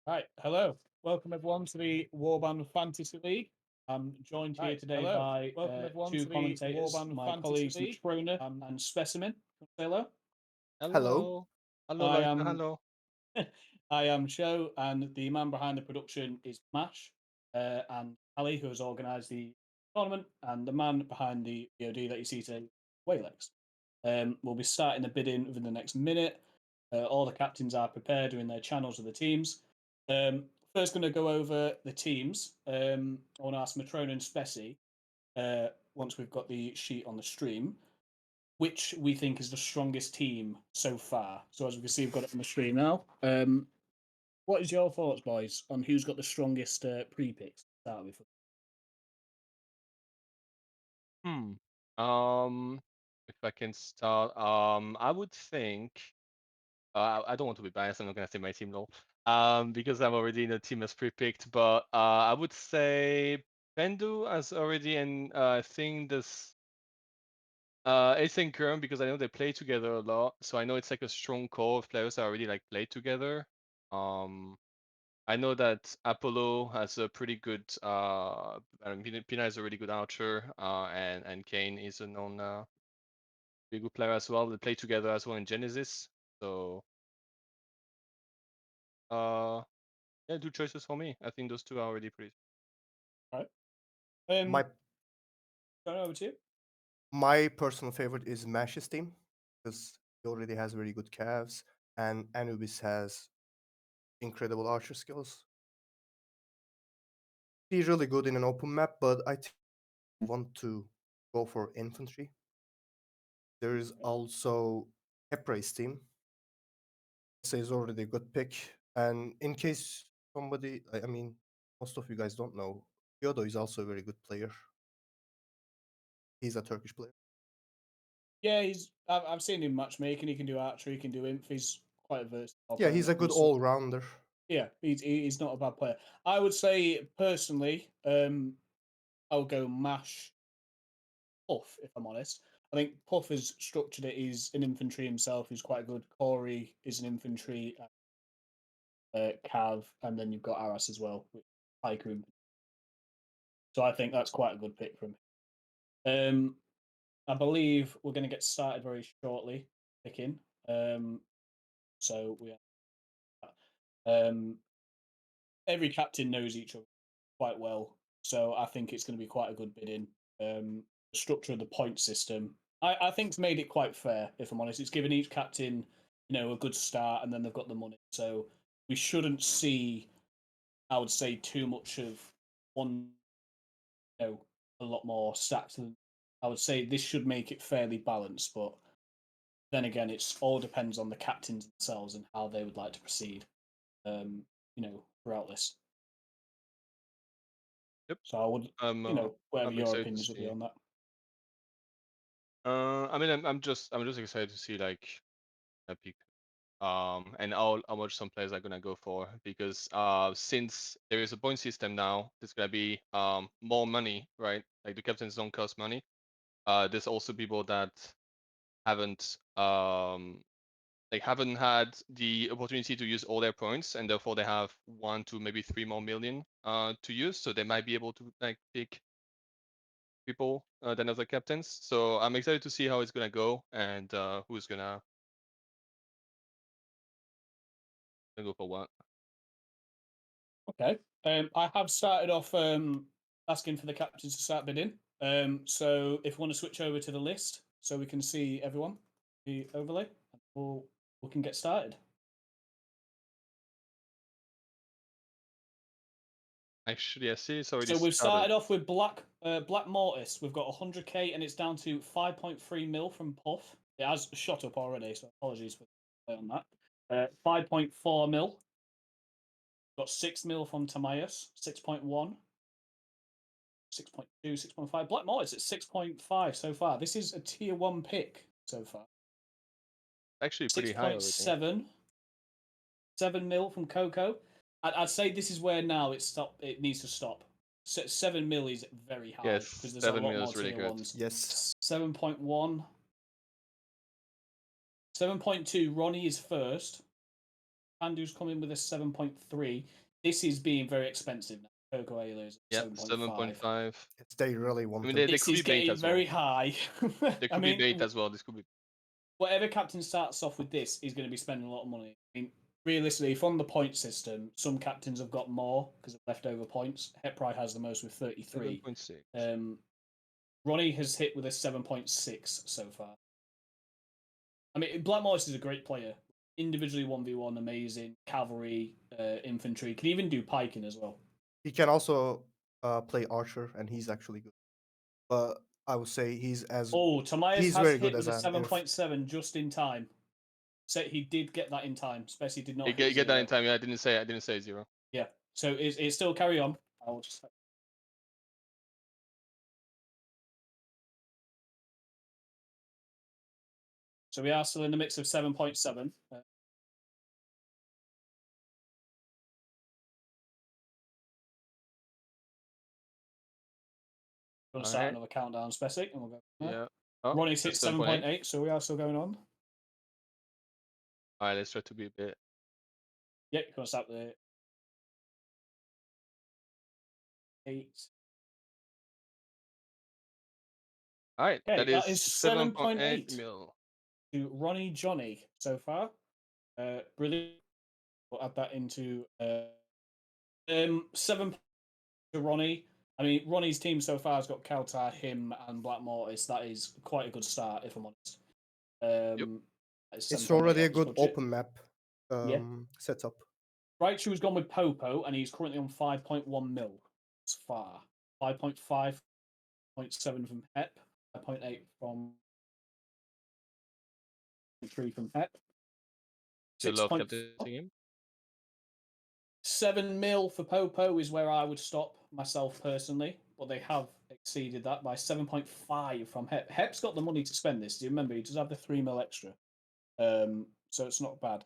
Right, hello. Welcome everyone to the Warband Fantasy League. I'm joined here today by two commentators, my colleagues Matrona and Specimen. Say hello. Hello. Hello. Hello, I Leute. am Hello. I am Show, and the man behind the production is Mash, and Ali, who has organised the tournament, and the man behind the VOD that you see today, Waylex. We'll be starting the bidding within the next minute. All the captains are prepared, doing their channels of the teams. First, going to go over the teams. I want to ask Matrona and Spessy, once we've got the sheet on the stream, which we think is the strongest team so far. So as we can see, we've got it on the screen now. What is your thoughts, boys, on who's got the strongest pre-picks to start with? Hmm. Um, if I can start, I would think. I don't want to be biased. I'm not gonna say my team though. Because I'm already in a team as pre-picked. But I would say Bendu as already, and I think this. Ace and Gurm, because I know they play together a lot, so I know it's like a strong core of players that already like play together. Um, I know that Apollo has a pretty good. I mean, Pina is a really good archer, and Kane is a known pretty good player as well. They play together as well in Genesis. So, uh, yeah, two choices for me. I think those two are already pretty. All right. My Going over to you. my personal favorite is Mash's team because he already has very good calves, and Anubis has incredible archer skills. He's really good in an open map, but I think I want to go for infantry. There is also Hepra's team. Say is already a good pick, and in case somebody, I mean, most of you guys don't know, Yodo is also a very good player. He's a Turkish player. Yeah, I've seen him matchmaking. He can do archery, he can do inf. He's quite a versatile Yeah, player when he's it a good comes to. all-rounder. Yeah, he's not a bad player. I would say personally, I'll go Mash Puff if I'm honest. I think Puff has structured it. He's an infantry himself. He's quite good. Corey is an infantry. Cav, and then you've got Aras as well, with Hiker. So I think that's quite a good pick from him. I believe we're going to get started very shortly picking. So we every captain knows each other quite well. So I think it's going to be quite a good bidding. The structure of the point system, I think, it's made it quite fair. If I'm honest, it's given each captain, a good start, and then they've got the money. So we shouldn't see, I would say, too much of one, a lot more stacked. I would say this should make it fairly balanced, but then again, it's all depends on the captains themselves and how they would like to proceed. Throughout this. Yep. So I would, whatever I'm your excited to opinions would be see. on that. I mean, I'm just excited to see like a pick and how much some players are gonna go for, because since there is a point system now, there's gonna be more money, right? Like the captains don't cost money. There's also people that haven't haven't had the opportunity to use all their points, and therefore they have 1 to maybe 3 more million to use, so they might be able to like pick people than other captains. So I'm excited to see how it's gonna go, and who's gonna go for what. Okay. I have started off asking for the captains to start bidding. So if we want to switch over to the list so we can see everyone, the overlay, we can get started. Actually, I see it's already So we've started. started off with Black Mortis. We've got 100k and it's down to 5.3 mil from Puff. It has shot up already, so apologies for the play on that. 5.4 mil. Got 6 mil from Tamias. 6.1. 6.2, 6.5. Black Mortis at 6.5 so far. This is a tier 1 pick so far. Actually pretty high already. 6.7. 7 mil from Coco. I'd say this is where now it needs to stop. 7 mil is very high because Yes, there's a 7 lot mil more is really tier good. ones. Yes. 7.1. 7.2. Ronnie is first. Pandu's coming with a 7.3. This is being very expensive now. Coco Ayla is Yep, 7.5. 7.5. If they really I want mean, to. they This could is be bait getting as well. very high. They I could be mean, bait as well. This could be. whatever captain starts off with this is going to be spending a lot of money. I mean, realistically, from the point system, some captains have got more because of leftover points. Hepri has the most with 33. 7.6. Ronnie has hit with a 7.6 so far. I mean, Black Morris is a great player. Individually 1v1, amazing. Cavalry, infantry. Can even do piking as well. He can also play archer, and he's actually good. But I would say Oh, Tamias he's has very good hit as with a an inf. 7.7 just in time. So he did get that in time. Especially did not You hit get that in 0. time. Yeah, I didn't say 0. Yeah. So it's still carry on. I'll just. So we are still in the mix of 7.7. Going to start Alright. another countdown, Spesic, and we'll go from there. Yeah. Oh, Ronnie's hit that's 7.8. 7.8, so we are still going on. Alright, let's try to be a bit. Yep, you're going to start the 8. Alright, Okay, that is that is 7.8 7.8 mil. to Ronnie Johnny so far. Brilliant. We'll add that into 7 to Ronnie. I mean, Ronnie's team so far has got Kautar, him, and Black Mortis. That is quite a good start, if I'm honest. Yep. It's 7.8 already on a this good budget. open map Yeah. setup. Raichu has gone with Popo, and he's currently on 5.1 mil. It's far. 5.5, 0.7 from Hep, 5.8 from 3 from Hep. Do you love 6.4. captaincy him? 7 mil for Popo is where I would stop myself personally, but they have exceeded that by 7.5 from Hep. Hep's got the money to spend this. Do you remember? He does have the 3 mil extra. So it's not bad.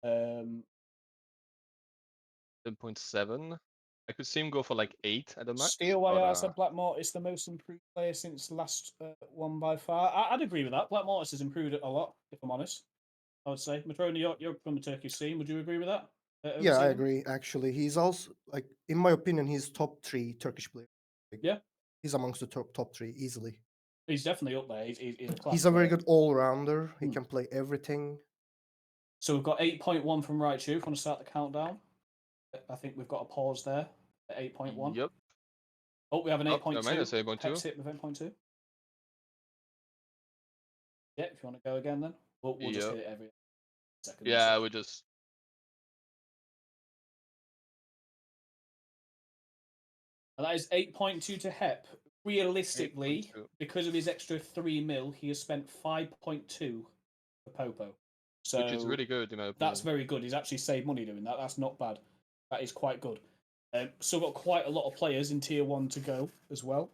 7.7. I could see him go for like 8 at the max. Steel But, Wire said Black Mortis the most improved player since last one by far. I'd agree with that. Black Mortis has improved a lot, if I'm honest. I would say. Matrona, you're from the Turkish scene. Would you agree with that? Yeah, I overseeing him? agree. Actually, he's also like, in my opinion, he's top 3 Turkish player. Like, Yeah, he's amongst the top 3 easily. he's definitely up there. He's a class He's a very player. good all rounder. He Hmm. can play everything. So we've got 8.1 from Raichu. If you want to start the countdown, I think we've got a pause there at 8.1. yep. Oh, we have an Oh, never mind, 8.2. that's 8.2. Pep's hit with 8.2. Yeah, if you want to go again, then we'll just Yep. hit it every second. Yeah, So. we just. And that is 8.2 to Hep. Realistically, 8.2. because of his extra 3 mil, he has spent 5.2 for Popo. So Which is really good in my opinion. that's very good. He's actually saved money doing that. That's not bad. That is quite good. Still got quite a lot of players in tier 1 to go as well.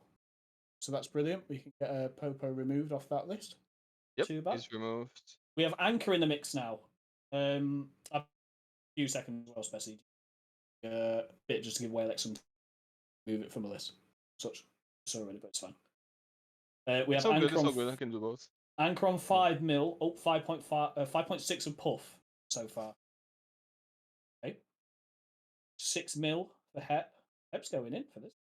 So that's brilliant. We can get Popo removed off that list. Yep, Too bad. he's removed. We have Anchor in the mix now. A few seconds as well, especially. Bit just to give Walex some move it from the list. Such. So already, but it's fine. We have It's all Anchor good, it's on all good. I can do both. Anchor on 5 mil. Oh, 5.5, 5.6 of Puff so far. Okay. 6 mil for Hep. Hep's going in for this.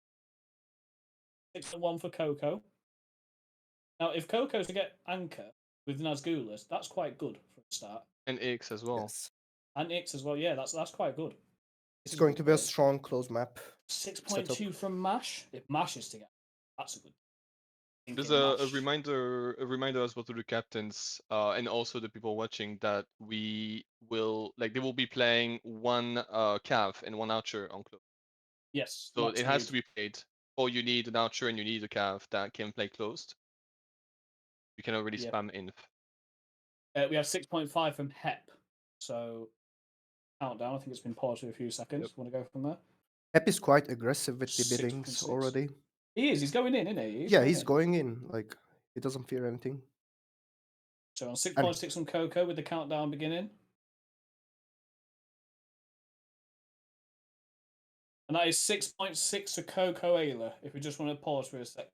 6.1 for Coco. Now, if Coco's to get Anchor with Nazgulas, that's quite good for a start. And X as well. Yes. And Ix as well, yeah, that's quite good. It's going to be a strong close map. 6.2 from Mash. If Mash is to get, that's a good. There's a reminder as well to the captains and also the people watching that we will they will be playing one cav and one archer on close. Yes. So it has to be played. Or you need an archer and you need a cav that can play closed. You can already spam inf. We have 6.5 from Hep. So countdown. I think it's been paused for a few seconds. Want to go from there? Hep is quite aggressive with the 6.6. biddings already. He is. He's going in, isn't he? He's going in. Like, he doesn't fear anything. So on 6.6 on Coco with the countdown beginning. And that is 6.6 to Coco Ayla. If we just want to pause for a sec.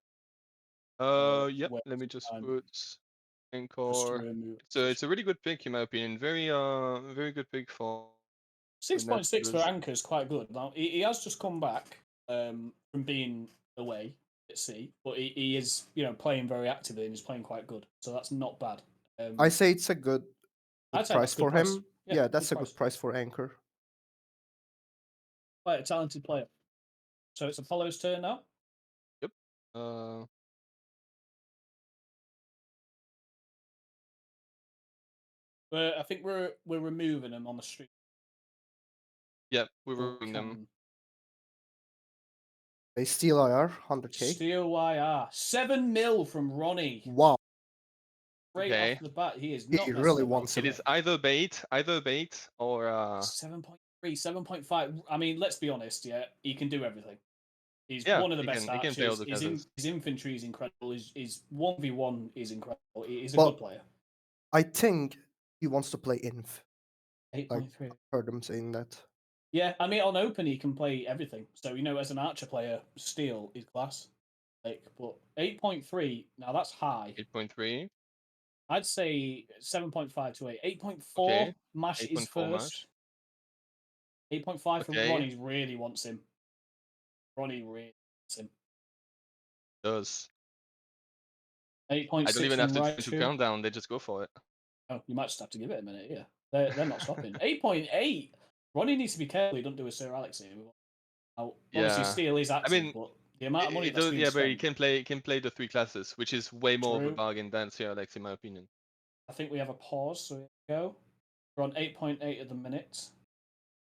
Yep. Let me just put Just to Encore. remove. So it's a really good pick in my opinion. Very good pick for 6.6 for Neptunus. Anchor is quite good. Now he has just come back from being away at sea, but he is playing very actively and he's playing quite good. So that's not bad. I say it's a good I'd say price that's a good for price. him. Yeah, Yeah, good that's a price. good price for Anchor. Quite a talented player. So it's Apollo's turn now. Yep. I think we're removing him on the street. Yeah, we're removing them. They steal IR, 100k. Steel YR. 7 mil from Ronnie. Wow, Straight Okay. off the bat, he is he not really messing about. wants It him. is either bait or 7.3, 7.5. I mean, let's be honest, yeah, he can do everything. He's yeah, one of the he best can play all archers. the classes. His infantry is incredible. His 1v1 is incredible. He's a Well, good player. I think he wants to play Inf. Like, 8.3. I heard him saying that. Yeah, I mean, on open, he can play everything. So, as an archer player, steel is class. But 8.3, now that's high. 8.3. I'd say 7.5 to 8. 8.4, Okay. Mash is 8.4 first. mash. 8.5 for Okay. Ronnie really wants him. Ronnie really wants him. Does. 8.6 I don't even have from to do into Raichu. countdown. They just go for it. Oh, you might just have to give it a minute, yeah. They're not stopping. 8.8! Ronnie needs to be careful he don't do a Sir Alex here. Now, obviously, Yeah. Steel is I active, mean, but the amount of money it that's does. being Yeah, but he spent, can play the 3 classes, which is way more of a true. bargain than Sir Alex, in my opinion. I think we have a pause, so here we go. We're on 8.8 at the minute.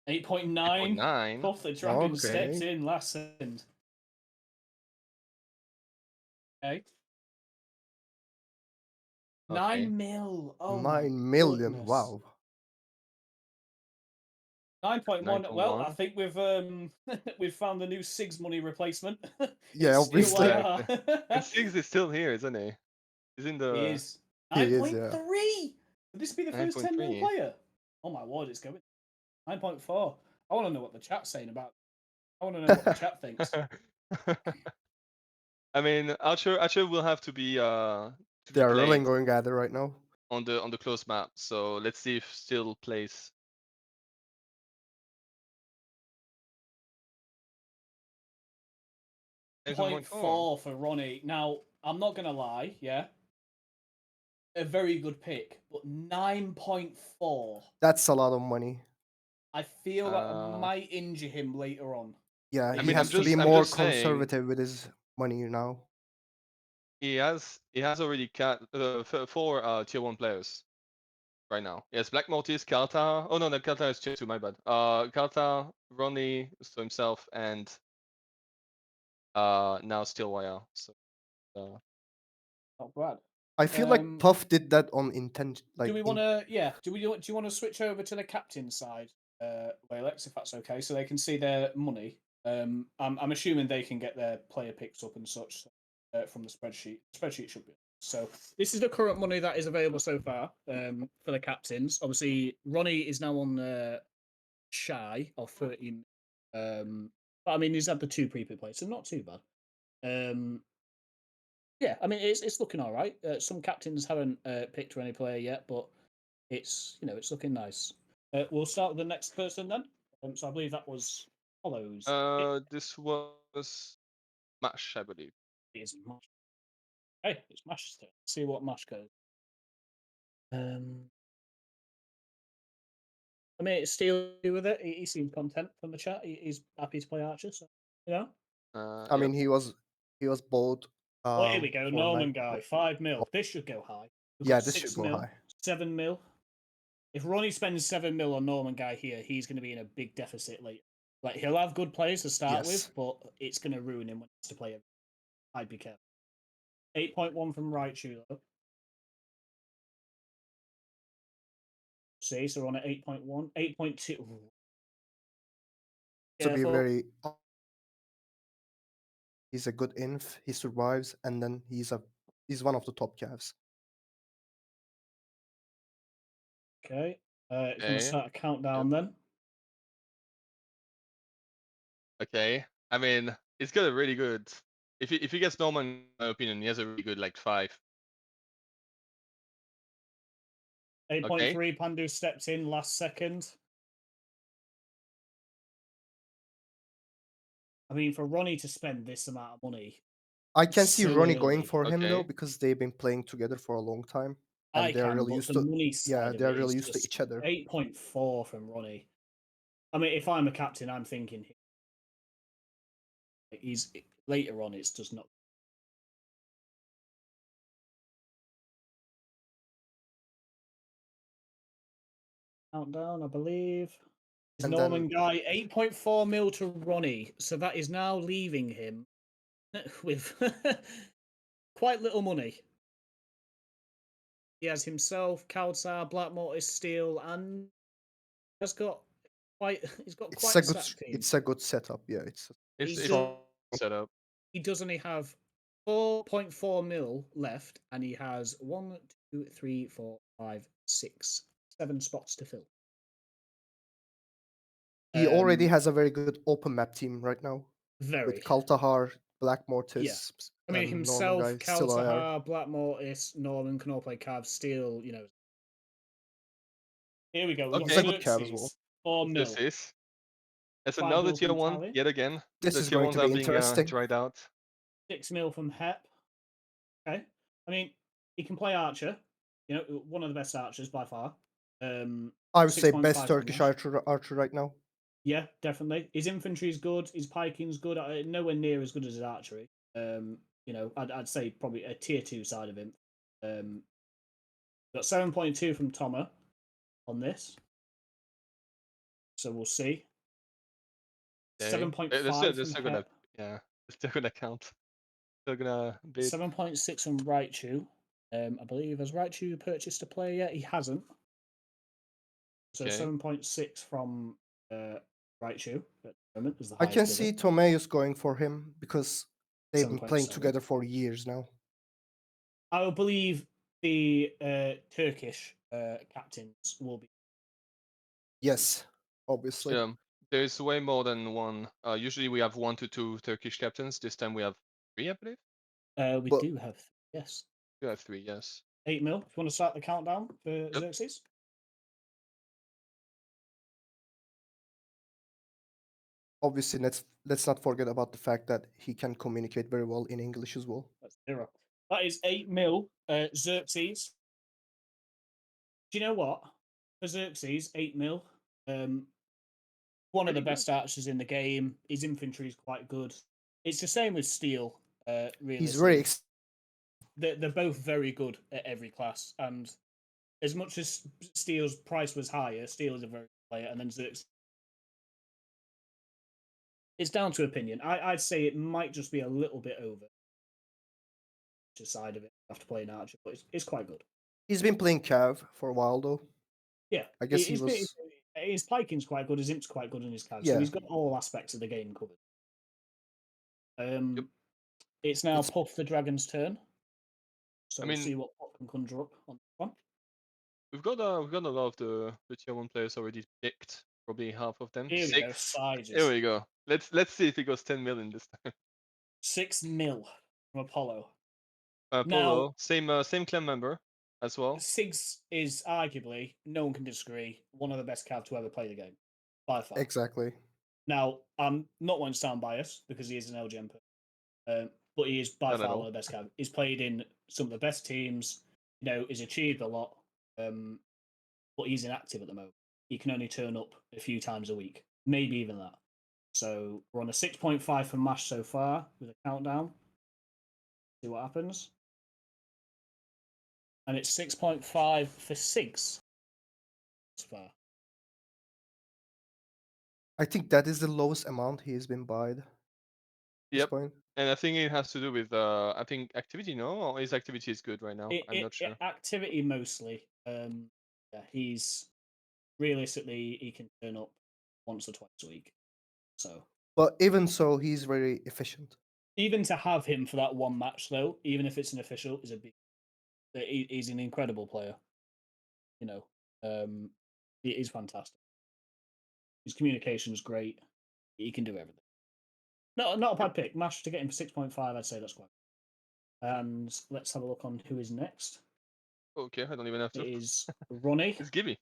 8.9. 8.9. Puff the Dragon Okay. steps in last second. Okay. 9 mil. Oh my 9 million, goodness. wow. 9.1. Well, I 9.1. think we've we've found the new Sigs money replacement. Yeah, It's Steel obviously. Exactly. YR. And Six is still here, isn't he? He's in He the is He is, yeah. 9.3. Could this be the first 10 mil 9.3. player? Oh my word, it's going 9.4. I want to know what the chat's saying about. I want to know what the chat thinks. I mean, Archer will have to be They are really played going at it right now. on the close map. So let's see if still plays. Point 4 for Ronnie. Now, I'm not gonna lie, yeah. A very good pick, but 9.4. That's a lot of money. I feel that Uh, might injure him later on. Yeah, I he mean, has to be I'm more just saying conservative with his money now. he has already cut 4 tier 1 players right now. Yes, Black Mortis, Karta. Oh no, no, Karta is tier 2. My bad. Karta, Ronnie, so himself, and now still YR. So. Not bad. I feel like Puff did that on intent. Like, Do we want to? Yeah. Do you want to switch over to the captain side, Walex, if that's okay, so they can see their money? I'm assuming they can get their player picks up and such from the spreadsheet. The spreadsheet should be. So this is the current money that is available so far for the captains. Obviously, Ronnie is now on shy of 13. But I mean, he's had the 2 prepaid plays, so not too bad. Yeah, I mean, it's looking all right. Some captains haven't picked any player yet, but it's looking nice. We'll start with the next person then. So I believe that was Follows. This was Mash, I believe. It is Mash. Hey, it's Mash's turn. See what Mash goes. I mean, it's Steel with it. He seemed content from the chat. He's happy to play Archer, so I Yep. mean, he was bold. Oh, here we go. For Norman like, guy, 5 mil. This should go high. We've yeah, got this should 6 go mil, high. 7 mil. If Ronnie spends 7 mil on Norman guy here, he's going to be in a big deficit later. Like, he'll have good players to start Yes. with, but it's going to ruin him when he has to play him. I'd be careful. 8.1 from Raichu, though. See, so we're on at 8.1. 8.2. To be very, he's a good inf. He survives, and then he's one of the top calves. Okay. It's going to Okay. start a countdown then. Okay. I mean, it's got a really good. If he gets Norman, in my opinion, he has a really good like 5. 8.3, Pandu steps in last second. I mean, for Ronnie to spend this amount of money I can see so Ronnie going early, for him though Okay. because they've been playing together for a long time, I and they're can, really but used the to. money Yeah, side of they're it is really used to just each other. 8.4 from Ronnie. I mean, if I'm a captain, I'm thinking he's later on. It's just not. Countdown, I believe. Is And Norman then Guy 8.4 mil to Ronnie, so that is now leaving him with quite little money. He has himself, Kalsar, Black Mortis, Steel, and has got he's got it's quite a a stacked team. it's a good setup. Yeah, it's It's He's it's just, setup. he does only have 4.4 mil left, and he has 1, 2, 3, 4, 5, 6, 7 spots to fill. he already Um, has a very good open map team right now with very. Kaltahar, Black Yeah. Mortis, I mean, and Norman himself, Guy still are. Kalsahar, Black Mortis, Norman can all play Cav, Steel, Here we go. We've got He's a Okay. good cab as well. Xerxes, 4 This mil. is. It's 5 another mil tier from one Tally, yet again. This The is tier going ones to are be being interesting. dried out. 6 mil from Hep. Okay. I mean, he can play Archer, one of the best archers by far. I would say best 6.5 from Turkish Nash. archer right now. Yeah, definitely. His infantry is good. His piking's good. Nowhere near as good as his archery. I'd say probably a tier 2 side of him. Got 7.2 from Toma on this. So we'll see. Okay. 7.5 They're from still gonna, Hep. yeah, they're still gonna count. They're gonna bid. 7.6 from Raichu. I believe, has Raichu purchased a player yet? He hasn't. So Okay. 7.6 from Raichu at the moment is the I highest can bidder. see Tomeus going for him because they've been playing 7.7. together for years now. I will believe the Turkish captains will be. Yes, obviously. There's way more than one. Usually we have 1 to 2 Turkish captains. This time we have 3, I believe. We But do have, yes. We have 3, yes. 8 mil. If you want to start the countdown for Xerxes? obviously, let's not forget about the fact that he can communicate very well in English as well. That's 0. That is 8 mil. Xerxes. Do you know what? For Xerxes, 8 mil. One of the Pretty good. best archers in the game. His infantry is quite good. It's the same with Steel, He's very realistically. They're both very good at every class. And as much as Steel's price was higher, Steel is a very good player. And then Xerxes. It's down to opinion. I'd say it might just be a little bit over the side of it after playing Archer, but it's quite good. He's been playing Cav for a while though. Yeah. I guess he was. His piking's quite good, his imp's quite good, and his card. So Yeah, he's got all aspects of the game covered. Yep. It's now it's Puff the Dragon's turn. So I we'll mean, see what Puff can conjure up on this one. we've got a lot of the tier 1 players already picked. Probably half of them. Here we go. 6. Sizes. Here we go. Let's see if he goes 10 million this time. 6 mil from Apollo. Polo, same clan member as well. 6 is arguably, no one can disagree, one of the best Cav to ever play the game. By far. exactly. Now, I'm not one to sound biased because he is an LGM but he is by Not at far all. one of the best Cav. He's played in some of the best teams, he's achieved a lot, but he's inactive at the moment. He can only turn up a few times a week, maybe even that. So we're on a 6.5 for Mash so far with a countdown. See what happens. And it's 6.5 for Sigs so far. I think that is the lowest amount he has been buyed. At this Yep. point. And I think it has to do with I think activity, no? Or his activity is good right now. I'm not sure. Activity mostly. Yeah, he's realistically he can turn up once or twice a week. So But even so, he's very efficient. even to have him for that one match, though, even if it's an official, is a big. He's an incredible player. He's fantastic. His communication is great. He can do everything. Not a bad pick. Mash to get him for 6.5. I'd say that's quite. And let's have a look on who is next. Okay, I don't even have It to. is Ronnie. It's Gibby.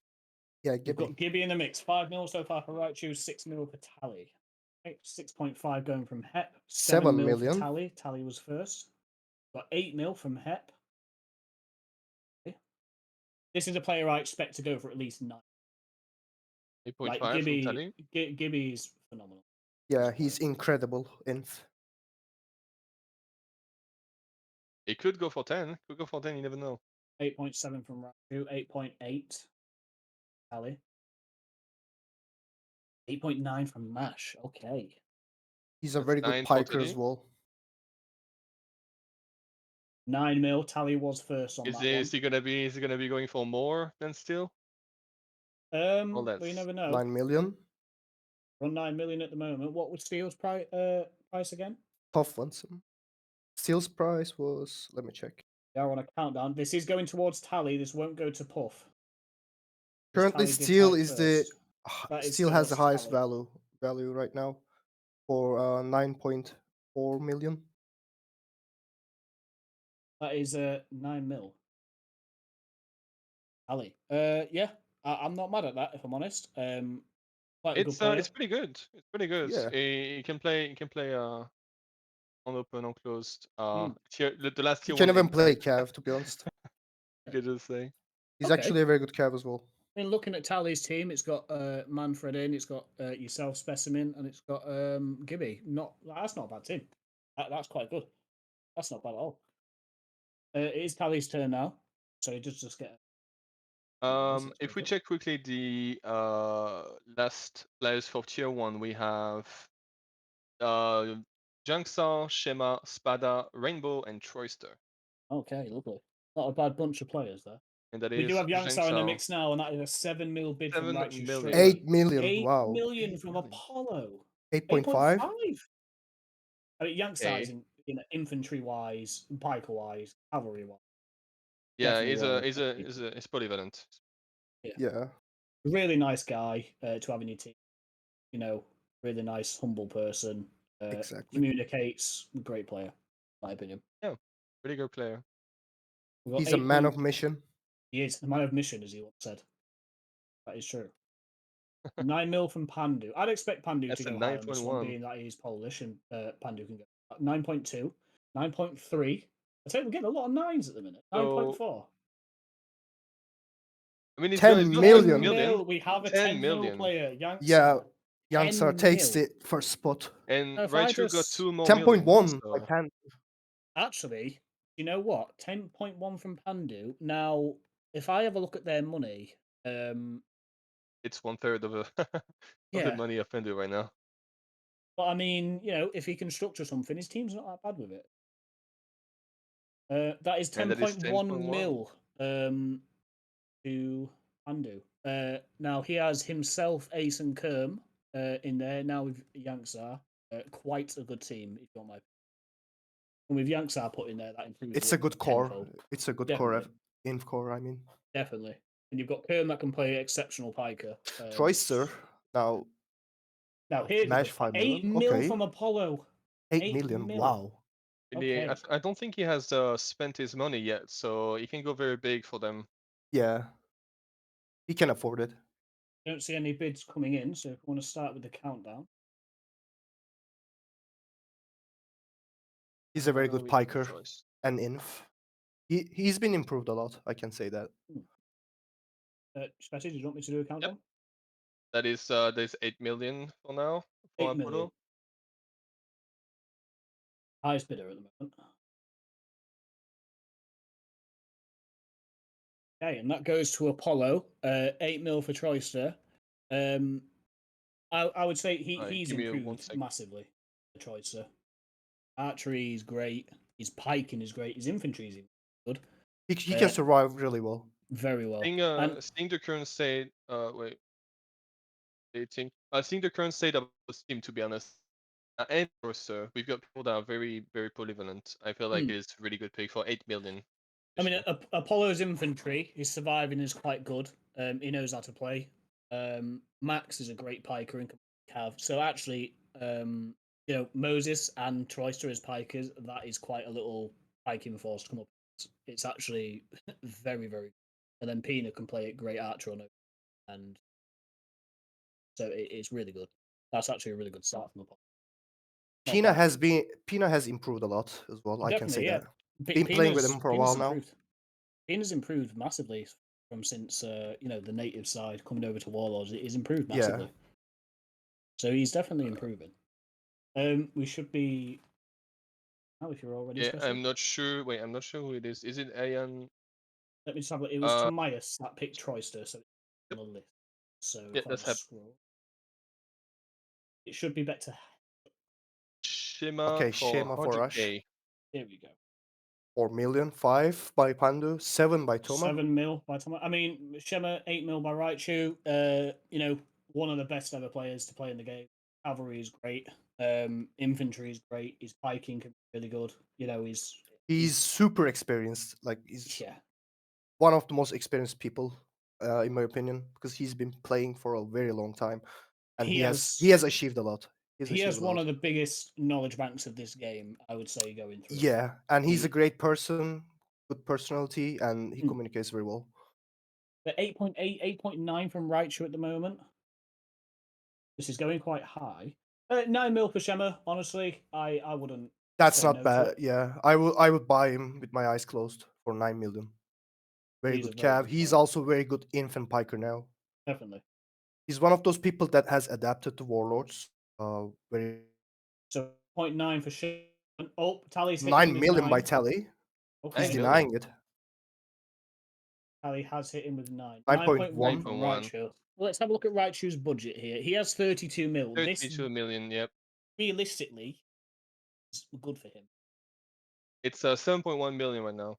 Yeah, We've Gibby. got Gibby in the mix. 5 mil so far for Raichu, 6 mil for Tally. Okay, 6.5 going from Hep. 7 7 mil for million. Tally. Tally was first. Got 8 mil from Hep. Okay. This is a player I expect to go for at least 9. Like 8.5 from Gibby, Tally. Gibby is phenomenal. Yeah, he's incredible. Inf. It could go for 10. Could go for 10. You never know. 8.7 from Raju. 8.8 Tally. 8.9 from Mash. Okay. He's a That's very good 9 for piker as Tally. well. 9 mil. Tally was first on Is that he, one. is he gonna be? Is he gonna be going for more than still? Well, Well, you that's never know. 9 million. We're on 9 million at the moment. What was Steel's price again? Tough ones. Steel's price was. Let me check. Yeah, we're on a countdown. This is going towards Tally. This won't go to Puff. 'Cause Currently, Tally did Steel pike is the first. That is Steel has the towards highest Tally. value right now for 9.4 million. That is 9 mil. Tally. Yeah, I'm not mad at that if I'm honest. Quite a good player. it's pretty good. It's pretty good. Yeah. He can play. He can play on open, on closed. Mm. The last He tier can one even in play Cav, to be honest. I could just say. He's Okay. actually a very good Cav as well. I mean, looking at Tally's team, it's got Manfred in, it's got yourself Specimen, and it's got Gibby. That's not a bad team. That's quite good. That's not bad at all. It is Tally's turn now, so he does just get. If we check quickly the last players for tier one, we have Junksar, Shema, Spada, Rainbow, and Troyster. Okay, lovely. Not a bad bunch of players there. And that We do is have Youngstar in the Junksar. mix now, and that is a 7 mil bid from 7 Raichu million. straight away. 8 million. 8 Wow. million 8 from million. Apollo. 8.5. 8.5. I mean, Youngstar is Okay. in infantry wise, piker wise, cavalry wise. Yeah, Definitely he's polyvalent. Yeah. really nice guy to have in your team. You know, really nice, humble person. Exactly. Communicates, great player, in my opinion. Yeah, pretty good player. He's a man of mission. He is a man of mission, as he once said. That is true. 9 mil from Pandu. I'd expect Pandu That's to a go higher on this one, 9.1. being that he's Polish, and Pandu can go 9.2, 9.3. I tell you, we're getting a lot of nines at the minute. So 9.4. I mean, 10 it's million. 10 mil. We have a 10 mil million. player. Youngstar. Yeah. Youngstar 10 takes mil. the first spot. And If I Raichu got just 2 more million. 10.1 by So Pan. actually, you know what? 10.1 from Pandu. Now, if I have a look at their money, it's 1/3 of the of the yeah. money of Fendu right now. But I mean, you know, if he can structure something, his team's not that bad with it. That is And that is 10.1 10.1. mil to Pandu. Now he has himself, Ace and Kerm in there. Now with Yanksar, quite a good team, if you want my. And with Yanksar put in there, that improves. It's a it good core. tenfold. It's a good Definitely. core. Inf core, I mean. Definitely. And you've got Kerm that can play exceptional piker. Troyster. Now, Now here's Smash a 5 8 million. mil Okay. from Apollo. 8 million. mil. Wow. Okay. I don't think he has spent his money yet, so he can go very big for them. Yeah. He can afford it. Don't see any bids coming in, so if we want to start with the countdown. He's a very We good have piker choice. and inf. He's been improved a lot. I can say that. Spetty, do you want me to do a countdown? That is there's 8 million for now for 8 million. Apollo. Highest bidder at the moment. Okay, and that goes to Apollo. 8 mil for Troyster. I would say he's Give me one improved second. massively. Troyster. Archery is great. His piking is great. His infantry is good. He can survive really well. Very well. Seeing the current state, wait, seeing the current state of the team, to be honest, and also we've got people that are very, very polyvalent. I feel like it's really good pick for 8 million. I mean, Apollo's infantry, his surviving is quite good. He knows how to play. Max is a great piker and can have. So actually, you know, Moses and Troyster as pikers, that is quite a little piking force to come up. It's actually very, very. And then Pina can play a great archer on it, and so it's really good. That's actually a really good start from Apollo. Pina has improved a lot as well. I can say Definitely, yeah. that. Been playing with him for a while now. Improved. Pina's improved massively from since the native side coming over to Warlords. It is improved massively. Yeah. So he's definitely improving. We should be. Oh, if you're already Yeah, special. I'm not sure. Wait, I'm not sure who it is. Is it Ayan? Let me just have a look. It was Tomias that picked Troyster, so it's on the list. So Yeah, if I that's just scroll, it should be better. Shima Okay, for Shema for Rush. 40K. Here we go. 4 million, 5 by Pandu, 7 by Toma. 7 mil by Tomias. I mean, Shema 8 mil by Raichu. One of the best ever players to play in the game. Cavalry is great. Infantry is great. His piking can be really good. He's super experienced. Like he's yeah. one of the most experienced people, in my opinion, because he's been playing for a very long time, and he has achieved a lot. He has one of the biggest knowledge banks of this game, I would say, going through. Yeah, and he's a great person, good personality, and he Mm. communicates very well. But 8.8, 8.9 from Raichu at the moment. This is going quite high. 9 mil for Shema, honestly, I wouldn't. That's say not no to bad. it. Yeah, I would buy him with my eyes closed for 9 million. Very He's a good very cav. good He's player. also very good infant piker now. Definitely. He's one of those people that has adapted to Warlords. Very So 0.9 for Shema. Oh, Tally's hit him 9 with million by 9. Tally. Okay. He's 9 denying million. it. Tally has hit him with 9. 9.1 from 9.1. Raichu. Well, let's have a look at Raichu's budget here. He has 32 mil. 32 million, yep. Realistically, is good for him. It's 7.1 million right now.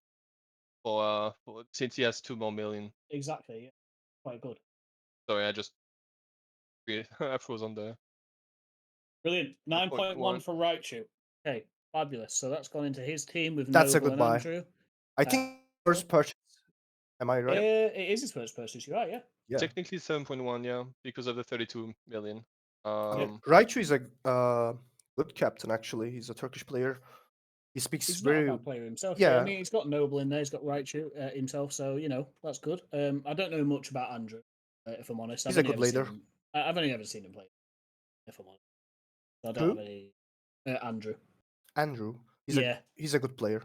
For since he has 2 more million. Exactly. Yeah. Quite good. Sorry, I froze on there. Brilliant. 9.1 for Raichu. Okay, fabulous. So that's gone into his team with That's a Noble good and buy. Andrew. I think first purchase. Am I right? It is his first purchase. You're right. Yeah. Yeah. Technically 7.1, yeah, because of the 32 million. Raichu is a good captain actually. He's a Turkish player. He speaks He's very not a bad player himself. yeah. I mean, he's got Noble in there. He's got Raichu himself. So that's good. I don't know much about Andrew, if I'm honest. He's a good leader. I've only ever seen him play. If I'm honest, I don't have any. Andrew. Andrew. He's a good player.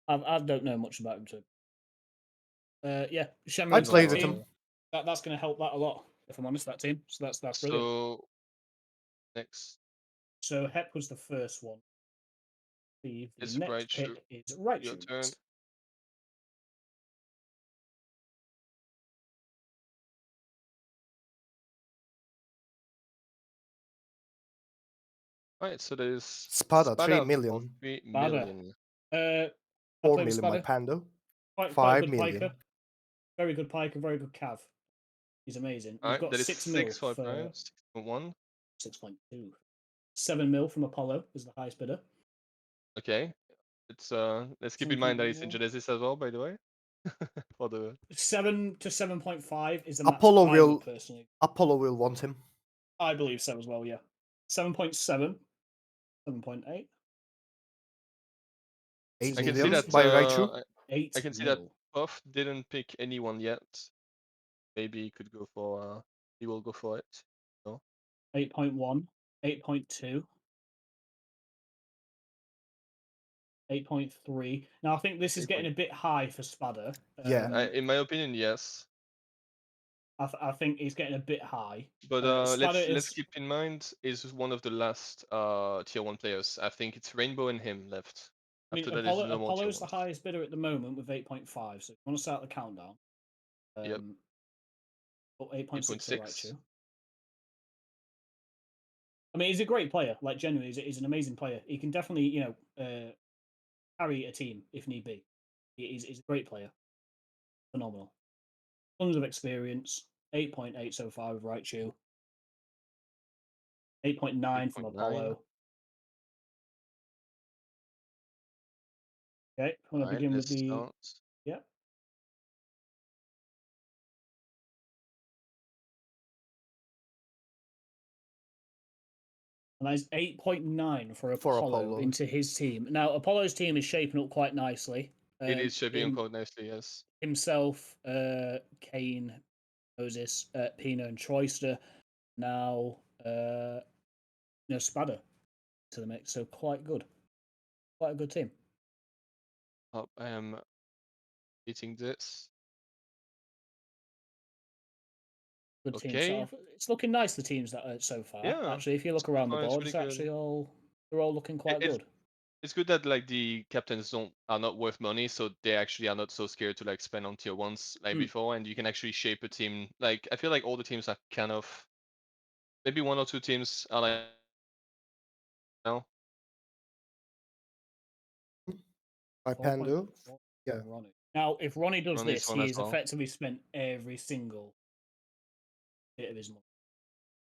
I don't know much about him too. Yeah, I Shenmue's played that with team. him. That's going to help that a lot. If I'm honest, that team. So that's brilliant. So next. So Hep was the first one. The It's next Raichu. pick is Raichu. Your turn. Alright, so there's Spada, 3 for million. 3 Spada. million. 4 million by Pando. Quite 5 good million. piker. Very good piker, very good cav. He's amazing. We've Alright, got that is 6 mil 6 for 6.1. 6.2. 7 mil from Apollo is the highest bidder. Okay. It's let's keep in mind that it's in Genesis as well, by the way. For the 7 to 7.5 is the max Apollo I will would personally. Apollo will want him. I believe so as well, yeah. 7.7, 7.8. 8 I can see million that by Raichu. 8 I can see that Puff didn't pick anyone yet. Maybe he could go for he will go for it. No? 8.1, 8.2, 8.3. Now I think this is getting a bit high for Spada. Yeah. In my opinion, yes. I think he's getting a bit high. But let's keep in mind is one of the last tier 1 players. I think it's Rainbow and him left. I mean, After that, there's no more tier Apollo's the 1s. highest bidder at the moment with 8.5. So if you want to start the countdown. Yep. 8.6 for Raichu. I mean, he's a great player. Like, genuinely, he's an amazing player. He can definitely, carry a team if need be. He's a great player. Phenomenal. Tons of experience. 8.8 so far with Raichu. 8.9 from 8.9. Apollo. Okay, I'm going to begin with the. Start. Yeah. And that's 8.9 for Apollo into his team. Now, Apollo's team is shaping up quite nicely. It is shaping up quite nicely, yes. Himself, Kane, Moses, Pino, and Troyster. Now, Spada to the mix. So quite good. Quite a good team. Oh, I am eating this. Good team Okay. start off. It's looking nice, the teams that are so far. Yeah. Actually, if you look So around the far it's board, really it's good. actually they're all looking quite It's good. it's good that like the captains are not worth money, so they actually are not so scared to like spend on tier ones like Mm. before, and you can actually shape a team. Like I feel like all the teams are kind of maybe one or two teams are like now. By 4.4 Pando. Yeah. Ronnie. Now, if Ronnie does On this this, one he as has well. effectively spent every single bit of his money.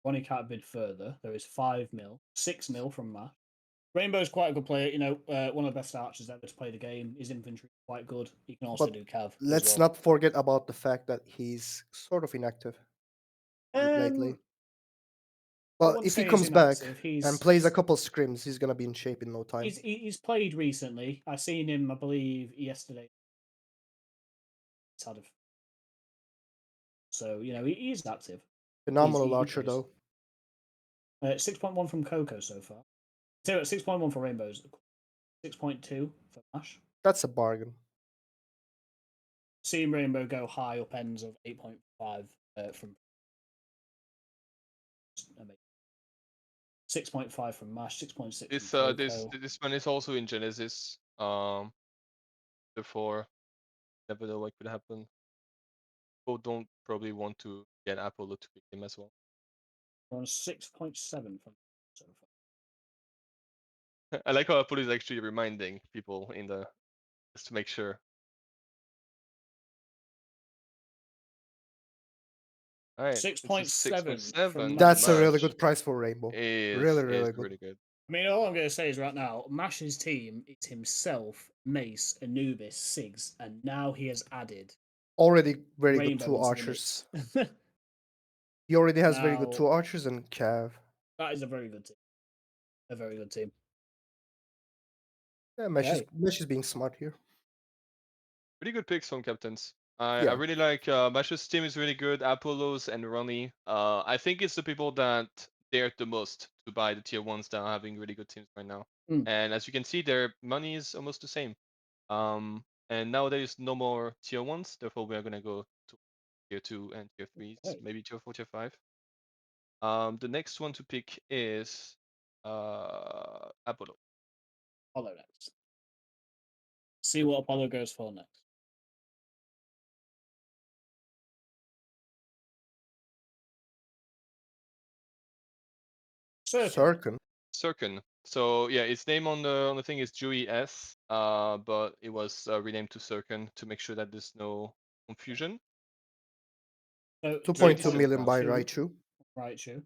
Ronnie can't bid further. There is 5 mil, 6 mil from Matt. Rainbow's quite a good player. One of the best archers ever to play the game. His infantry is quite good. He can also But do cav as let's well. not forget about the fact that he's sort of inactive lately. I But wouldn't if he say he's comes back inactive. and plays a couple scrims, he's gonna be in shape in no time. He's played recently. I seen him, I believe, yesterday. So he's active. Phenomenal He archer plays. though. 6.1 from Coco so far. So 6.1 for Rainbows. 6.2 for Mash. That's a bargain. Seeing Rainbow go high up ends of 8.5 from 6.5 from Mash, 6.6 from Coco. This one is also in Genesis. Therefore, never know what could happen. People don't probably want to get Apollo to pick him as well. We're on 6.7 from so far. I like how Apollo is actually reminding people in the just to make sure. All right, it's a 6.7 from 6.7 from That's a really Mash. good price for Rainbow. Is Really good. really good. I mean, all I'm going to say is right now, Mash's team is himself, Mace, Anubis, Sigs, and now he has added Already very good Rainbow 2 into archers. the mix. He already has very good Now, 2 archers and Cav. that is a very good team. A very good team. Yeah, Okay. Mesh is being smart here. Pretty good picks from captains. I Yeah. really like Mash's team is really good. Apollo's and Ronnie. I think it's the people that dared the most to buy the tier ones that are having really good teams right now. Mm. And as you can see, their money is almost the same. And now there is no more tier ones, therefore we are gonna go to tier 2 and tier 3s, Okay. maybe tier 4, tier 5. The next one to pick is Apollo. Apollo next. See what Apollo goes for next. Circun. Circun. So yeah, its name on the thing is Dewey S, but it was renamed to Circun to make sure that there's no confusion. So 2.2 decent million by craft. Raichu. Raichu.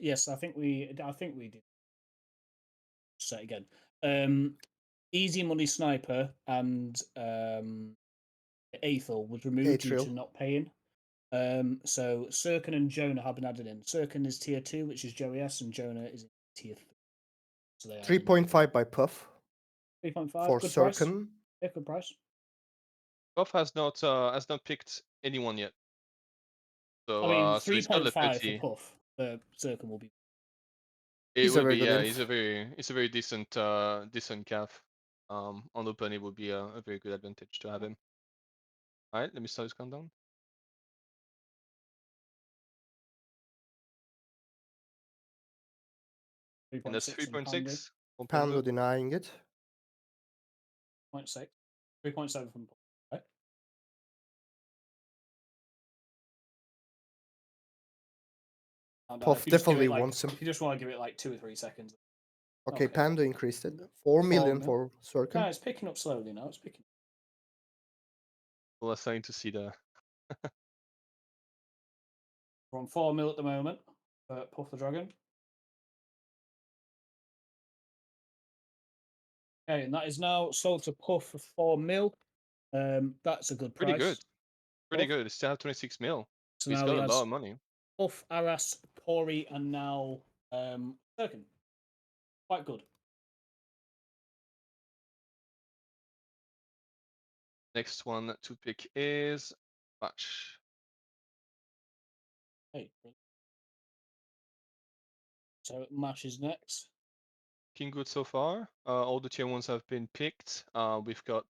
Yes, I think we did. Say it again. Easy Money Sniper and Aethel was removed due Atrial. to not paying. So Sirkin and Jonah have been added in. Sirkin is tier 2, which is Joey S, and Jonah is tier 3. So they are 3.5 by Puff 3.5. for Good price. Circun. Yeah, good price. Buff has not picked anyone yet. So I mean, so he's got 3.5 for liquidity. Puff. Sirkin will be. It He's a will very be, good yeah. inf. It's a very decent decent calf. On open it would be a very good advantage to have him. All right, let me start this countdown. And that's 3.6 from Pandu. 3.6 from Pando Pando. denying it. 0.6. 3.7 from Puff. Right? And, Puff if you just give definitely it like, wants him. if you just want to give it like 2 or 3 seconds. Okay, Okay. Pando increased it. 4 million mil. for Circun. No, it's picking up slowly now. It's picking. We're starting to see the We're on 4 mil at the moment. Puff the Dragon. Okay, and that is now sold to Puff for 4 mil. That's a good price. pretty good. Pretty Puff. good. It's still have 26 mil. So He's now got he a has lot of money. Puff, Aras, Pori, and now Sirkin. Quite good. Next one to pick is Match. Hey, So Mash is next. Looking good so far. All the tier 1s have been picked. We've got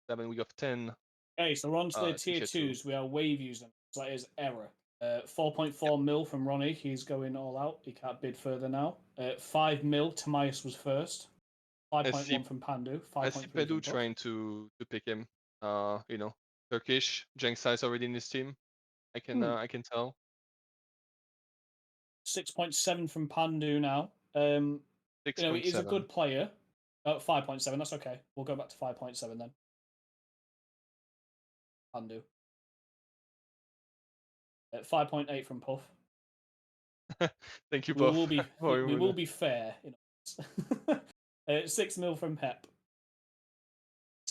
7, we got 10 Okay, so we're on to the tier tier 2. 2s. We are wave using. So that is error. 4.4 mil from Ronnie. He's going all out. He can't bid further now. 5 mil. Tamias was first. I see 5.1 from Pandu. I see 5.3 from Pedu Puff. trying to pick him. You know, Turkish. Jenksai's already in his team. I can tell. 6.7 from Pandu now. He's a 6.7. good player. 5.7. That's okay. We'll go back to 5.7 then. Pandu. 5.8 from Puff. Thank you We both. will be for we will be fair. 6 mil from Hep.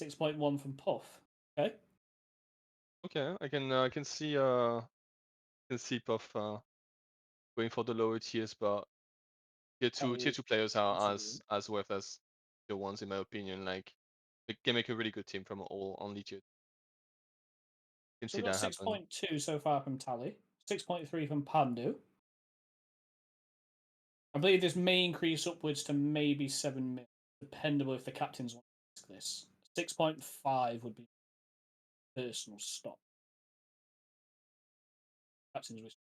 6.1 from Puff. Okay. Okay, I can see Puff going for the lower tiers, but tier two players are as worth as the ones in my opinion. Like they can make a really good team from all only tier. Can So see we've got that happen. 6.2 so far from Tally. 6.3 from Pandu. I believe this may increase upwards to maybe 7 mil, dependable if the captains want to risk this. 6.5 would be personal stop. Captain's risk.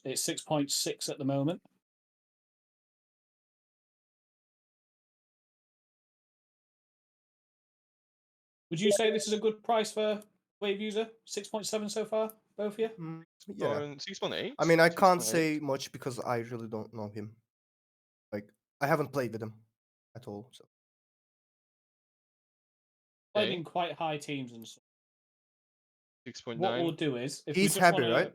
It's 6.6 at the moment. Would you say this is a good price for Wave user? 6.7 so far, both of you? Yeah. Or 6.8. I mean, I can't 6.8. say much because I really don't know him. Like, I haven't played with him at all. So Played Okay. in quite high teams and stuff. 6.9. What we'll do is, if we he's just happy, want to right?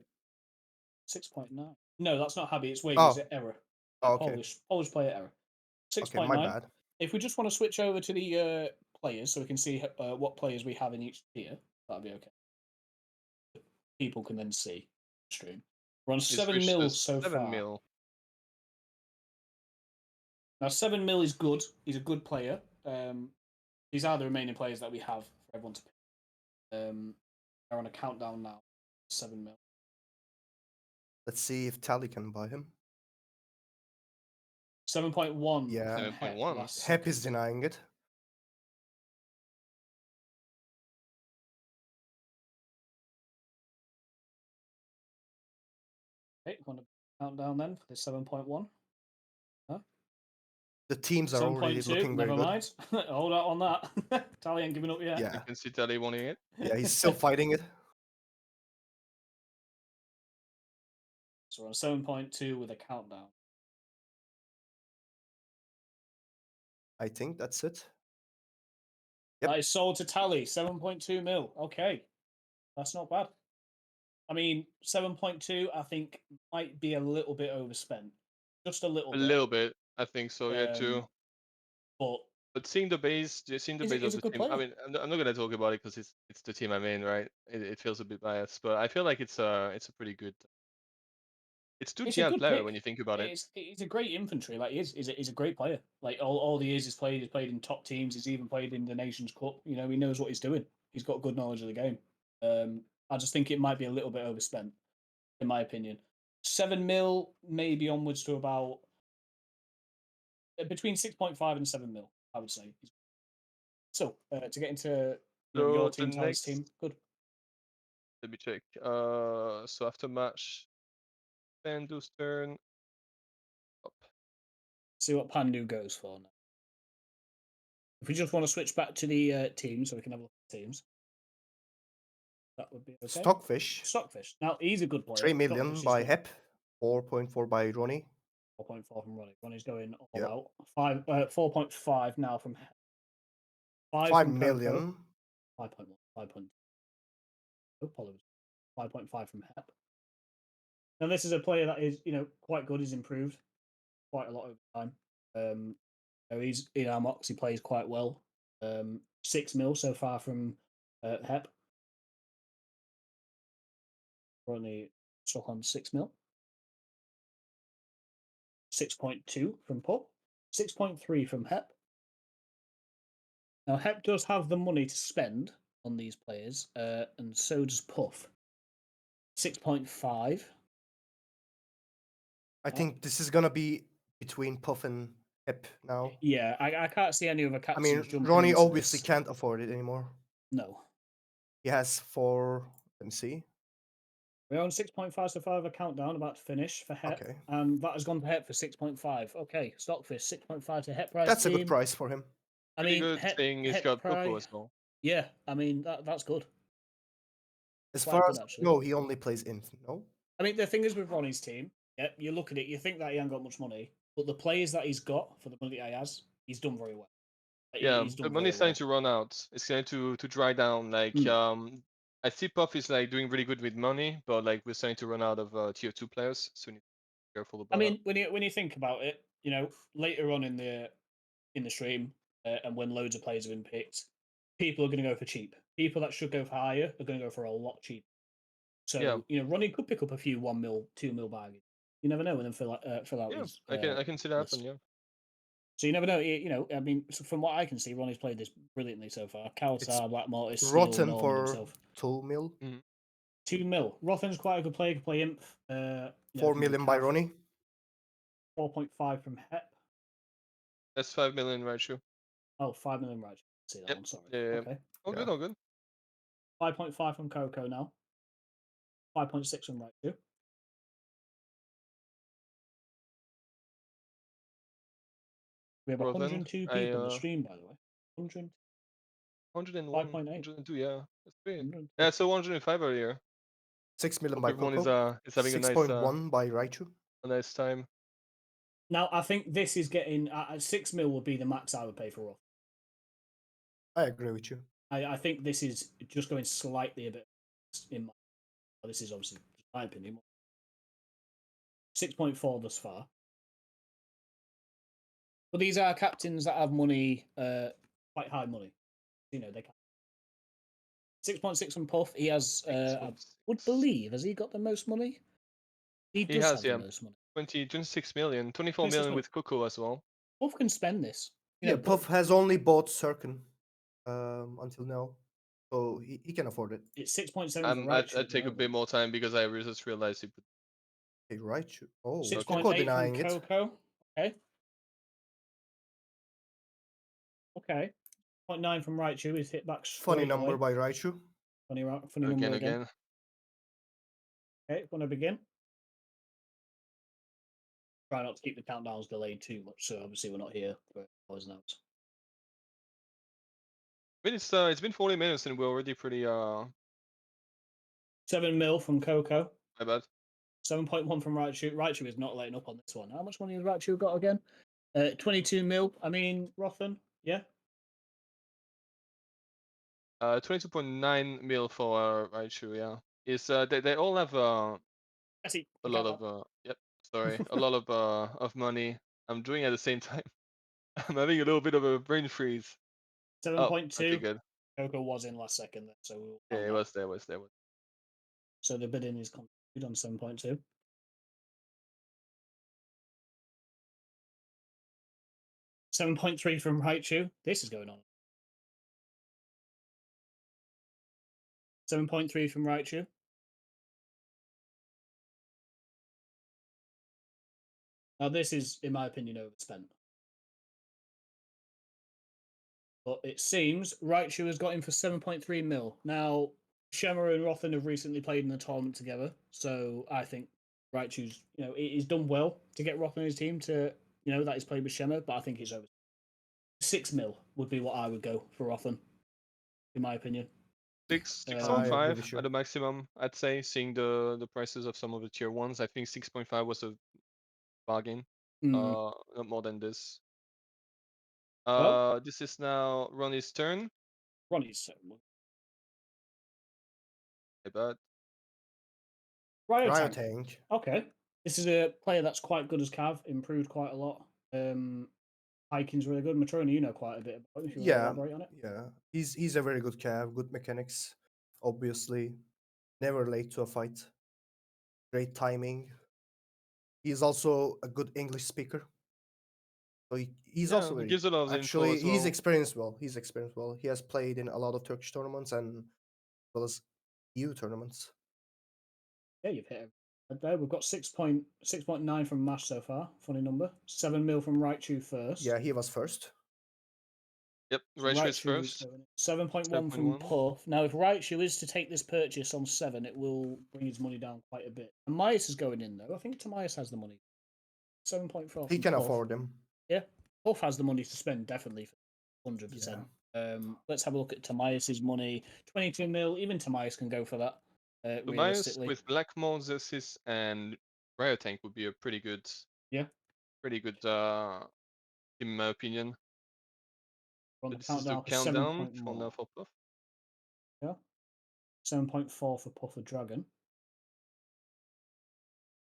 6.9. No, that's not Habby. It's Wave Oh, user error. oh, okay. Polish player error. Okay, my 6.9. bad. If we just want to switch over to the players so we can see what players we have in each tier, that'd be okay. People can then see the stream. We're on He's 7 reached mil the so 7 far. mil. Now, 7 mil is good. He's a good player. These are the remaining players that we have for everyone to pick. They're on a countdown now. 7 mil. Let's see if Tally can buy him. 7.1 Yeah. from Hep 7.1. last Hep second. is denying it. Okay, want to countdown then for the 7.1. The teams are already 7.2, looking very never good. mind. Hold out on that. Tally ain't giving up yet. Yeah. You can see Tally wanting it. Yeah, he's still fighting it. So we're on 7.2 with a countdown. I think that's it. Yep. That is sold to Tally, 7.2 mil. Okay, that's not bad. I mean, 7.2, I think, might be a little bit overspent. Just a little A bit. little bit, I think so. Yeah, too. But Seeing the base of he's a the good team. I player. mean, I'm not gonna talk about it because it's the team I'm in, right? It feels a bit biased, but I feel like it's a pretty good. It's It's a 2 GL good player when pick. you think about it. He's a great infantry. Like he's a great player. Like all he is he's played in top teams. He's even played in the Nations Cup. You know, he knows what he's doing. He's got good knowledge of the game. I just think it might be a little bit overspent, in my opinion. 7 mil, maybe onwards to about between 6.5 and 7 mil, I would say. So to get into your So the team, Tally's next, team, good. let me check. So after match, Pandu's turn. Up. See what Pandu goes for now. If we just want to switch back to the teams, so we can have a look at teams, that would be okay. Stockfish. Stockfish. Now he's a good player. 3 million Stockfish is by good. Hep. 4.4 by Ronnie. 4.4 from Ronnie. Ronnie's going all Yep. out. 4.5 now from 5 5 from million. 5.1. 5.2. Apologies. 5.5 from Hep. Now this is a player that is quite good. He's improved quite a lot over time. He's in our mocks. He plays quite well. 6 mil so far from Hep. We're only stuck on 6 mil. 6.2 from Pup. 6.3 from Hep. Now, Hep does have the money to spend on these players, and so does Puff. 6.5. I think this is gonna be between Puff and Hep now. Yeah, I can't see any other I mean, captains jumping Ronnie into obviously this. can't afford it anymore. No. He has 4. Let me see. We're on 6.5 so far of a countdown about to finish for Hep. Okay, And that has gone to Hep for 6.5. Okay, Stockfish, 6.5 to Hep price that's a good team. price for him. I Pretty mean, good thing he's Hep got Coco price. as well. Yeah, I mean, that's good. As Quite far good, as I actually. know, he only plays Inf. No. I mean, the thing is with Ronnie's team, yeah, you look at it, you think that he ain't got much money, but the players that he's got for the money that he has, he's done very well. Yeah, He's the done very money's starting well. to run out. It's going to dry down. Like Mm. I see Puff is like doing really good with money, but like we're starting to run out of tier 2 players, so we need to be careful I about that. mean, when you think about it, you know, later on in the stream, and when loads of players have been picked, people are going to go for cheap. People that should go for higher are going to go for a lot cheap. Yeah, So you know, Ronnie could pick up a few 1 mil, 2 mil bargains. You never know, and then fill out yeah, his I can see that happen. list. Yeah, So you never know. You know, I mean, so from what I can see, Ronnie's played this brilliantly so far. It's Kawasar, Black Mortis, Steel, rotten Norman for himself. 2 mil. 2 mil. Rothen's quite a good player. Can play Imp. You know, 4 can do million by Cav. Ronnie. 4.5 from Hep. that's 5 million right shoe. Oh, 5 million. Right. See that Yep. one. Sorry. Yeah. Okay. All Yeah. good. All good. 5.5 from Coco now. 5.6 from Raichu. We have Rosen, 102 I people in the stream, by the way. 100, 101, 5.8. 102. Yeah, that's great. 102. Yeah, so 105 earlier. 6 million Hope by everyone Coco. is having a 6.1 by Raichu. nice time. Now, I think this is getting 6 mil would be the max I would pay for Roth. I agree with you. I think this is just going slightly a bit in my. This is obviously my opinion. 6.4 thus far. But these are captains that have money, quite high money. You know, they can. 6.6 from Puff. He has, I would 6.6. believe, has he got the most money? He He does has, have the yeah, most money. 26 million, 24 26 million million. with Coco as well. Puff can spend this. You Yeah, know, Puff has only bought Circon until now. So he can afford it. it's 6.7 for I'd Raichu at the take a bit moment. more time because I just realized he put Hey, Raichu. Oh, Okay. Coco 6.8 from denying it. Coco. Okay. Okay. 0.9 from Raichu. He's hit back Funny straight number away. by Raichu. Funny number again. again. Okay, want to begin. Try not to keep the countdowns delayed too much, so obviously we're not here for hours now. But it's been 40 minutes and we're already pretty 7 mil from Coco. my bad. 7.1 from Raichu. Raichu is not letting up on this one. How much money has Raichu got again? 22 mil. I mean, Rothen, yeah. 22.9 mil for Raichu, yeah. Is they all have I see. a lot of yep, sorry, a lot of money. I'm doing it at the same time. I'm having a little bit of a brain freeze. Oh, okay, 7.2. good. Coco was in last second, there, so we'll Yeah, count it that. was there, was there. So the bidding is continued on 7.2. 7.3 from Raichu. This is going on. 7.3 from Raichu. Now, this is, in my opinion, overspent. But it seems Raichu has got him for 7.3 mil. Now, Shemmer and Rothen have recently played in the tournament together, so I think Raichu's, you know, he's done well to get Rothen his team to, you know, that he's played with Shemmer, but I think it's over. 6 mil would be what I would go for Rothen, in my opinion. I agree 6.5 with at you. the maximum, I'd say, seeing the prices of some of the tier ones. I think 6.5 was a bargain. Not more than this. Well, This is now Ronnie's turn. Ronnie's 7 mil. I bet. Ryotank. Ryotank. Okay. This is a player that's quite good as Cav, improved quite a lot. Hiking's really good. Matrona, you know quite a bit about him if you want to Yeah, elaborate on it. yeah. He's a very good cav, good mechanics. Obviously, never late to a fight. Great timing. He's also a good English speaker. So he's Yeah, also he very gives a lot of info actually as he's well. experienced well. He's experienced well. He has played in a lot of Turkish tournaments and as well as EU tournaments. Yeah, you've hit him. There we've got 6.9 from Mash so far. Funny number. 7 mil from Raichu first. Yeah, he was first. Yep, So Raichu is Raichu is first. going in. 7.1 from 7.1. Puff. Now, if Raichu is to take this purchase on 7, it will bring his money down quite a bit. And Myas is going in, though. I think Tamias has the money. 7.4 He from can Puff. afford him. Yeah, Puff has the money to spend, definitely, 100%. Yeah. Let's have a look at Tamias's money. 22 mil. Even Tamias can go for that, So Miles realistically. with Black Moses and Tank would be a Yeah. pretty good in my opinion. We're on So the this is the countdown for countdown 7.1. for Puff. Yeah. 7.4 for Puffer Dragon.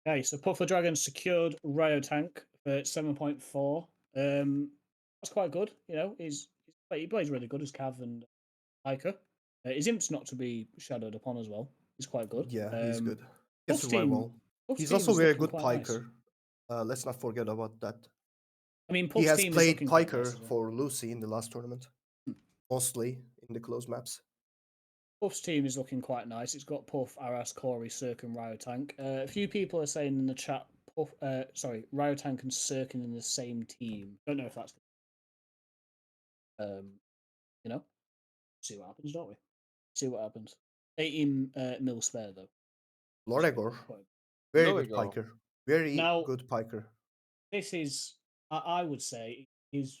Okay, so Puffer Dragon secured Tank for 7.4. That's quite good. You know, he plays really good as Cav and Piker. His imp's not to be shadowed upon as well. He's quite good. Yeah, he's good. He can Puff's survive team, all. Puff's He's team also is very looking good quite nice. piker. Let's not forget about that. I mean, He Puff's has team is played looking quite nice piker as well. for Lucy in the last tournament, mostly in the close maps. Puff's team is looking quite nice. It's got Puff, Aras, Corey, Cirque, and Ryotank. A few people are saying in the chat, Ryotank and Cirque in the same team. Don't know if that's, you know, see what happens, don't we? See what happens. 18 mil spare though. Loregor, Quite- very There we good go. piker. Very Now, good piker. this is, I would say, is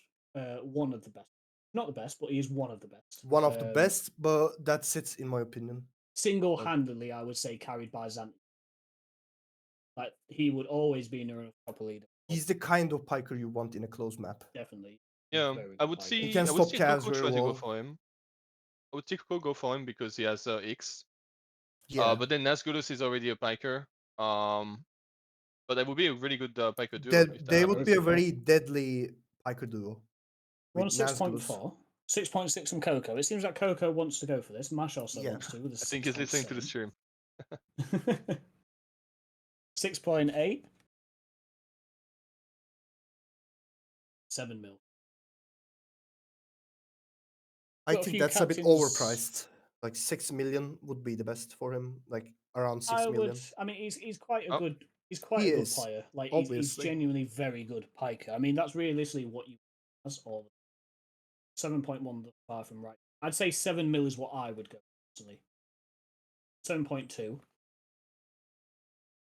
one of the best. Not the best, but he is one of the best. One of the best, but that's it in my opinion. Single-handedly, I would say, carried by Zant. Like he would always be in a proper leader. He's the kind of piker you want in a close map. Definitely. Yeah, Very I good would piker. He see can I would stop see calves Coco very try to go well. for him. I would see Coco go for him because he has X. Yeah, But then Nazgulus is already a piker. But that would be a really good piker duo that if that they would be happens. a very deadly piker duo We're on with Nazgulus. 6.4. 6.6 from Coco. It seems like Coco wants to go for this. Mash also Yeah. wants to with a I think he's listening to the 6.7. stream. 6.8. 7 mil. I Got a think few that's a bit captains- overpriced. Like 6 million would be the best for him. Like around 6 million. I mean, he's quite a Oh. good. He's quite He a good is, player. Like he's obviously. genuinely very good piker. I mean, that's realistically what you. That's all. 7.1 thus far from right. I'd say 7 mil is what I would go personally. 7.2.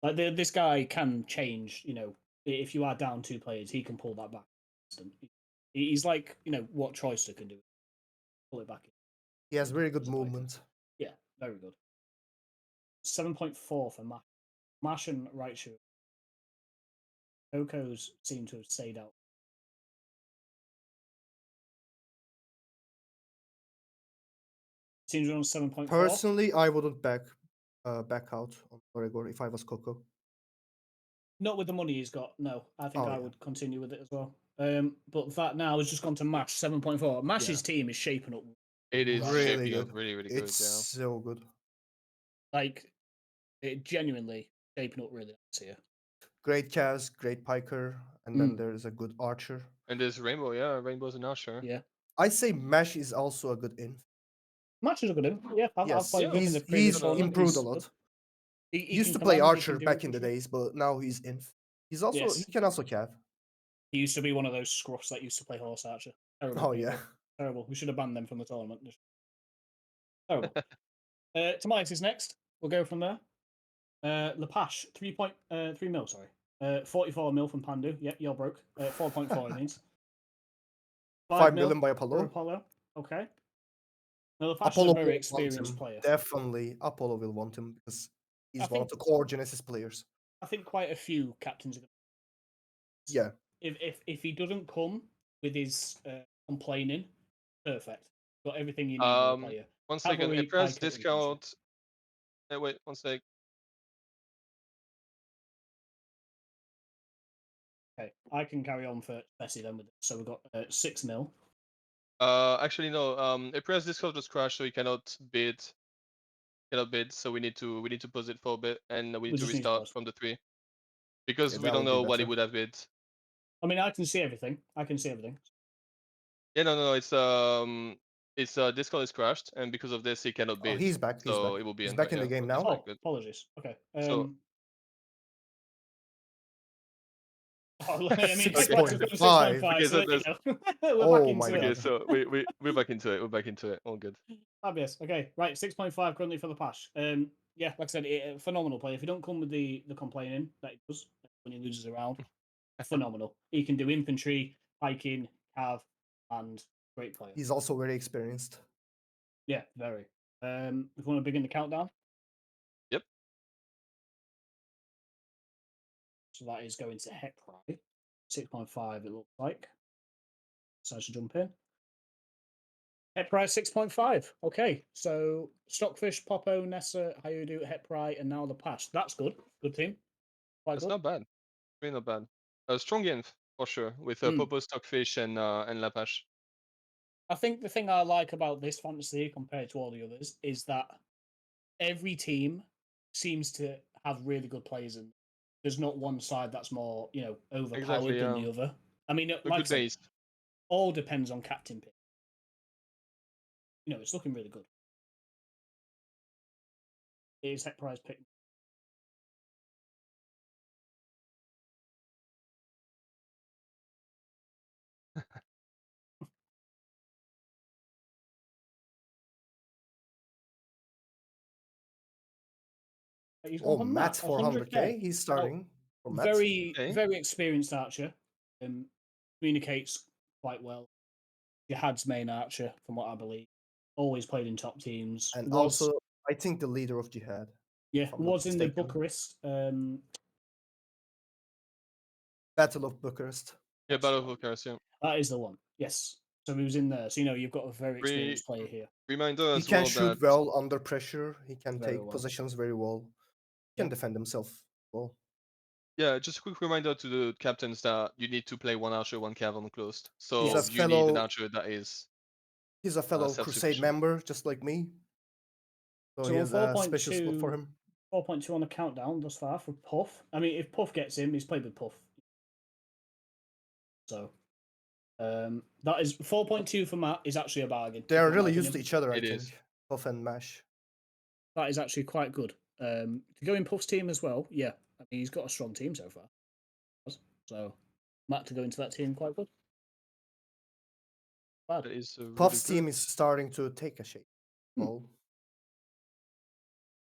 Like this guy can change. You know, if you are down 2 players, he can pull that back. He's like, you know, what Troyster can do. Pull it back. He has very good as a piker. movement. Yeah, very good. 7.4 for Mash. Mash and Raichu. Coco's seem to have stayed out. Seems we're on 7.4. Personally, I wouldn't back out on Oregor if I was Coco. Not with the money he's got. No, I think Oh, I yeah. would continue with it as well. But that now has just gone to Mash 7.4. Mash's team is shaping up. It is Right. Really shaping up good. really, really It's good, yeah. so good. Like it genuinely shaping up really nice here. Great Kaz, great piker, and then there's a good archer. And there's Rainbow, yeah, Rainbow's an Usher. Yeah. I say Mash is also a good inf. Mash is a good one. Yeah, I've Yes, played with him in the he's previous tournament. improved a He's lot. good. He Used can to play command, he can archer do back in the infantry. days, but now he's inf. He's also Yes. he can also cav. He used to be one of those scruffs that used to play horse archer. Terrible. Oh people. yeah. Terrible. We should have banned them from the tournament. Terrible. Tomites is next. We'll go from there. Lepash, 3.3 mil, sorry. 44 mil from Pandu. Yep, you're broke. 4.4 it means. 5 mil million by for Apollo. Apollo. Okay. Now, Lepash is Apollo a very will want experienced him. player. Definitely, Apollo will want him because he's I one think- of the core Genesis players. I think quite a few captains are going to. Yeah. If he doesn't come with his complaining, perfect. Got everything you need in a player. One second. Cavalry, Press Piker, infantry. discount. Wait, one sec. Okay, I can carry on for Bessie then with it. So we've got 6 mil. Actually no. Press Discord just crashed, so he cannot bid. So we need to pause it for a bit, and we need to just need to restart pause. from the 3 because Yeah, we that don't would be know what he better. would have bid. I mean, I can see everything. Yeah, no. It's Discord is crashed, and because of this, he cannot Oh, bid. he's back. He's So back. it will be He's in. back in Yeah, the game okay, now. fine, Oh, good. apologies. Okay. So Oh, I mean, Okay. price has gone to 6.5. 6.5, Okay, so so there you that's go. We're Oh back my into okay. it. God. So we're back into it. We're back into it. All good. Fabulous. Okay, right, 6.5 currently for the Pash. Yeah, like I said, phenomenal play. If you don't come with the complaining that he does when he loses around, phenomenal. He can do infantry, hiking, cav, and great player. He's also very experienced. Yeah, very. If you want to begin the countdown, Yep. so that is going to Hepri. 6.5, it looks like. So I should jump in. Hepri 6.5. Okay, so Stockfish, Popo, Nessa, Hayudu, Hepri, and now the Pash. That's good. Good team. Quite That's good. not bad. Really not bad. Strong inf for sure with Mm. Popo, Stockfish, and Lapache. I think the thing I like about this fantasy compared to all the others is that every team seems to have really good players, and there's not one side that's more, overpowered Exactly. than the other. I mean, A like I good said, base. all depends on captain pick. It's looking really good. It is Hep Prize pick. He's gone Oh, for Matt Matt, for 100k. 100k. He's starting for Matt. Very, Okay. very experienced archer. Communicates quite well. Jihad's main archer, from what I believe. Always played in top teams. And Was also, I think the leader of Jihad. yeah, if I'm not was in the mistaken. Bucharest. Battle of Bucharest. Yeah, That's Battle the of one. Bucharest. Yeah. That is the one. Yes. So he was in there. So you've got a very experienced player here. Reminder He as can well shoot that well under pressure. He can Very take well. positions very well. He can Yeah. defend himself well. yeah, just a quick reminder to the captains that you need to play one archer, one cav on closed. So He's a you need an fellow. archer that is He's a fellow Crusade self-sufficient. member, just like me. So So he on has a special spot for 4.2, him. 4.2 on the countdown thus far for Puff. I mean, if Puff gets him, he's played with Puff. So that is 4.2 for Matt is actually a bargain. They are in my really used to opinion. each other, I It think. is. Puff and Mash. That is actually quite good. To go in Puff's team as well, yeah. I mean, he's got a strong team so far. So Matt to go into that team, quite good. Bad. That is really Puff's good. team is starting to take a shape. Hmm. Well,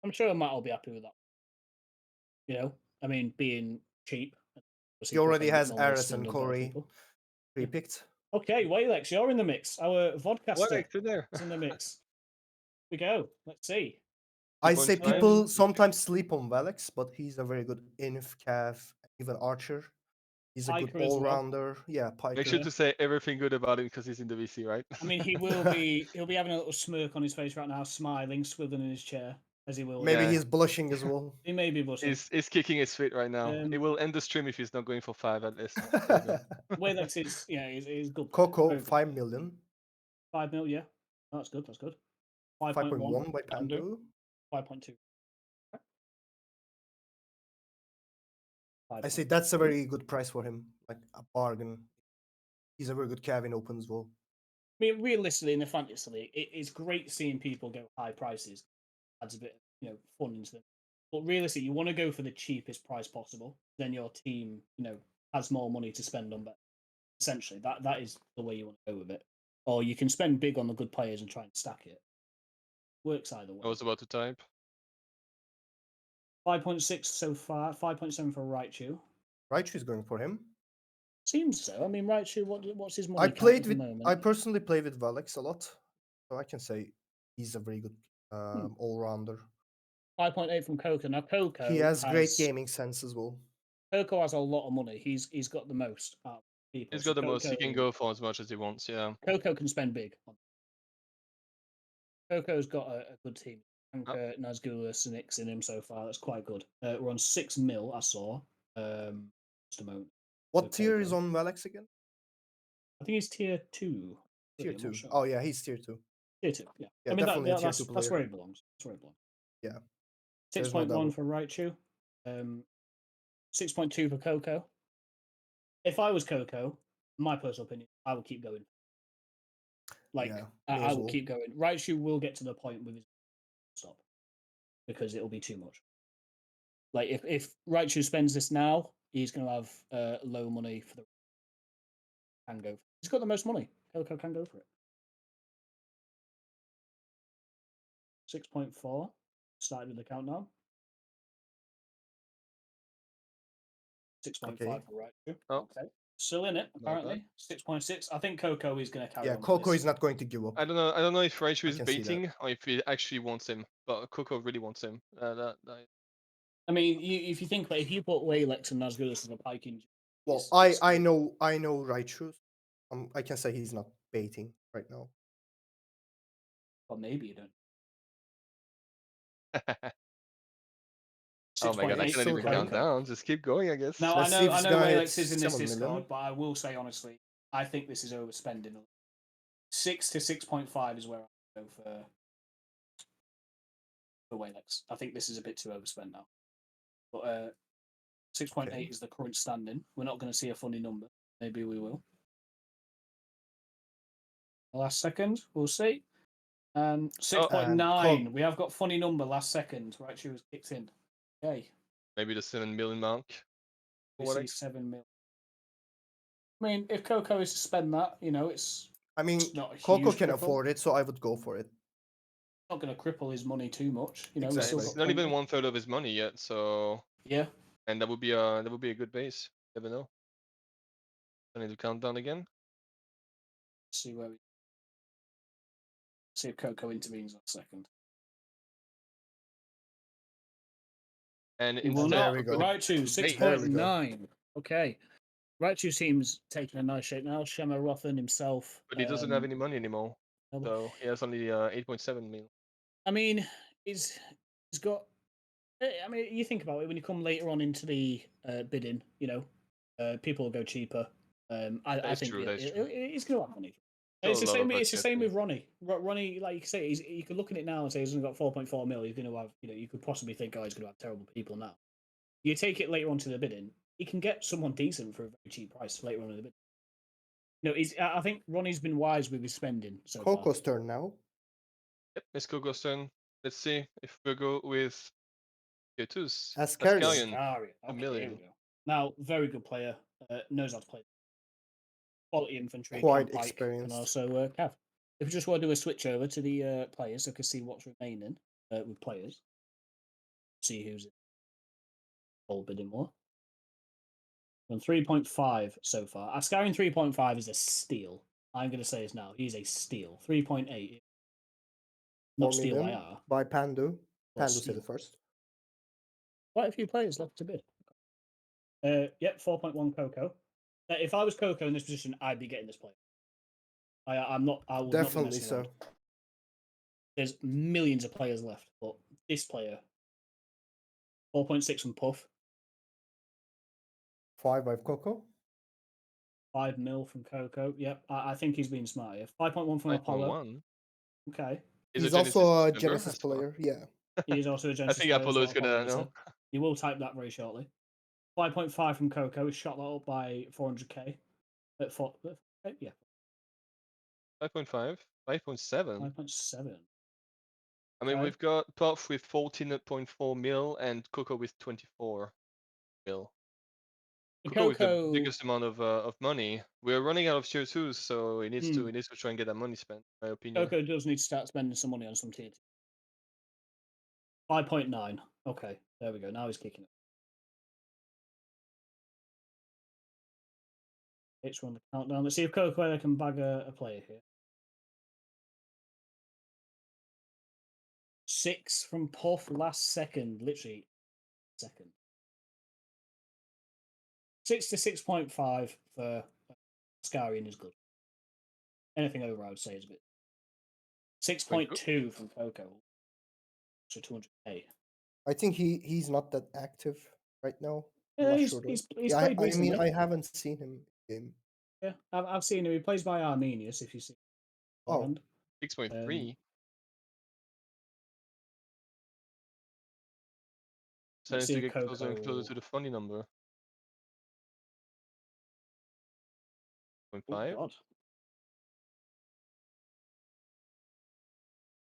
I'm sure Matt will be happy with that. I mean, being cheap. he already has Aris Aris and Corey pre-picked. Okay, Walex, you're in the mix. Our What vodcaster to there? is in the mix. We go. Let's see. I say 2.5. people sometimes sleep on Valix, but he's a very good inf, cav, even archer. He's a good Piker as well. all-rounder. Yeah, Piker. Make sure to say everything good about him because he's in the VC, right? I mean, he'll be having a little smirk on his face right now, smiling, swiveling in his chair as he will. Maybe Yeah. he's blushing as well. He may be blushing. He's kicking his feet right now. He will end the stream if he's not going for 5 at least. There you go. Walex is he's good. Coco, Very good. 5 million. 5 mil, yeah. Oh, that's good. That's good. 5.1 by Pandu. Pandu. 5.2. I say that's a very good price for him, like a bargain. He's a very good cav in open as well. I mean, realistically, in the fantasy league, it's great seeing people go high prices. Adds a bit, fun into them. But realistically, you want to go for the cheapest price possible. Then your team, has more money to spend on. But essentially, that is the way you want to go with it. Or you can spend big on the good players and try and stack it. Works either way. I was about to type. 5.6 so far. 5.7 for Raichu. Raichu's going for him. Seems so. I mean, Raichu, what's his money I count played at the with. moment? I personally play with Valix a lot, so I can say he's a very good all-rounder. 5.8 from Coco. Now Coco He has great gaming sense as well. Coco has a lot of money. He's got the most out of people. He's got the most. He can go for as much as he wants. Yeah. Coco can spend big. Coco's got a good team. Anchor, Nazgul, and Ix in him so far. That's quite good. We're on 6 mil. I saw. Just a moment. What tier Coco. is on Valix again? I think he's tier 2. Tier I'm 2. not sure. Oh yeah, he's tier 2. Tier 2. Yeah. Yeah, I mean definitely a tier that's 2 that's player. where he belongs. That's where he belongs. Yeah. 6.1 for Raichu. 6.2 for Coco. If I was Coco, my personal opinion, I would keep going. Yeah, I will keep going. Raichu will get to the point with his stop because it'll be too much. Like if Raichu spends this now, he's going to have low money for the can go. He's got the most money. Coco can go for it. 6.4. Started with the countdown. 6.5 Okay. for Raichu. Oh. Okay. Still in it, Not bad. apparently. 6.6. I think Coco is going to carry Yeah, on. with Coco this. is not going to give up. I don't know if Raichu I is can see that. baiting or if he actually wants him, but Coco really wants him. I mean, if you think about it, if you put Waylex and Nazgulus as a Piking, Well, it's I know Raichu. I can say he's not baiting right now. Well, maybe you don't. Oh my god, I 6.8 cannot so even for count Coco. down. Just keep going, I guess. Now, Let's I see know if this I know guy Waylex hits is in this 7 million. Discord, but I will say honestly, I think this is overspending. 6 to 6.5 is where I go for Waylex. I think this is a bit too overspent now. But 6.8 Okay. is the current standing. We're not going to see a funny number. Maybe we will. Last second, we'll see. And 6.9. We have got funny number last second. Right, she was kicked in. Okay. Maybe the 7 million mark. We see 7 mil. I mean, if Coco is to spend that, it's I mean, not a Coco huge can cripple. afford it, so I would go for it. Not going to cripple his money too much. He's Exactly. still It's got not even plenty. 1/3 of his money yet, so Yeah. and that would be a good base. Never know. I need to count down again. See where we see if Coco intervenes last second. And He will instead not. There we go. Raichu, There we go. 6.9. Okay. Raichu seems taking a nice shape now. Shema Rothan himself. but he doesn't have any money anymore. So he has only 8.7 mil. I mean, he's got. I mean, you think about it when you come later on into the bidding. People will go cheaper. I think True, that is true. he's going to have money. Still It's a the lot same. of It's the same budget, with Ronnie. Ronnie, like you say, you could look at it now and say he's only got 4.4 mil. He's going to have. You could possibly think, oh, he's going to have terrible people now. You take it later on to the bidding, he can get someone decent for a very cheap price later on in the bidding. I think Ronnie's been wise with his spending so far. Coco's turn now. Yep, it's Coco's turn. Let's see if we go with K2's Ascarian. Okay, a here million. we go. Now, very good player, knows how to play. Quality infantry, Quite can pike, experienced. and also Cav. If we just want to do a switch over to the players, so we can see what's remaining with players. See who's all bidding more. On 3.5 so far. Ascarian 3.5 is a steal. I'm going to say this now. He's a steal. 3.8. 4 Not steal million IR. by Pandu. Well, Pandu said steal. it first. Quite a few players left to bid. Yep, 4.1 Coco. If I was Coco in this position, I'd be getting this player. I'm not. I will Definitely not be messing around. so. There's millions of players left, but this player, 4.6 from Puff, 5 by Coco. 5 mil from Coco. Yep, I think he's being smart here. 5.1 from Apollo. 5.1. Okay, He's also a member Genesis as well. player. Yeah. he is also a I Genesis think player as Apollo well, is gonna Apollo know. said. He will type that very shortly. 5.5 from Coco. He shot that up by 400k. Yeah. 5.5, 5.7. 5.7. I mean, Okay. we've got Puff with 14.4 mil and Coco with 24 mil. Coco with the biggest amount of money. We're running out of tier 2s, so he needs to try and get that money spent, in my opinion. Coco does need to start spending some money on some tier 2. 5.9. Okay, there we go. Now he's kicking it. Let's run the countdown. Let's see if Coco can bag a player here. 6 from Puff last second. Literally, second. 6 to 6.5 for Scarian is good. Anything over, I would say, is a bit. 6.2 from Coco. So 200k. I think he's not that active right now. I'm Yeah, not he's sure though. played I recently. mean, I haven't seen him in game. Yeah, I've seen him. He plays by Arminius, if you see. Oh. 6.3. Starting to get closer and closer to the funny number. 0.5. God.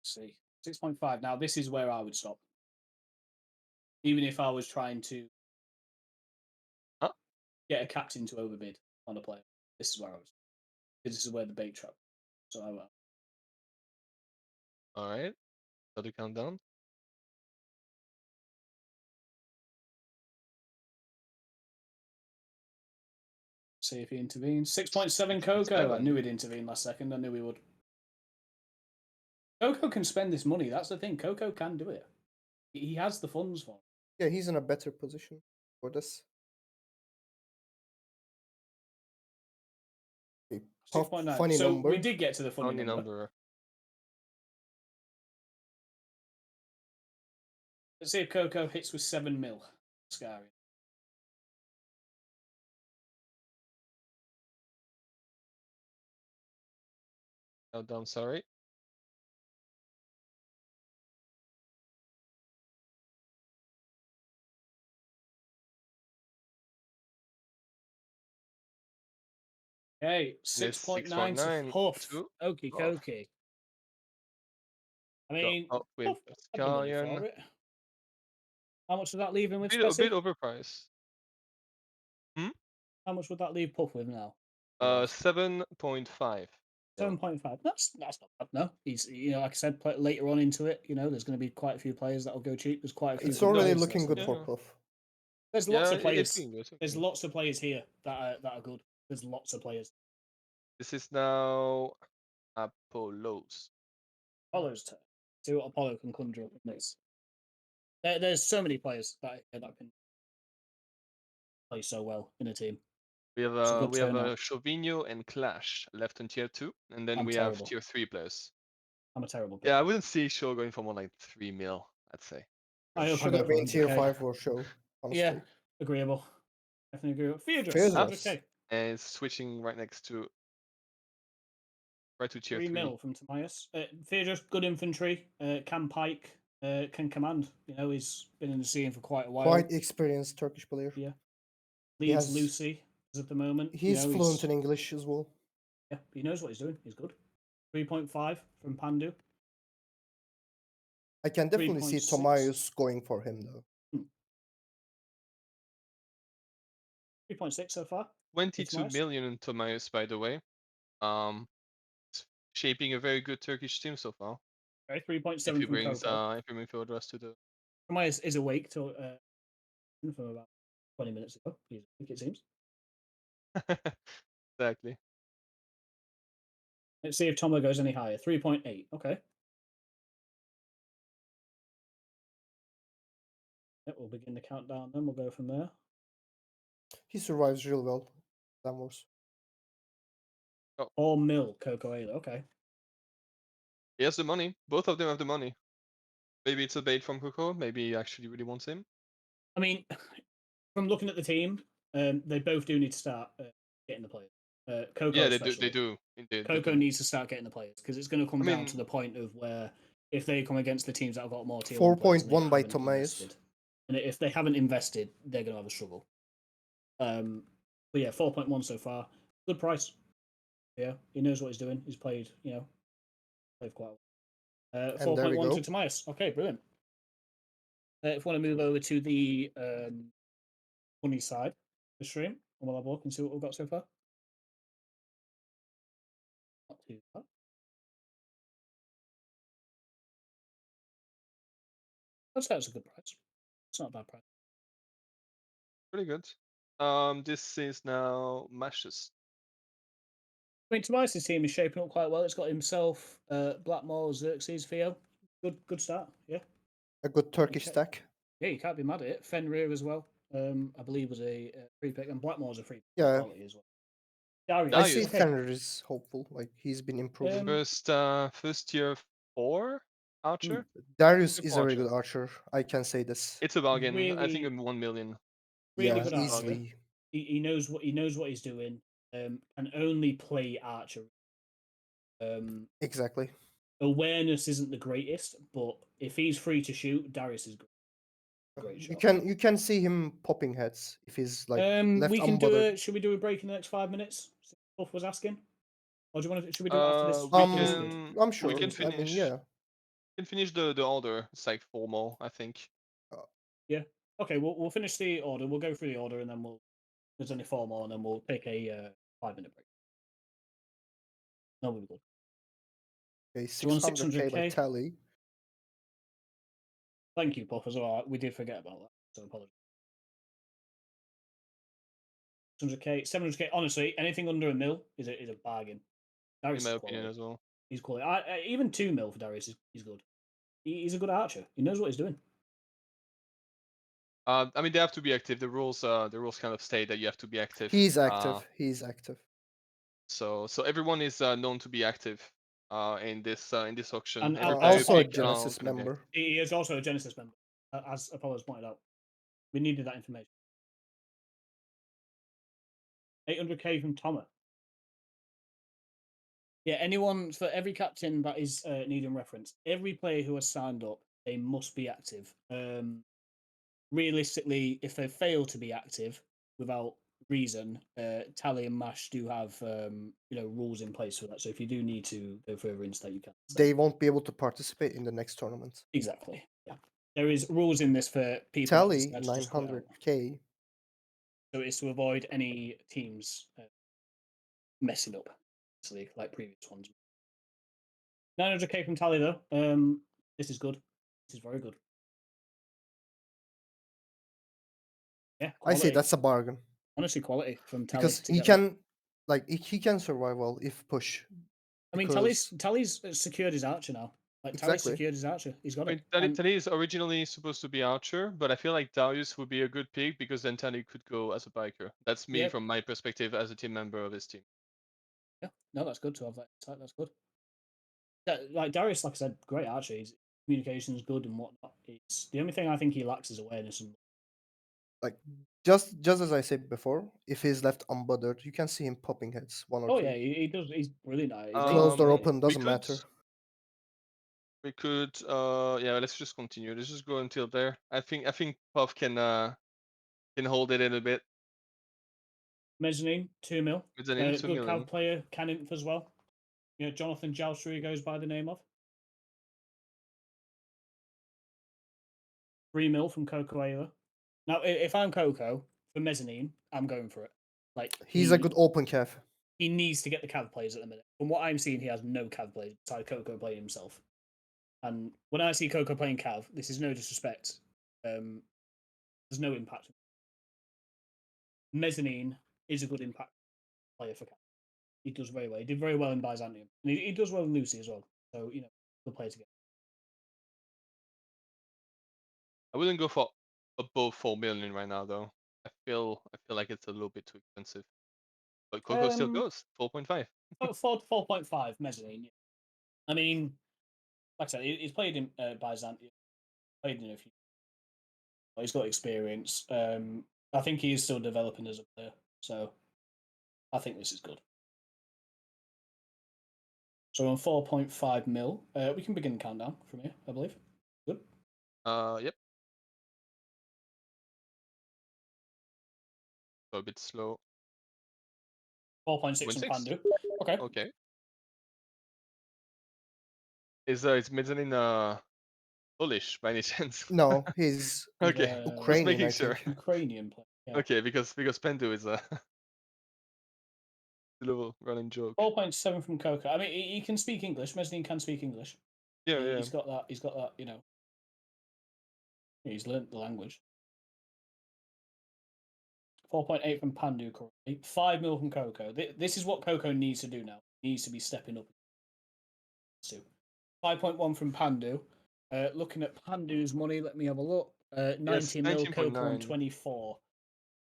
Let's see. 6.5. Now, this is where I would stop. Even if I was trying to. Huh? get a captain to overbid on a player. This is where I was. This is where the bait trap. So All right. Start the countdown. see if he intervenes. 6.7 Coco. I 6.7. knew he'd intervene last second. I knew he would. Coco can spend this money. That's the thing. Coco can do it. He has the funds for it. Yeah, he's in a better position for this. Okay, tough, 6.9. funny So number. we did get to the funny Funny number. number. Let's see if Coco hits with 7 mil. Scary. Countdown, sorry. Okay, And it's 6.9 to 6.9 Huff. to Okie Huff. dokie. I Go mean, up with Huff, I'd be money Scallion. for it. How much does that leave him with, A bit Spessy? overpriced. How much would that leave Puff with now? 7.5. 7.5. That's not bad. No, he's like I said, later on into it, there's going to be quite a few players that'll go cheap. There's quite a few. It's good already players, looking that's good the for thing. Yeah. Puff. There's Yeah, lots of it's players. looking good. It's looking There's good. lots of players here that are good. There's lots of players. This is now Apollo's. Apollo's turn. See what Apollo can conjure up in this. There's so many players that can play so well in a team. We have It's a good we have turnout. Chauvinho and Clash left in tier 2, and then I'm we terrible. have tier 3 players. I'm a terrible pick. Yeah, I wouldn't see Shaw going for more like 3 mil, I'd say. I hope I Should go have for been tier 100k. 5 or show, Yeah, honestly. agreeable. Definitely agree. Theodros, Theodros. 100k. And it's switching right to tier 3 3. mil from Tobias. Theodros, good infantry. Can pike. Can command. He's been in the scene for quite a while. Quite experienced Turkish player. Yeah. Leads Lucy at the moment. He's fluent in English as well. Yeah, he knows what he's doing. He's good. 3.5 from Pandu. I can definitely see 3.6. Tomayus going for him though. 3.6 so far. 22 million in Tomias, by the way. It's shaping a very good Turkish team so far. Okay, 3.7 If he from brings Coco. Theodros to the Tobias is awake till from about 20 minutes ago. He's awake, it seems. Exactly. Let's see if Tomo goes any higher. 3.8. Okay. Yep, we'll begin the countdown then. We'll go from there. He survives real well. Lamors. 4 mil Coco Ayla. Okay. He has the money. Both of them have the money. Maybe it's a bait from Coco. Maybe he actually really wants him. I mean, from looking at the team, they both do need to start getting the players. Coco, Yeah, especially. they do. Indeed, they Coco do. needs to start getting the players because it's going to come down to the point of where if they come against the teams that have got more tier 1 players and they 4.1 by haven't Tomayus. invested, and if they haven't invested, they're going to have a struggle. But yeah, 4.1 so far. Good price. Yeah, he knows what he's doing. He's played quite well. And there we 4.1 go. to Tomias. Okay, brilliant. If we want to move over to the money side of the stream, and we'll have a look and see what we've got so far. Not too bad. I'd say it's a good price. It's not a bad price. Pretty good. This is now Mashes. I mean, Tobias' team is shaping up quite well. It's got himself, Blackmore, Xerxes, Theo. Good start. Yeah. A good Turkish stack. Yeah, you can't be mad at it. Fenrir as well. I believe was a free pick, and Blackmore's a free pick Yeah. quality as well. Darius. I see Darius. Okay. Fenrir is hopeful. Like he's been improving. First tier 4 archer. Darius Good is a very archer. good archer. I can say this. It's a bargain. I think Really, 1 million. really Yeah, good archer. easily. He knows what he's doing. Can only play archer. Exactly. Awareness isn't the greatest, but if he's free to shoot, Darius is great shot. You can see him popping heads if he's like left we can unbothered. should we do a break in the next 5 minutes? Buff was asking. Or do you want to? Should we do it after this? I'm sure. We can After this finish. yeah. We can finish the order. It's like 4 more, I think. Yeah. Okay. We'll finish the order. We'll go through the order and then we'll There's only 4 more, and then we'll take a 5-minute break. No, we're good. Okay, So we're on 600k by 600k. Tally. Thank you, Puff, as well. We did forget about that, so apologies. 600k, 700k. Honestly, anything under a mil is a bargain. Darius in my is opinion quality. as well. He's quality. Even 2 mil for Darius is good. He's a good archer. He knows what he's doing. I mean, they have to be active. The rules kind of state that you have to be active. He's active. He's active. So everyone is known to be active in this auction. And Every player you Also a pick Genesis can be active. member. he is also a Genesis member, as Apollo's pointed out. We needed that information. 800k from Thomas. Yeah, anyone for every captain that is needing reference, every player who has signed up, they must be active. Realistically, if they fail to be active without reason, Tally and Mash do have rules in place for that. So if you do need to go further into that, you can. They won't be able to participate in the next tournament. Exactly. Yeah, there is rules in this for people. Tally that decide to just quit out. 900k. So it's to avoid any teams messing up, obviously, like previous ones. 900k from Tally though. This is good. This is very good. Yeah, I say quality. that's a bargain Honestly, quality from Tally. because he can, like, he can survive well if push. I mean, because- Tally's secured his archer now. Like Tally's Exactly. secured his archer. He's got I it. mean, And Tally is originally supposed to be Archer, but I feel like Darius would be a good pick because then Tally could go as a biker. That's me Yeah. from my perspective as a team member of his team. yeah, no, that's good to have that insight. That's good. Like Darius, like I said, great archer. His communication is good and whatnot. It's the only thing I think he lacks is awareness. And Like just as I said before, if he's left unbothered, you can see him popping heads 1 or oh 2. yeah, he does. He's brilliant at it. He's Closed or Um, open we doesn't could matter. we could yeah, let's just continue. Let's just go until there. I think Puff can hold it in a bit. Mezzanine 2 mil. Mezzanine 2 Good million. cav player, can inf as well. Yeah, Jonathan Joustra goes by the name of. 3 mil from Coco Ayla. Now, if I'm Coco for mezzanine, I'm going for it. Like He's a good open cav. He needs to get the cav players at the minute. From what I'm seeing, he has no cav players besides Coco playing himself. And when I see Coco playing cav, this is no disrespect. There's no impact. Mezzanine is a good impact player for cav. He does very well. He did very well in Byzantium, and he does well in Lucy as well. So good player to get. I wouldn't go for above 4 million right now though. I feel like it's a little bit too expensive. But Coco still goes 4.5. 4.5 mezzanine. I mean, like I said, he's played in Byzantium, played in a few. He's got experience. I think he is still developing as a player, so I think this is good. So on 4.5 mil, we can begin the countdown from here, I believe. Good. Yep. Go a bit slow. 4.6 from 0.6. Pandu. Okay. Okay. Is mezzanine Polish by any chance? No, he's Okay. Just Ukrainian, making I sure. think. Ukrainian player. Yeah. Okay, because Pendu is a little running joke. 4.7 from Coco. I mean, he can speak English. Mezzanine can speak English. Yeah, yeah. He's got that. He's got that. He's learnt the language. 4.8 from Pandu currently. 5 mil from Coco. This is what Coco needs to do now. He needs to be stepping up. 5.1 from Pandu. Looking at Pandu's money, let me have a look. 90 Yes, mil, Coco on 19.9. 24.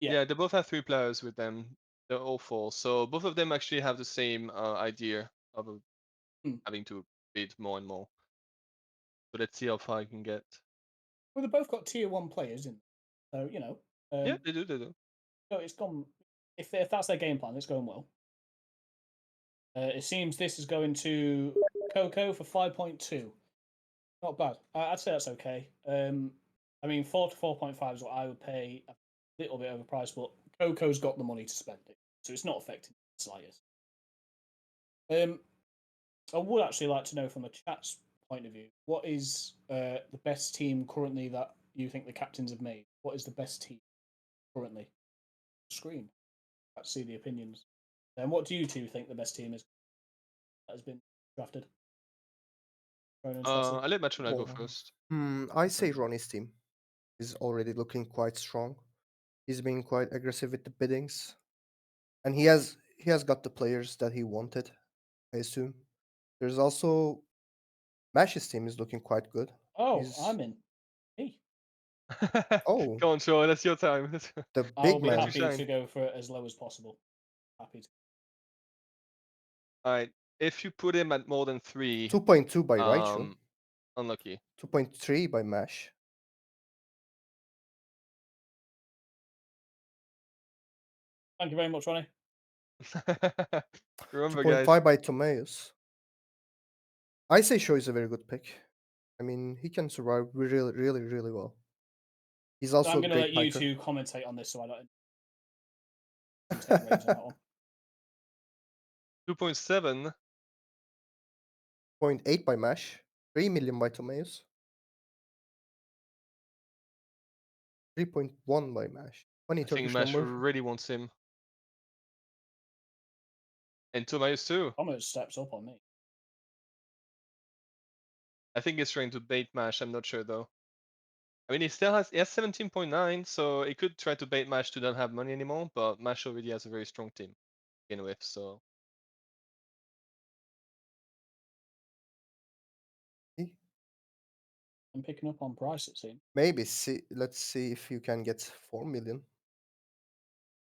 Yeah, they both have 3 players with them. They're all 4. So both of them actually have the same idea of having to bid more and more. So let's see how far I can get. Well, they've both got tier 1 players in. So, Yeah, they do. So it's gone. If that's their game plan, it's going well. It seems this is going to Coco for 5.2. Not bad. I'd say that's okay. I mean, 4 to 4.5 is what I would pay. A little bit overpriced, but Coco's got the money to spend it, so it's not affecting the slightest. I would actually like to know from a chat's point of view, what is the best team currently that you think the captains have made? What is the best team currently? Screen. Let's see the opinions. And what do you two think the best team is that has been drafted? Very interested. I let Matuna go Well, first. I say Ronnie's team is already looking quite strong. He's been quite aggressive with the biddings, and he has got the players that he wanted, I assume. There's also Mash's team is looking quite good. Oh, He's I'm in. Me. oh, Come on, Sean, that's your time. the I'll big be Chance to man. happy shine. to go for it as low as possible. Happy to. Alright, if you put him at more than 3, 2.2 by Raichu, unlucky. 2.3 by Mash, Thank you very much, Ronnie. Remember, guys. 2.5 by Tomeus. I say Sho is a very good pick. I mean, he can survive really, really, really well. He's So also I'm a going to great let you piker. two commentate on this so I don't take the reins on that one. 2.7. 0.8 by Mash, 3 million by Tomeus, 3.1 by Mash. Funny I think Turkish Mash number. really wants him. And Tobias too. Almost steps up on me. I think he's trying to bait Mash, I'm not sure though. I mean, he has 17.9, so he could try to bait Mash to not have money anymore, but Mash already has a very strong team to begin with, so. I'm picking up on price, it seems. Maybe see. Let's see if you can get 4 million.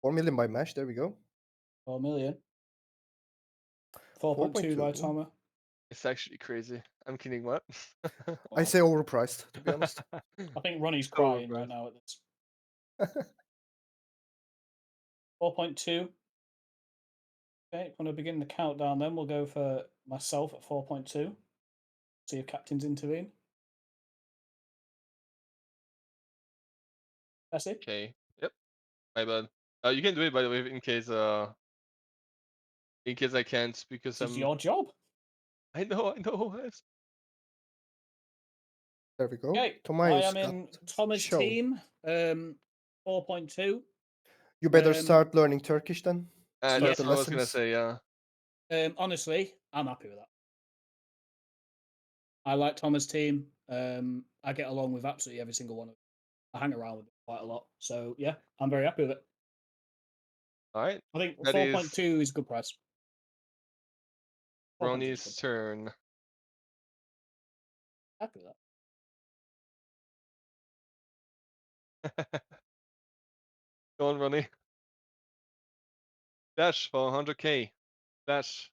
4 million by Mash. There we go. 4 million. 4.2 by 4.2. Toma. It's actually crazy. I'm kidding, what? I Wow. say overpriced, to be honest. I think Ronnie's So crying right overpriced. now at this. 4.2. Okay, when I begin the countdown, then we'll go for myself at 4.2. See if captains intervene. That's it. Okay, yep, my bad. You can do it by the way in case I can't because This is your job. I know. There we go. Okay, I Tomaeus am got in Thomas' show. team. 4.2. You better Um, start learning Turkish then. Start yeah. the That's what I was gonna lessons. say, yeah. Honestly, I'm happy with that. I like Thomas' team. I get along with absolutely every single one of them. I hang around with them quite a lot. So yeah, I'm very happy with it. Alright, I think that is 4.2 is a good price. 4.2 is Ronnie's good. turn. Happy with that. Go on, Ronnie. Dash for 100k. Dash.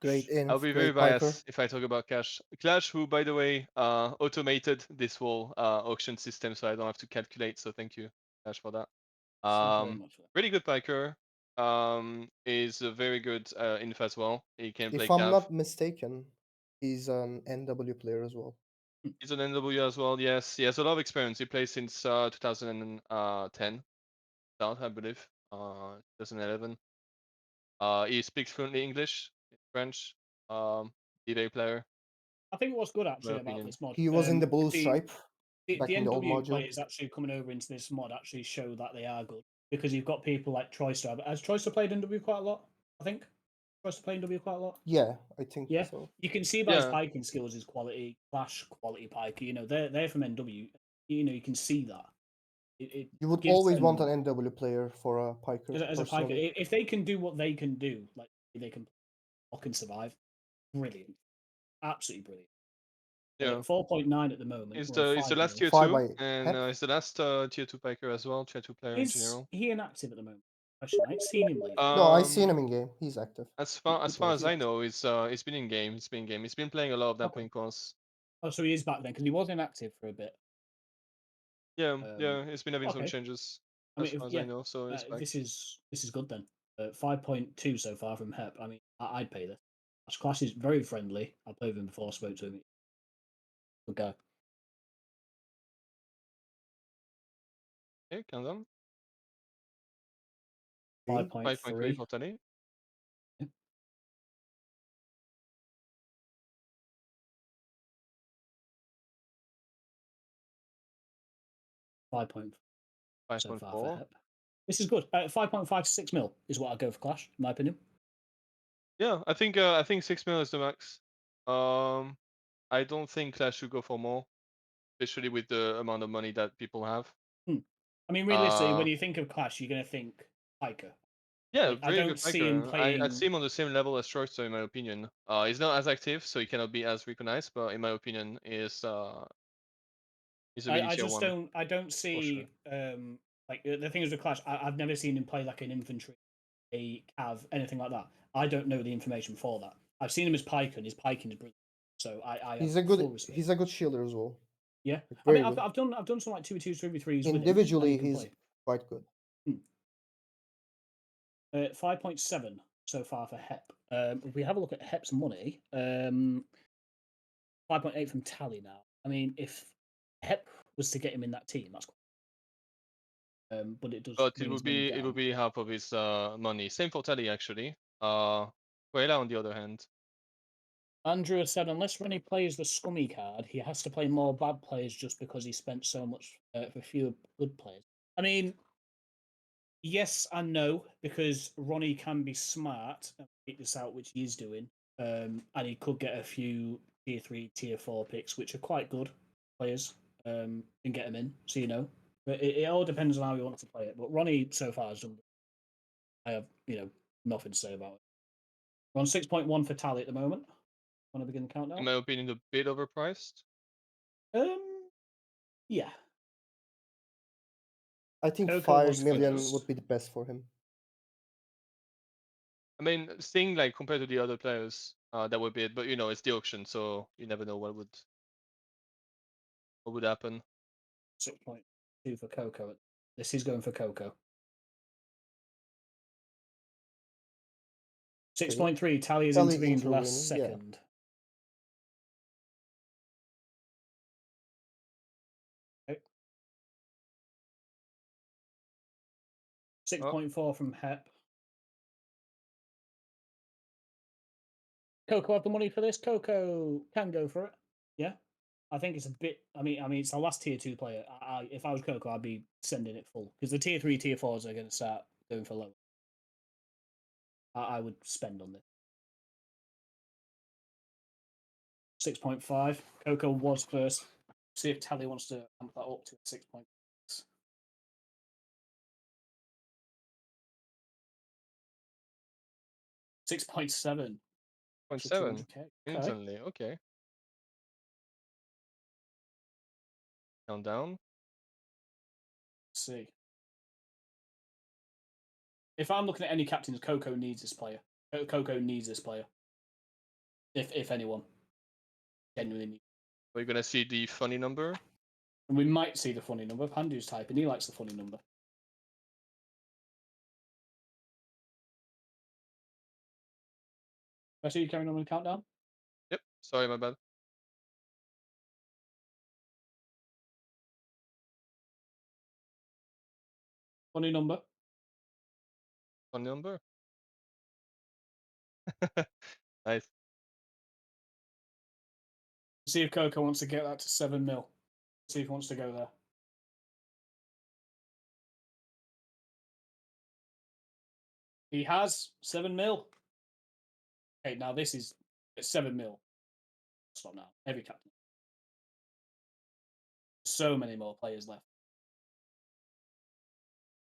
Great I'll inf, be very great piker. biased if I talk about Cash. Clash, who, by the way, automated this whole auction system, so I don't have to calculate. So thank you, Cash, for that. Thank you very much for that. Really good piker. Is a very good inf as well. He can play If I'm Cav. not mistaken, he's an NW player as well. He's an NW as well. Yes, he has a lot of experience. He plays since 2010, start, I believe. 2011. He speaks fluently English, French. DA player, I think what's good in my actually about opinion. this mod, He was in the blue the stripe the back in the old NW module. players actually coming over into this mod actually show that they are good because you've got people like Troyster. Has Troyster played NW quite a lot? I think Troyster played NW quite a lot. Yeah, I think Yeah, so. you can see by his Yeah, piking skills, his quality, Clash quality piker. You know, they're from NW. You know, you can see that. It You would gives always want them an NW player for a piker, as a piker. personally. If they can do what they can do, like they can fucking survive, brilliant, absolutely brilliant. yeah. 4.9 at the moment. He's Well, the 5 last mil. tier 5 two, by and Hep. he's the last tier 2 piker as well, tier 2 player in Is general. he inactive at the moment? Question. I ain't seen him lately. No, I seen Um, him in game. He's active. He as far plays. as I know, he's been in game. He's been in game. He's been playing a lot of that Okay. point course. Oh, so he is back then because he was inactive for a bit. Yeah. He's been having some Okay. changes I as mean, if, far as I yeah, know. So he's back. this is good then. 5.2 so far from Hep. I mean, I'd pay this. Class is very friendly. I played with him before. Spoke to him. Good guy. Okay, calm down. 5.3 5.3. for Tony. Yeah. 5.4 so far for 5.4. Hep. This is good. 5.5 to 6 mil is what I'd go for Clash, in my opinion. Yeah, I think 6 mil is the max. I don't think Clash should go for more, especially with the amount of money that people have. I mean, realistically, when Uh, you think of Clash, you're going to think Piker. Yeah, Like, I very don't good see him piker. I'd see playing. him on the same level as Shortstone in my opinion. He's not as active, so he cannot be as recognized, but in my opinion, is a really I tier just one don't. I don't for sure. see. Like the thing is with Clash, I've never seen him play like an infantry, a cav, anything like that. I don't know the information for that. I've seen him as Pike, and his piking is brilliant. So I have He's a full good respect. he's a good shielder as well. Yeah, Like, I mean, very good. I've done some like 2v2s, 3v3s with him, and he Individually, can he's play. quite good. 5.7 so far for Hep. If we have a look at Hep's money, 5.8 from Tally now. I mean, if Hep was to get him in that team, that's cool. But it does But bring his money it would down. be half of his money. Same for Teddy actually. Quayla on the other hand. Andrew has said, unless Rennie plays the scummy card, he has to play more bad players just because he spent so much for fewer good players. I mean, yes and no, because Ronnie can be smart and pick this out, which he is doing, and he could get a few tier 3, tier 4 picks, which are quite good players, and get them in, so you know. But it all depends on how you want to play it. But Ronnie so far has done. I have nothing to say about it. We're on 6.1 for Tally at the moment. Want to begin the countdown? In my opinion, a bit overpriced. Yeah. I think Coco 5 was million first. would be the best for him. I mean, seeing like compared to the other players, that would be it. But it's the auction, so you never know what would happen. 6.2 for Coco. This is going for Coco. 6.3. Tally has Tally intervened last intervening, yeah. second. Okay. 6.4 from Hep. Coco have the money for this. Coco can go for it. Yeah. I think it's a bit. I mean, it's the last tier 2 player. If I was Coco, I'd be sending it full because the tier 3, tier 4s are going to start going for low. I would spend on this. 6.5. Coco was first. See if Tally wants to amp that up to 6.6. 6.7. 0.7 200k. Okay. instantly. Okay. Countdown. Let's see. If I'm looking at any captains, Coco needs this player. Coco needs this player. If anyone genuinely needs. We're gonna see the funny number. And we might see the funny number. Pandu's typing. He likes the funny number. I see you carrying on with the countdown. Yep. Sorry, my bad. Funny number. Funny number. Nice. See if Coco wants to get that to 7 mil. See if he wants to go there. He has 7 mil. Okay, now this is 7 mil. Stop now. Heavy captain. So many more players left.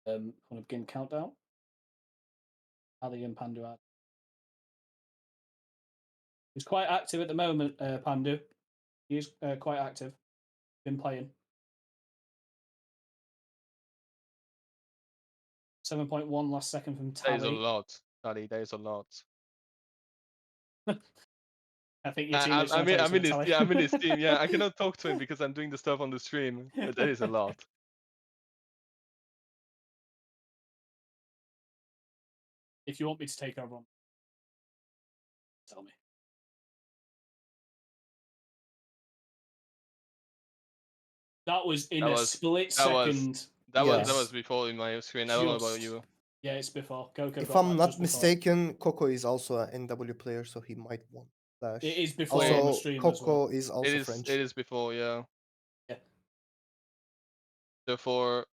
Want to begin countdown? Ali and Pandu are. He's quite active at the moment, Pandu. He is quite active. Been playing. 7.1 last second from That is a Tally. lot, Tally. That is a lot. I think your teammates want to tell you I'm in something, his Tally. I'm in his team. Yeah, I cannot talk to him because I'm doing the stuff on the stream. But that is a lot. If you want me to take over on, tell me. That was in That a was split that was second. that was that Yes. was before in my screen. I don't know about you. Yeah, it's before. Coco If got I'm that not just before. mistaken, Coco is also an NW player, so he might want Flash. It is before on the Also, stream as Coco well. is also French. It is before, yeah. Yeah. Therefore,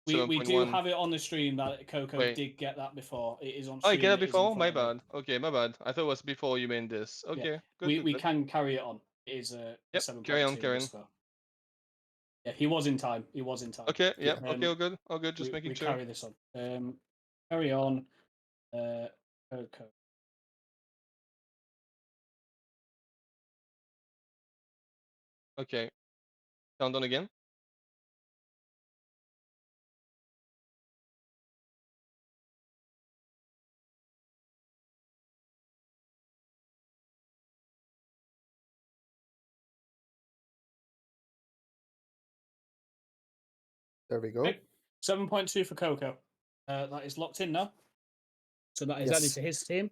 We do 7.1. have it on the stream that Coco Wait. did get that before. It is on Oh, you get stream. that It is in before? My front of me. bad. Okay, my bad. I thought it was before you made this. Yeah, Okay, good, good, we good. can carry it on. It is a Yep, carry on, 7.2 carry on. whisper. Yeah, he was in time. He was in time. Okay, yep, Yeah. okay, all good, just making We sure. carry this on. Carry on. Coco. Okay, countdown again. There we go. Okay. 7.2 for Coco. That is locked in now. So that is added Yes. to his team.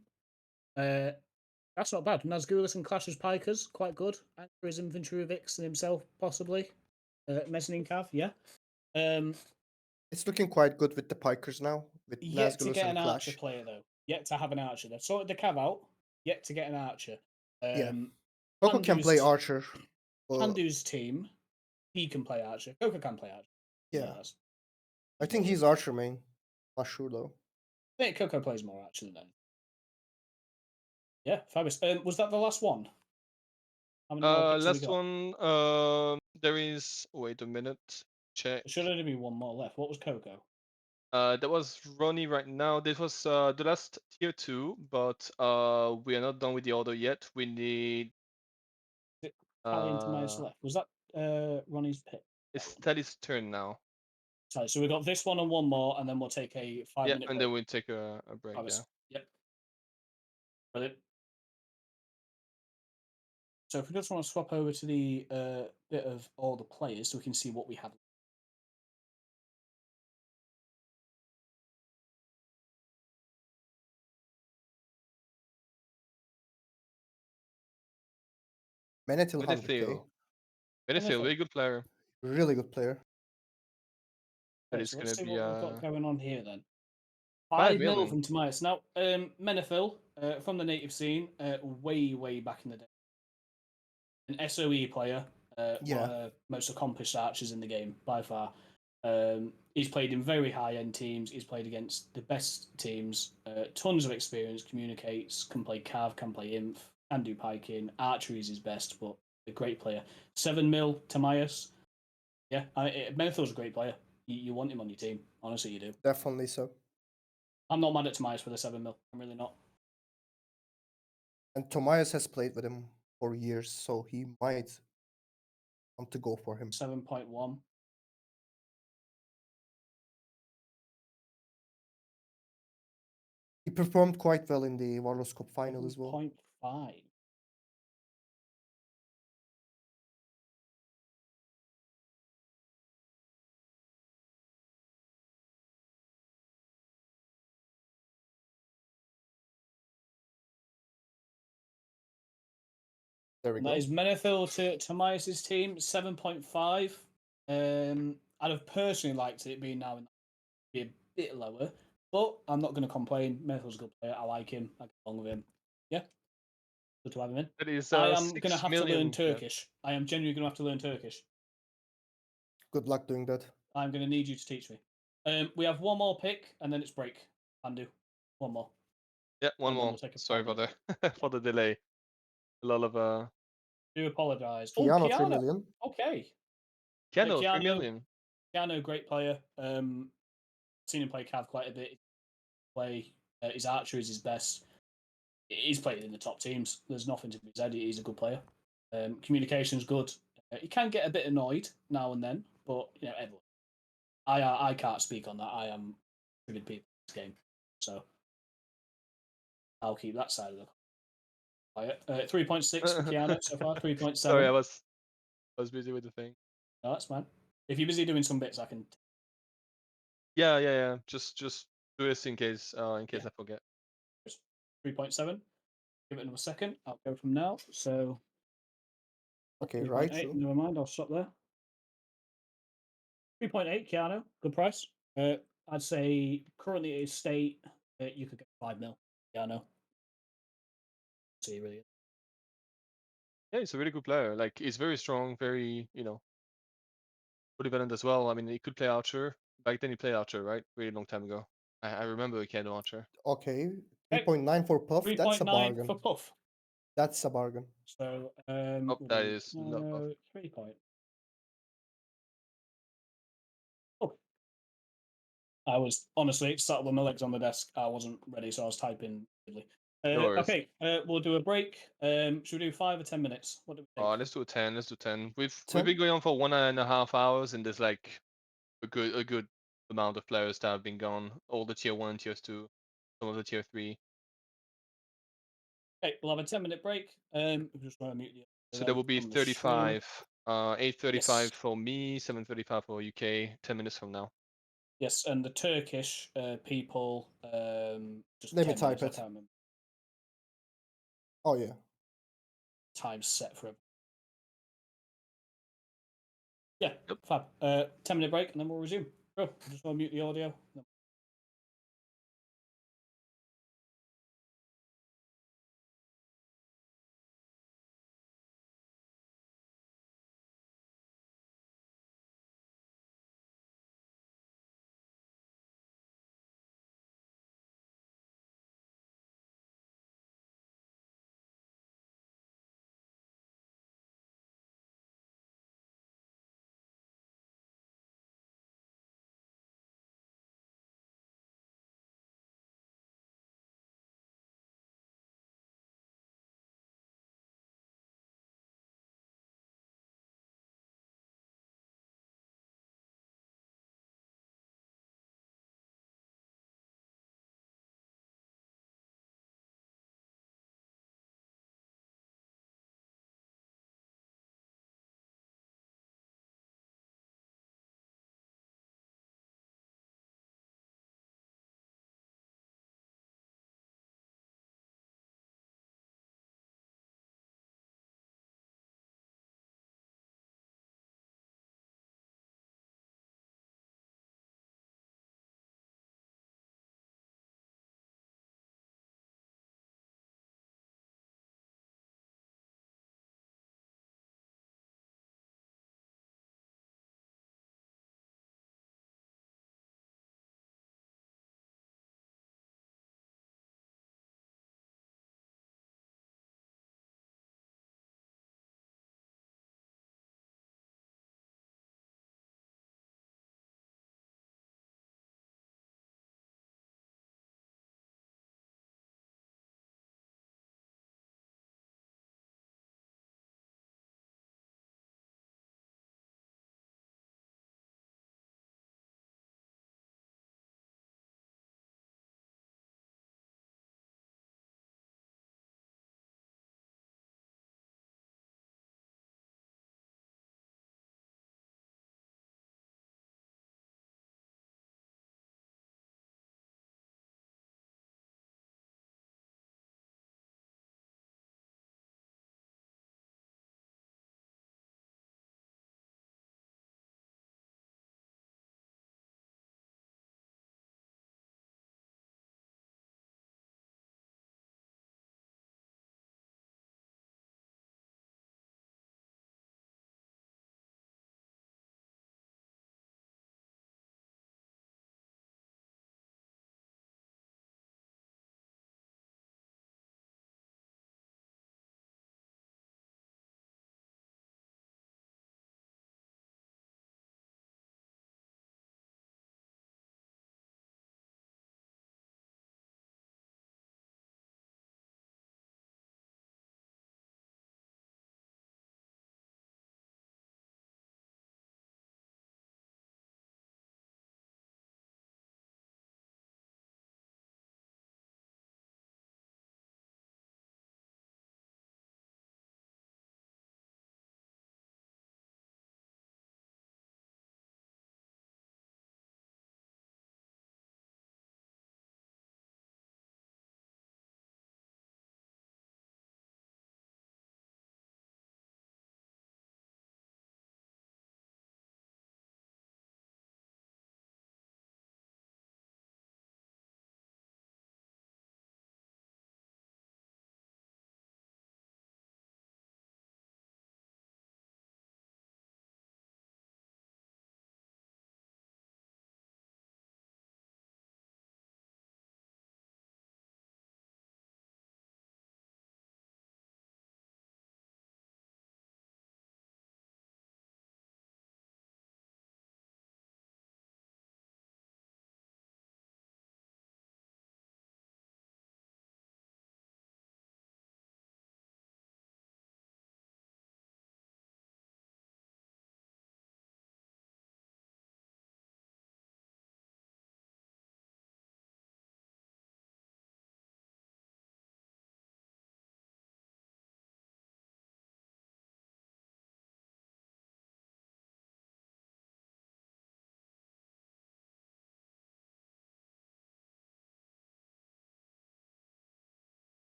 That's not bad. Nazgulis and Clash as Pikers, quite good. And for his infantry with Vixen himself, possibly. Mezzanine Cav, yeah. It's looking quite good with the Pikers now, with Yet to Nazgulus get and an archer Clash. player though. Yet to have an archer. They've sorted the Cav out. Yet to get an archer. Yeah. Coco can play Archer. Pandu's team, he can play archer. Coco can play archer. Yeah. That's I think he's Archer main. Not sure though. I think Coco plays more archer than anything. Yeah, fabulous. Was that the last one? How many more picks have we Last got? one. There is. Wait a minute. Check. There should only be one more left. What was Coco? That was Ronnie right now. This was the last tier 2, but we are not done with the order yet. We need. Tally into minus left. Was that Ronnie's pick? It's Teddy's turn now. Sorry, so we got this one and one more, and then we'll take a 5 Yeah, minute and break. then we'll take a break. Fabulous. Yeah. Yep. Brilliant. So if we just want to swap over to the bit of all the players so we can see what we have. Menetil 100k. Benefil, very good player. Really good player. But Okay, it's so gonna let's see be what we've got going on here then. 5 5 mil million. from Tobias. Now, Menethil, from the native scene, way back in the day. An SOE player, one of the most accomplished archers in the game by far. He's played in very high end teams. He's played against the best teams. Tons of experience. Communicates. Can play Cav. Can play Inf. Can do piking. Archery is his best, but a great player. 7 mil. Tamias. Yeah, Menethil's a great player. You want him on your team. Honestly, you do. Definitely so. I'm not mad at Tamias for the 7 mil. I'm really not. And Tomias has played with him for years, so he might want to go for him. 7.1. He performed quite well in the Warlords Cup final as well. 7.5. There we And go. that is Menethil to Tamias' team, 7.5. I'd have personally liked it being now and be a bit lower, but I'm not going to complain. Menethil's a good player. I like him. I get along with him. Yeah, good to have him in. That is I am going to 6 have to learn million. Yeah. Turkish. I am genuinely going to have to learn Turkish. Good luck doing that. I'm going to need you to teach me. We have one more pick, and then it's break. Undo. One more. Yeah, one And then more. we'll take a Sorry for 5 minute the for the delay. A lot of Do apologise. Oh, Keanu 3 Keanu. million. Okay. Keno, 3 million. Keanu, great player. Seen him play Cav quite a bit. Play his archer is his best. He's played in the top teams. There's nothing to be said. He's a good player. Communication's good. He can get a bit annoyed now and then, but you know, everyone. I can't speak on that. I am triggered people in this game, so I'll keep that side of the quiet. 3.6 for Keanu so far. 3.7. Sorry, I was busy with the thing. No, that's fine. If you're busy doing some bits, I can. Yeah. Just do this in case I forget. 3.7. Give it another second. I'll go from now. So Okay, 3.8. right. True. Never mind. I'll stop there. 3.8, Keanu. Good price. I'd say currently at his state, you could get 5 mil. Keanu. See, really. Yeah, he's a really good player. Like he's very strong, very polyvalent as well. I mean, he could play Archer. Back then you played Archer, right? Really long time ago. I remember a cannon Archer. Okay, Okay, 3.9 for Puff. That's a 3.9 bargain. for Puff. That's a bargain. So Oh, we'll that do is not buff. 3 point. Oh, I was honestly sat with my legs on the desk. I wasn't ready, so I was typing. No worries. Okay, we'll do a break. Should we do 5 or 10 minutes? What do we think? Let's do a 10. Let's do 10. We've 10? been going on for 1.5 hours, and there's like a good amount of players that have been gone. All the tier 1 and tier 2, some of the tier 3. Okay, we'll have a 10-minute break. I'm just going to mute you. So there will be On the stream. 35. 8:35 Yes. for me, 7:35 for UK. 10 minutes from now. Yes, and the Turkish people, just Let me 10 type minutes. I it. can't remember. Oh yeah. Time set for it. Yeah, Yep. fab. 10-minute break, and then we'll resume. Bro, just want to mute the audio.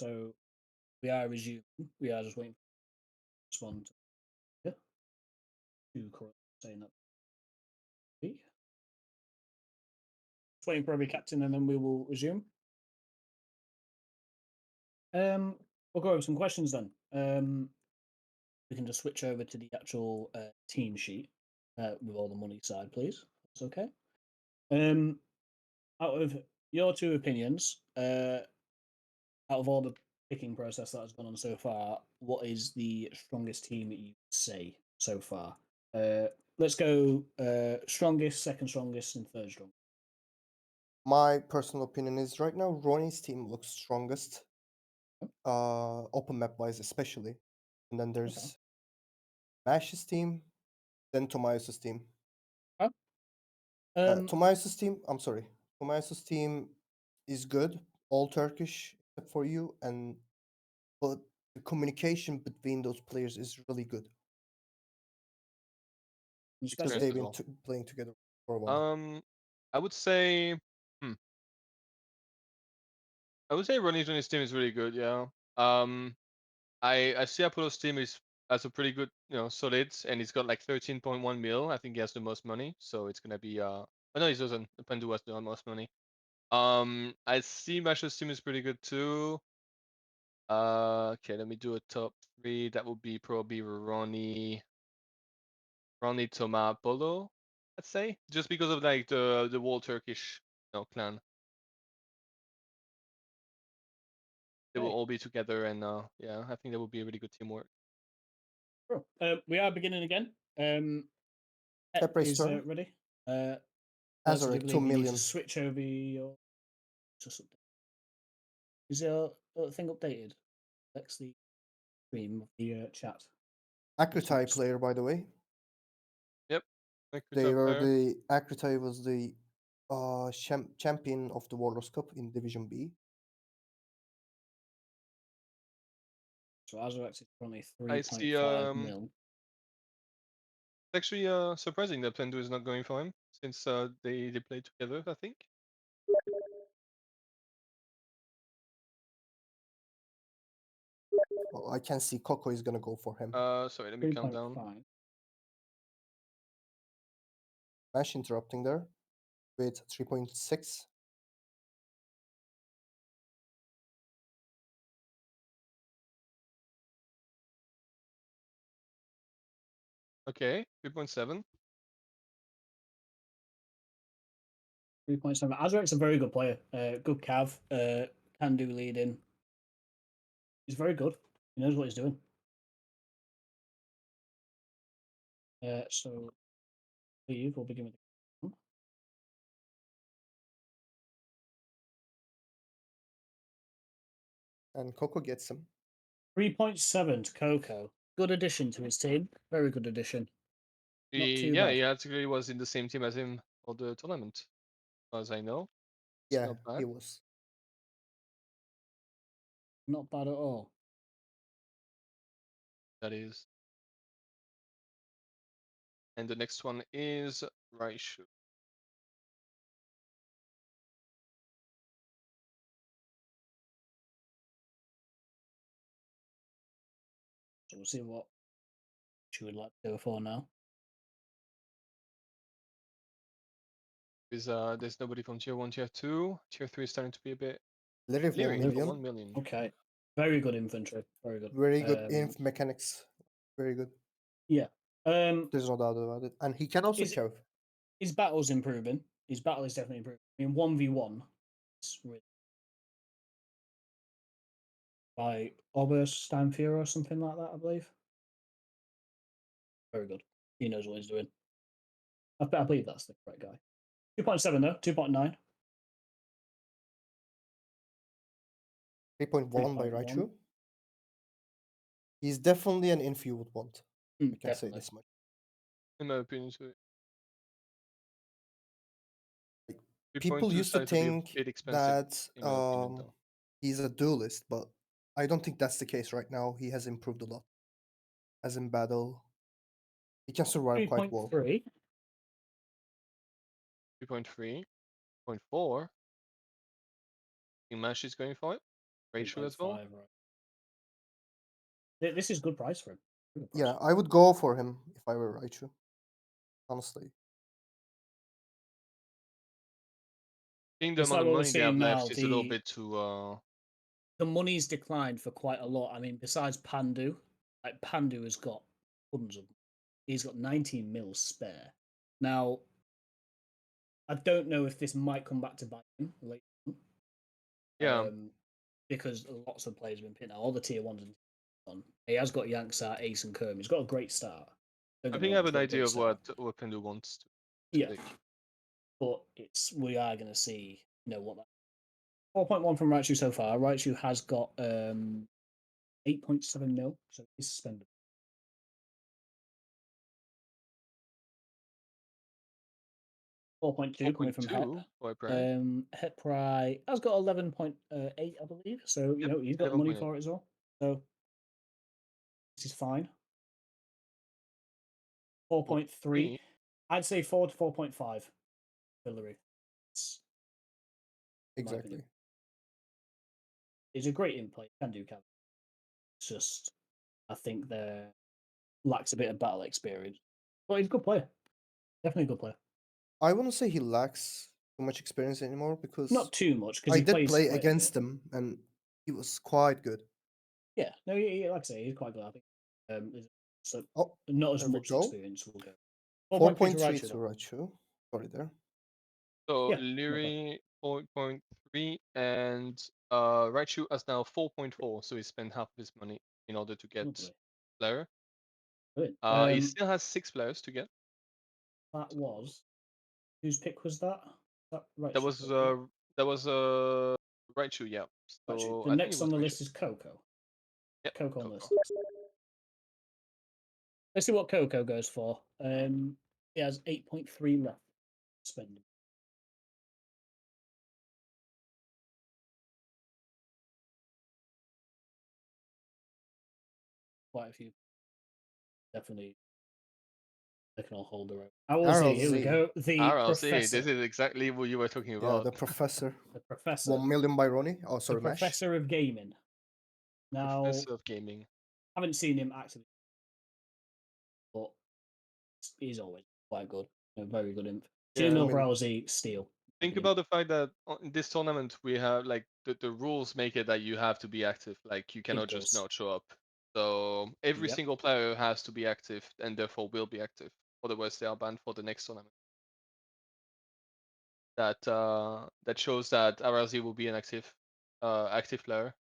So we are resuming. We are just waiting for this one to yeah, two correct saying that. Just waiting for every captain and then we will resume. We'll go over some questions then. We can just switch over to the actual team sheet with all the money side, please. That's okay. Out of your two opinions, out of all the picking process that has gone on so far, what is the strongest team that you say so far? Let's go strongest, second strongest, and third strongest. My personal opinion is right now Ronnie's team looks strongest, open map wise especially. And then Okay. there's Mash's team, then Tomayos's team. Okay. Tomayos's team, I'm sorry, Tomayos's team is good, all Turkish except for you, and but the communication between those players is really good You guys because Experience they've as been well. playing together for a while. I would say, I would say Ronnie's team is really good. Yeah. Um, I see Apollo's team is as a pretty good, solid, and he's got like 13.1 mil. I think he has the most money, so it's gonna be Oh no, he doesn't. Pandu has the most money. I see Masha's team is pretty good too. Okay, let me do a top three. That would be probably Ronnie, Toma, Apollo. I'd say just because of like the whole Turkish, clan. They will Okay. all be together, and yeah, I think that would be a really good teamwork. Sure. We are beginning again. Pep Tepre's is turn. ready. Lets, I do Azarek, 2 believe you need to million. switch over your. Is your thing updated? That's the stream of the chat. Akritai player, by the way. Yep. Like They were player. the Akritai was the champion of the Warlords Cup in Division B. So Azrex is currently I see. 3.5 mil. It's actually surprising that Pandu is not going for him since they play together. I think. Well, I can see Coco is gonna go for him. Sorry, let me count down. 3.5. Mash interrupting there with 3.6. Okay, 3.7. 3.7. Azrek's a very good player. Good cav. Can do leading. He's very good. He knows what he's doing. So, Steve will begin with the. And Coco gets him. 3.7 to Coco. Good addition to his team. Very good addition. Not too Yeah, bad. he actually was in the same team as him for the tournament, as I know. It's Yeah, not bad. he was. Not bad at all. That is. And the next one is Raishu. So we'll see what she would like to go for now. There's nobody from tier 1, tier 2. Tier 3 is starting to be a bit Liriv 1 leery. He's got million. 1 million. Okay. Very good infantry. Very good. Very good inf mechanics. Very good. Yeah. There's no doubt about it. And he can also His, cav. his battle's improving. His battle is definitely improving. I mean, 1v1 really by Obersteinführer or something like that, I believe. Very good. He knows what he's doing. I believe that's the correct guy. 2.7 though, 2.9. 3.1 by 3.1. Raichu. He's definitely an inf you would want. I can say Definitely. this much. In my opinion, too. People 3.2 used to starting to be a think bit expensive, that in my opinion, though. he's a duelist, but I don't think that's the case right now. He has improved a lot. As in battle, he can survive quite well. 3.3. 3.3, 0.4. Think Mash is going for it. Raichu as well. 3.5, right. This is good price for him. Good price. Yeah, I would go for him if I were Raichu. Honestly. I think the It's amount like of what we're money they have seeing now. left is a little bit too. The money's declined for quite a lot. I mean, besides Pandu, like Pandu has got tons of. He's got 19 mil spare. Now, I don't know if this might come back to bite him later Yeah, on, because lots of players have been picked now. All the tier ones and on. He has got Yanksar, Ace, and Kerm. He's got a great start. Don't I get me think I wrong, have he's an got a idea great of start. what Pandu wants to Yeah, pick. but we are going to see what that 4.1 from Raichu so far. Raichu has got 8.7 mil, so he's suspended. 4.2 coming from Hep. 4.2 for Brian. Heprai has got 11.8, I believe. So Yep, he's got the money 11.8. for it as well. So this is fine. 4.3. I'd say 4 to 4.5. Hillary. Exactly. He's a great in play. Can do. It's just I think there lacks a bit of battle experience, but he's a good player. Definitely a good player. I wouldn't say he lacks too much experience anymore because Not too much because I he did plays play quite a against bit. him and he was quite good. Yeah, no, like I say, he's quite good. I think. So Oh, not as there we much go. experience will go. 4.3 to 4.3 Raichu to though. Raichu. Sorry there. So Yeah, not bad. Liri 4.3 and Raichu has now 4.4, so he spent half of his money in order to get Lovely. player. Good. He still has 6 players to get. That was whose pick was that? That That Raichu. was Raichu, yeah. Raichu. So The I think it next on was the Raichu. list is Coco. Yeah, Coco on the Coco. list. Let's see what Coco goes for. He has 8.3 left spending. Quite a few. Definitely they can all hold their own. RLZ, here we RLZ. go. The RLC, professor. this is exactly what you were talking Yeah, about. the professor. The professor. 1 million by Ronnie. Oh, The sorry, Mesh. professor of gaming. Now, Professor of gaming. haven't seen him actively, but he's always quite good. A very good imp. 2 Yeah, I mil for mean, RLZ, steal. think about the fact that in this tournament we have like the rules make it that you have to be active. Like you cannot just does. not show up. So every Yep. single player has to be active and therefore will be active. Otherwise they are banned for the next tournament. That shows that RLZ will be an active player.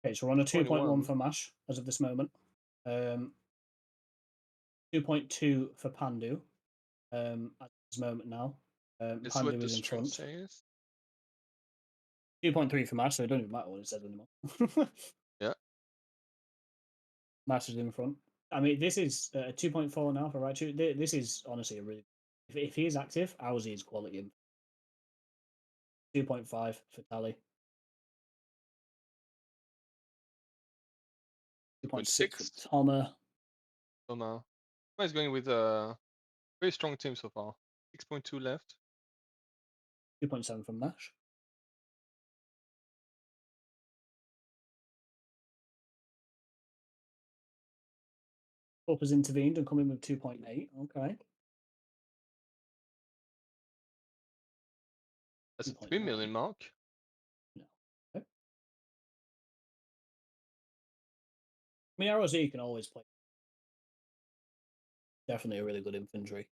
Okay, so we're on a 2.1 21. for Mash as of this moment. 2.2 for Pandu at this moment now. Let's see what Pandu the is in stream front. says. 2.3 for Mash, so it doesn't even matter what it says anymore. Yeah. Mash is in front. I mean, this is 2.4 now for Raichu. This is honestly a really. If he is active, ours is quality. 2.5 for Tally. 2.6 for 2.6. Toma. So now he's going with a very strong team so far. 6.2 left. 2.7 from Mash. Up has intervened and come in with 2.8. Okay. That's a 3 million mark. No. Okay. I mean, ROZ can always play. Definitely a really good infantry.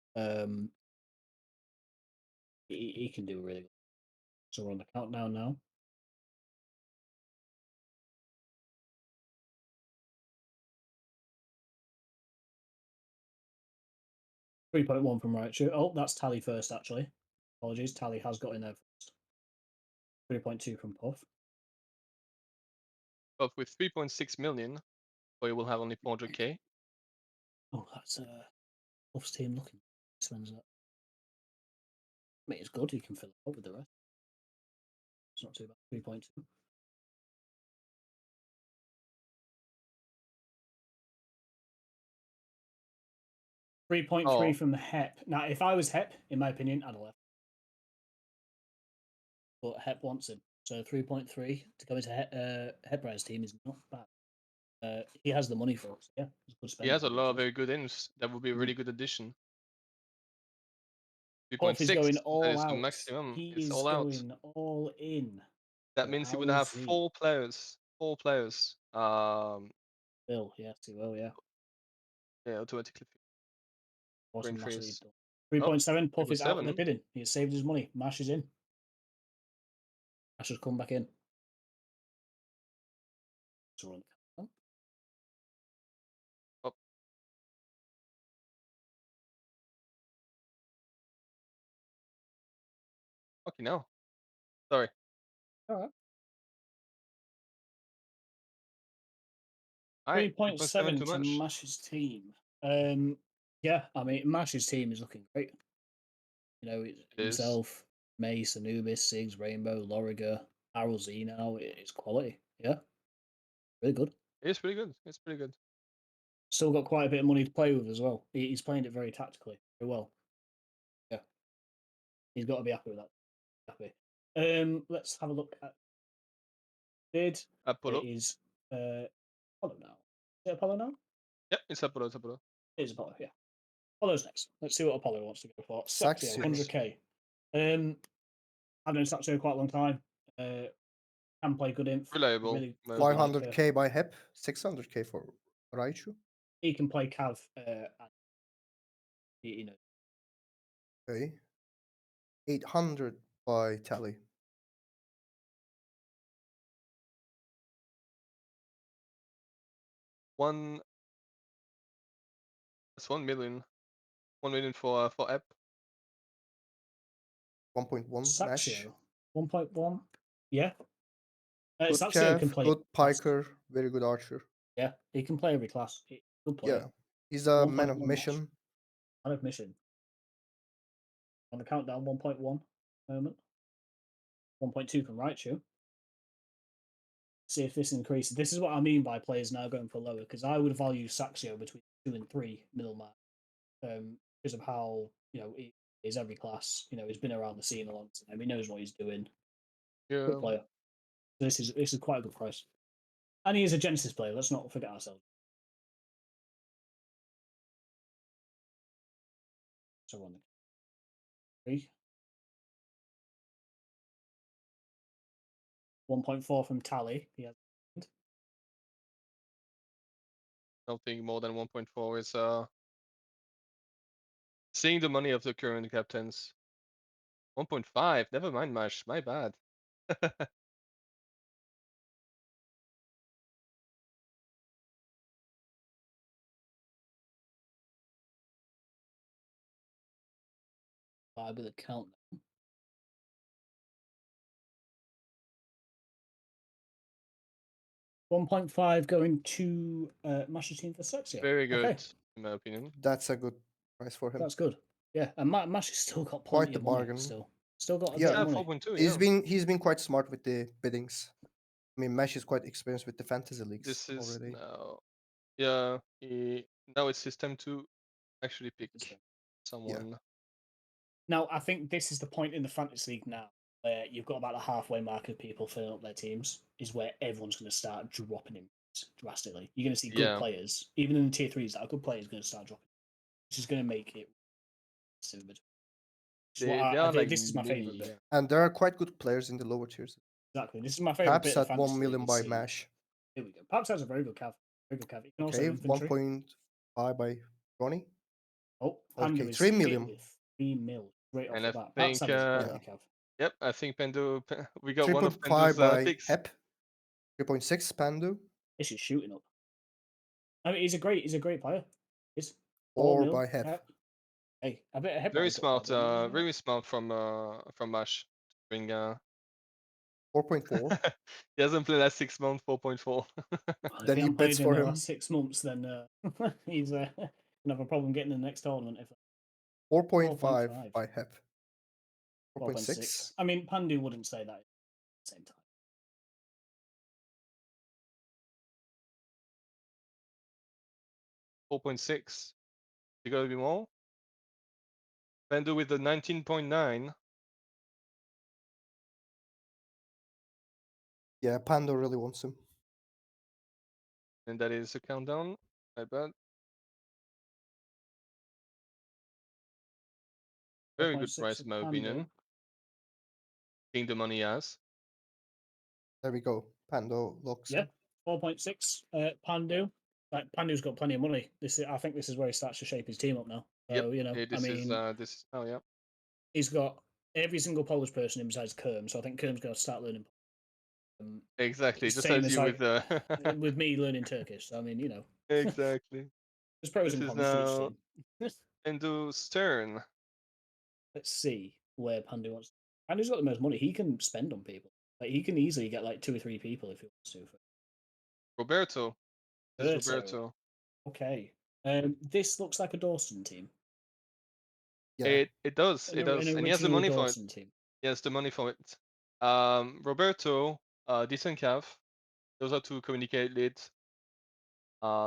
He can do really good. So we're on the countdown now. .1 from Raichu. Oh, that's Tally first, actually. Apologies, Tally has got in there first. 3.2 from Puff. But with 3.6 million, or you will have only 400k. Oh, that's Puff's team looking. Spends that. I mean, it's good. You can fill it up with the rest. It's not too bad. 3.2. .3 Oh, from Hep. Now, if I was Hep, in my opinion, I'd have left. But Hep wants him. So 3.3 to go into Headbride's team is not bad. He has the money for it. So yeah, it's a good He spend. has a lot of very good ins. That would be a really good addition. Puff is 3.6. going That all is the out. maximum. He It's is all out. going all in. That So means he how would have is he? 4 players. 4 players. Bill, yes, he will, yeah. Yeah, automatically for Awesome, massively increase. done. Oh, 3.7, Puff is out of the 3.7. bidding. He has saved his money. Mash is in. Mash has come back in. So run the countdown. Oh. Okay, now. Sorry. All right. Alright, 3.7 too to much. Mash's team. Yeah, I mean, Mash's team is looking great. You know, It is. himself, Mace, Anubis, Siggs, Rainbow, Loriga, Harold Z now. It's quality. Yeah, really good. It's pretty good. It's pretty good. Still got quite a bit of money to play with as well. He's playing it very tactically, very well. Yeah, he's got to be happy with that. Happy. Let's have a look at bid. It Apollo. is Apollo now. Is it Apollo now? Yep, it's Apollo. It's Apollo. It is Apollo, yeah. Apollo's next. Let's see what Apollo wants to go for. Saxio, Saxio. 100k. I've known Saxio quite a long time. Can play good inf. Reliable. Really My good opinion. 500k by Hep, 600k for Raichu. He can play Cav. And you know, Okay. 800 by Tally. One. That's 1 million. 1 million for app. 1.1 Mash. Saxio, 1.1. Yeah. Good Saxio can Cav, play good class. Piker, very good Archer. Yeah, he can play every class. Good player. Yeah. He's a man 1.1 of Mash. mission. Man of mission. On the countdown, 1.1 moment. 1.2 from Raichu. See if this increases. This is what I mean by players now going for lower, because I would value Saxio between 2 and 3 middle mark, because of how he is every class. He's been around the scene a long time. He knows what he's doing. Yeah. Good player. This is quite a good price, and he is a Genesis player. Let's not forget ourselves. So on the 3, 1.4 from Tally. He has Something more than 1.4 is seeing the money of the current captains. 1.5. Never mind, Mash. My bad. with a count. 1.5 going to Master Team for Saxio. Very good, Okay, in my opinion. That's a good price for him. that's good. Yeah, and Mash has still got Quite plenty the of money. bargain. Still got a Yeah. bit Yeah, of money. 4.2. He's Yeah. been quite smart with the biddings. I mean, Mesh is quite experienced with the fantasy leagues This is already. now. Yeah. Now it's his time to actually pick someone. Now, I think this is the point in the fantasy league now where you've got about the halfway mark of people filling up their teams, is where everyone's going to start dropping in drastically. You're going to see good Yeah. players, even in the tier threes, that are good players going to start dropping, which is going to make it. They are like This is my favorite mini. bit. Yeah. And there are quite good players in the lower tiers. Exactly. This is my favorite Perhaps bit of at the 1 fantasy league. million is by seeing- Mash. Here we go. Perhaps has a very good cav. Very good cav. You can also Okay, have infantry. 1.5 by Ronnie. Oh, Okay, Pandu is 3 hit million. with 3 mil straight off And the I bat. Perhaps think is a quality cav. yep, I think Pendo we got one of 3.5 Pendo's by picks. Hep. 3.6 Pandu. This is shooting up. I mean, he's a great player. He's 4 Or mil. by Hep. Hey, I bet a head Very got quite a smart, bit of money as well. very smart from Mash. Bring 4.4. he hasn't played last 6 months. 4.4. Well, if Then he he hasn't bids played in for the him. last 6 months, then he's gonna have a problem getting in the next tournament. If 4.5 4.5. by Hep. 4.6. 4.6. I mean, Pandu wouldn't say that at the same time. 4.6. You gotta be more. Pendo with the 19.9. Yeah, Pando really wants him. And that is a countdown. I bet. Very good 4.6 price, for in my Pandu. opinion. King the money ass. There we go. Pando locks Yeah, him. 4.6 Pandu. Like, Pandu's got plenty of money. I think this is where he starts to shape his team up now. So, Yep. I This is mean, oh yeah. he's got every single Polish person in besides Kerm. So I think Kerm's going to start learning. Exactly. Just Same as as you like with with me learning Turkish. So, I mean, exactly. there's pros This and is cons to each now team. Endu's turn. Let's see where Pandu wants. Pandu's got the most money. He can spend on people. Like, he can easily get like 2 or 3 people if he wants to. Roberto. This is Roberto. Roberto. Okay. This looks like a Dawson team. Yeah. It does. It does. An And he has the original money for it. Dawson team. He has the money for it. Roberto, decent cav. Those are to communicate leads.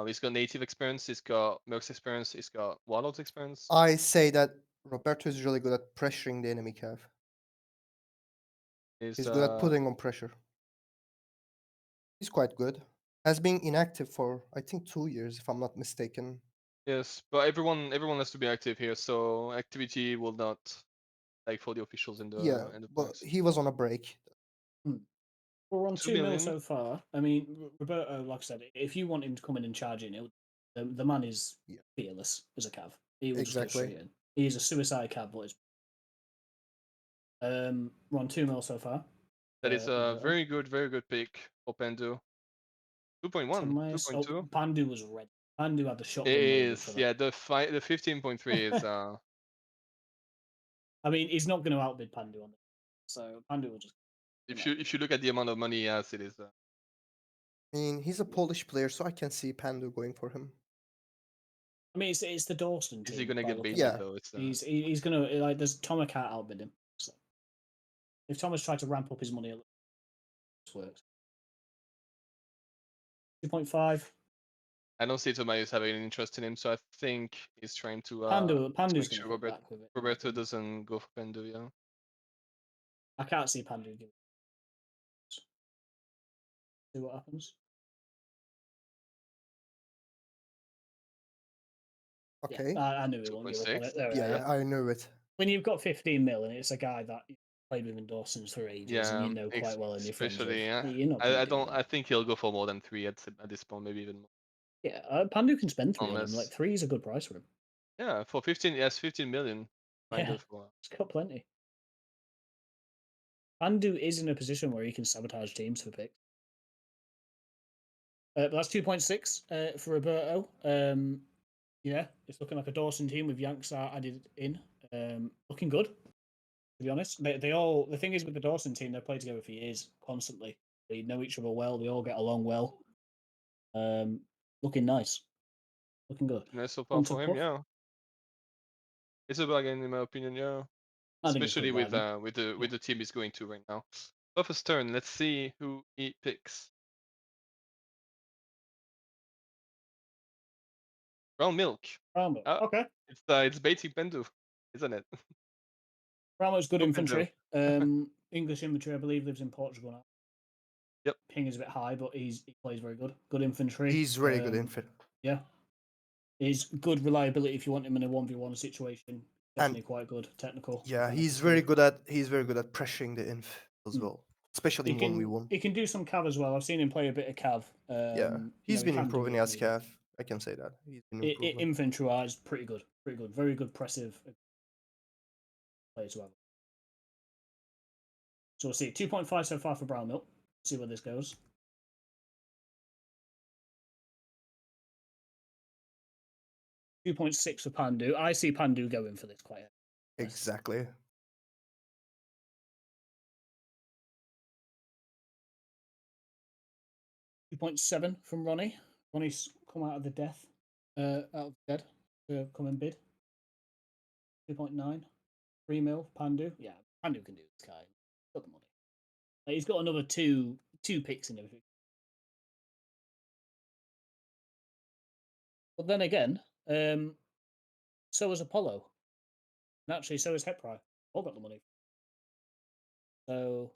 He's got native experience, he's got Mercs experience, he's got Warlords experience. I say that Roberto is really good at pressuring the enemy cav. He's He's good at putting on pressure. He's quite good. Has been inactive for I think 2 years, if I'm not mistaken. yes, but everyone has to be active here, so activity will not like for the officials in Yeah, the but points. he was on a break. We're on 2 2 mil million. so far. I mean, Roberto, like I said, if you want him to come in and charge in, the man is Yeah. fearless as a cav. He will just go Exactly. straight in. He is a suicide cav, but it's we're on 2 mil so far. That is a Roberto. very good pick for Pandu. 2.1, 2.2. Pandu was ready. Pandu had the It shotgun loaded for is, that. yeah, the 15.3 is I mean, he's not going to outbid Pandu on this. So Pandu will just. if you look at the amount of money he has, it is I mean, he's a Polish player, so I can see Pando going for him. I mean, it's the Dawson is team. he gonna by get looking baited at Yeah. it. though? It's He's gonna like. There's Thomas can't outbid him. So if Thomas tried to ramp up his money, this works. 2.5. I don't see Tobias having any interest in him, so I think he's trying to Pandu's make going to sure hit back with it. in my Roberto opinion. doesn't go for Pandu, yeah. I can't see Pandu give it. See what happens. Okay. Yeah, I knew he won't give up on 2.6. it. There we Yeah, are, yeah, I knew it. When you've got 15 mil and it's a guy that you played with in Dawson's for ages and you know quite well and you're friends with, especially, yeah. you're not going to I give don't. him. I think he'll go for more than 3 at this point, maybe even more. Yeah, Pandu can spend 3 on him. Unless, Like 3 is a good price for him. yeah, for 15, yes, 15 million. Kind Yeah, of. he's got plenty. Pandu is in a position where he can sabotage teams for picks. But that's 2.6 for Roberto. Yeah, it's looking like a Dawson team with Yanks added in. Looking good, to be honest. They all, the thing is with the Dawson team, they've played together for years, constantly. They know each other well. They all get along well. Looking nice. Looking good. Nice so far On to for him, Puff. yeah. It's a bargain in my opinion, yeah. I think it's a Especially good with bargain. the team he's going to right now. Puff's turn. Let's see who he picks. Brown milk. Brahmo. Ah, Okay. it's baiting Pendu, isn't it? Brahmo's good Go Pendu. infantry. English infantry, I believe, lives in Portugal now. Yep. Ping is a bit high, but he plays very good. Good infantry. He's very good infantry. Yeah. He's good reliability if you want him in a 1v1 situation. Definitely quite good. Technical. Yeah, he's very good at pressuring the inf as Hmm. well, especially in 1v1. He can do some cav as well. I've seen him play a bit of cav. Yeah, he's been improving it as cav. I can say that he's been improving. Infantry wise, pretty good. Pretty good. Very good, pressive play as well. So we'll see. 2.5 so far for Brown Milk. See where this goes. $2.6 for Pandu. I see Pandu going for this quite. Exactly. 2.7 from Ronnie. Ronnie's come out of the out of dead to come and bid. 2.9. 3 mil, Pandu. Yeah, Pandu can do this guy. He's got the money. He's got another two picks in everything. But then again, so is Apollo. And actually, so is Hepri. All got the money. So